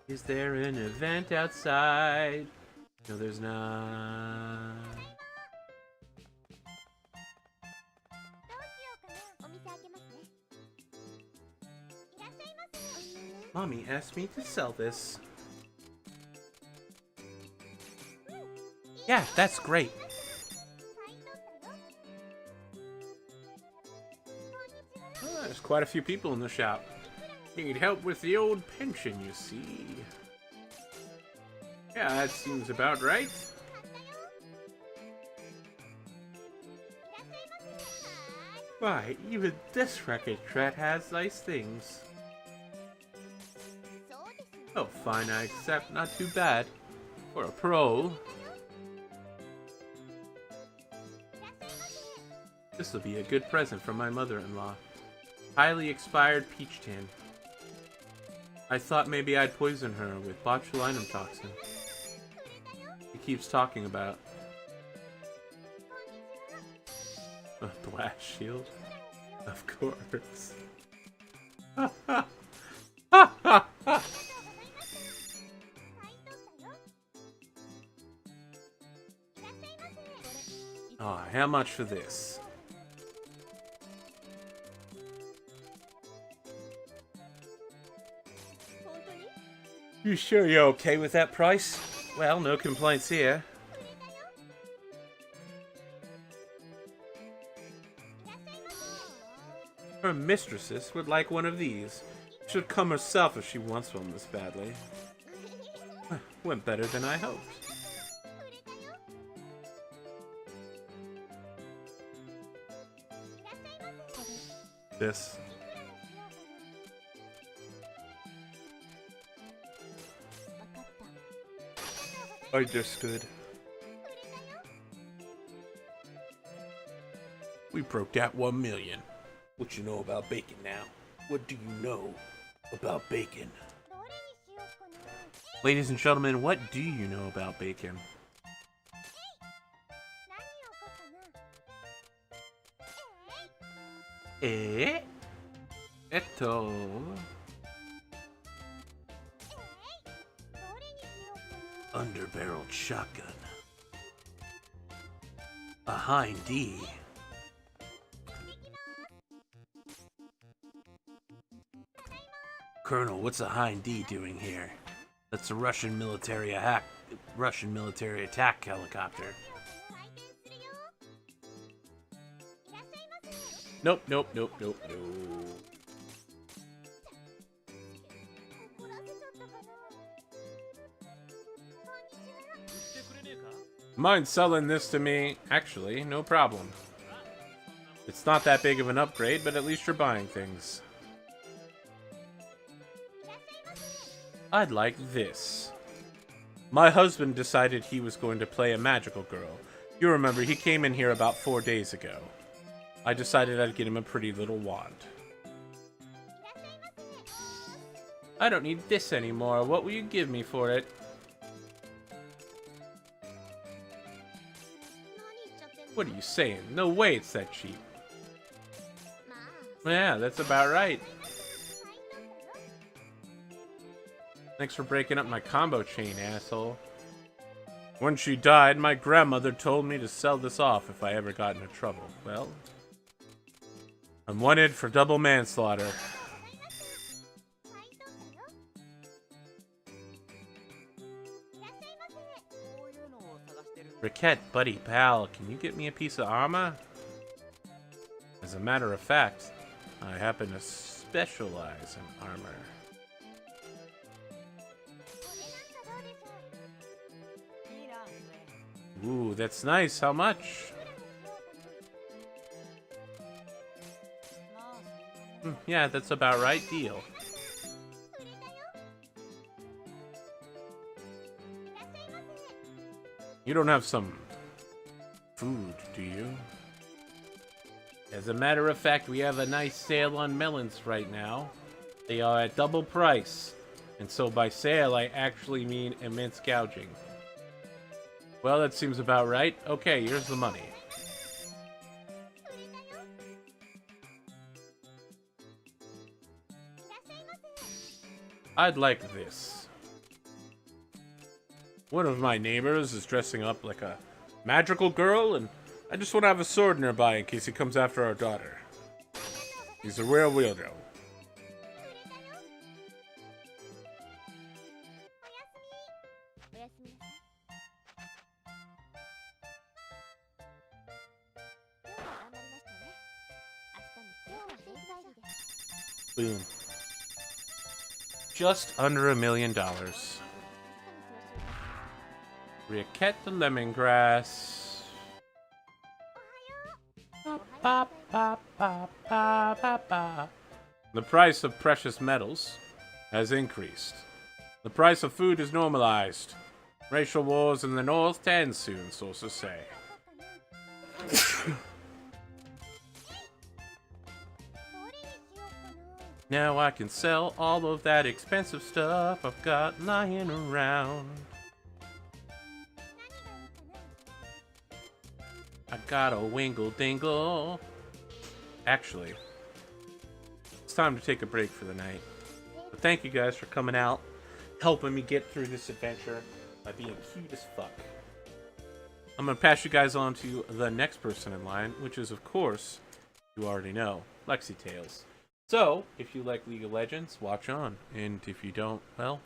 Is there an event outside? No, there's not. Mommy asked me to sell this. Yeah, that's great. Oh, there's quite a few people in the shop. Need help with the old pension, you see. Yeah, that seems about right. Why, even this Recettear has nice things. Oh, fine, I accept. Not too bad. For a pro. This'll be a good present from my mother-in-law. Highly expired peach tin. I thought maybe I'd poison her with botulinum toxin. He keeps talking about a blast shield. Of course. Oh, how much for this? You sure you're okay with that price? Well, no complaints here. Her mistresses would like one of these. Should come herself if she wants one this badly. Went better than I hoped. This. Understood. We broke that 1 million. What you know about bacon now? What do you know about bacon? Ladies and gentlemen, what do you know about bacon? Underbarreled shotgun. A hind D. Colonel, what's a hind D doing here? That's a Russian military attack helicopter. Nope. Mind selling this to me? Actually, no problem. It's not that big of an upgrade, but at least you're buying things. I'd like this. My husband decided he was going to play a magical girl. You remember, he came in here about 4 days ago. I decided I'd get him a pretty little wand. I don't need this anymore. What will you give me for it? What are you saying? No way it's that cheap. Yeah, that's about right. Thanks for breaking up my combo chain, asshole. When she died, my grandmother told me to sell this off if I ever got into trouble. Well, I'm wanted for double manslaughter. Recette, buddy, pal, can you get me a piece of armor? As a matter of fact, I happen to specialize in armor. Ooh, that's nice. How much? Yeah, that's about right. Deal. You don't have some food, do you? As a matter of fact, we have a nice sale on melons right now. They are at double price. And so by sale, I actually mean immense gouging. Well, that seems about right. Okay, here's the money. I'd like this. One of my neighbors is dressing up like a magical girl, and I just want to have a sword nearby in case he comes after our daughter. He's a real weirdo. Boom. Just under $1 million. Recettear the lemongrass. The price of precious metals has increased. The price of food is normalized. Racial wars in the north to end soon, sources say. Now I can sell all of that expensive stuff I've got lying around. I got a wingle dingle. Actually, it's time to take a break for the night. But thank you guys for coming out, helping me get through this adventure by being cute as fuck. I'm gonna pass you guys on to the next person in line, which is, of course, you already know, Lexi Tales. So, if you like League of Legends, watch on. And if you don't, well,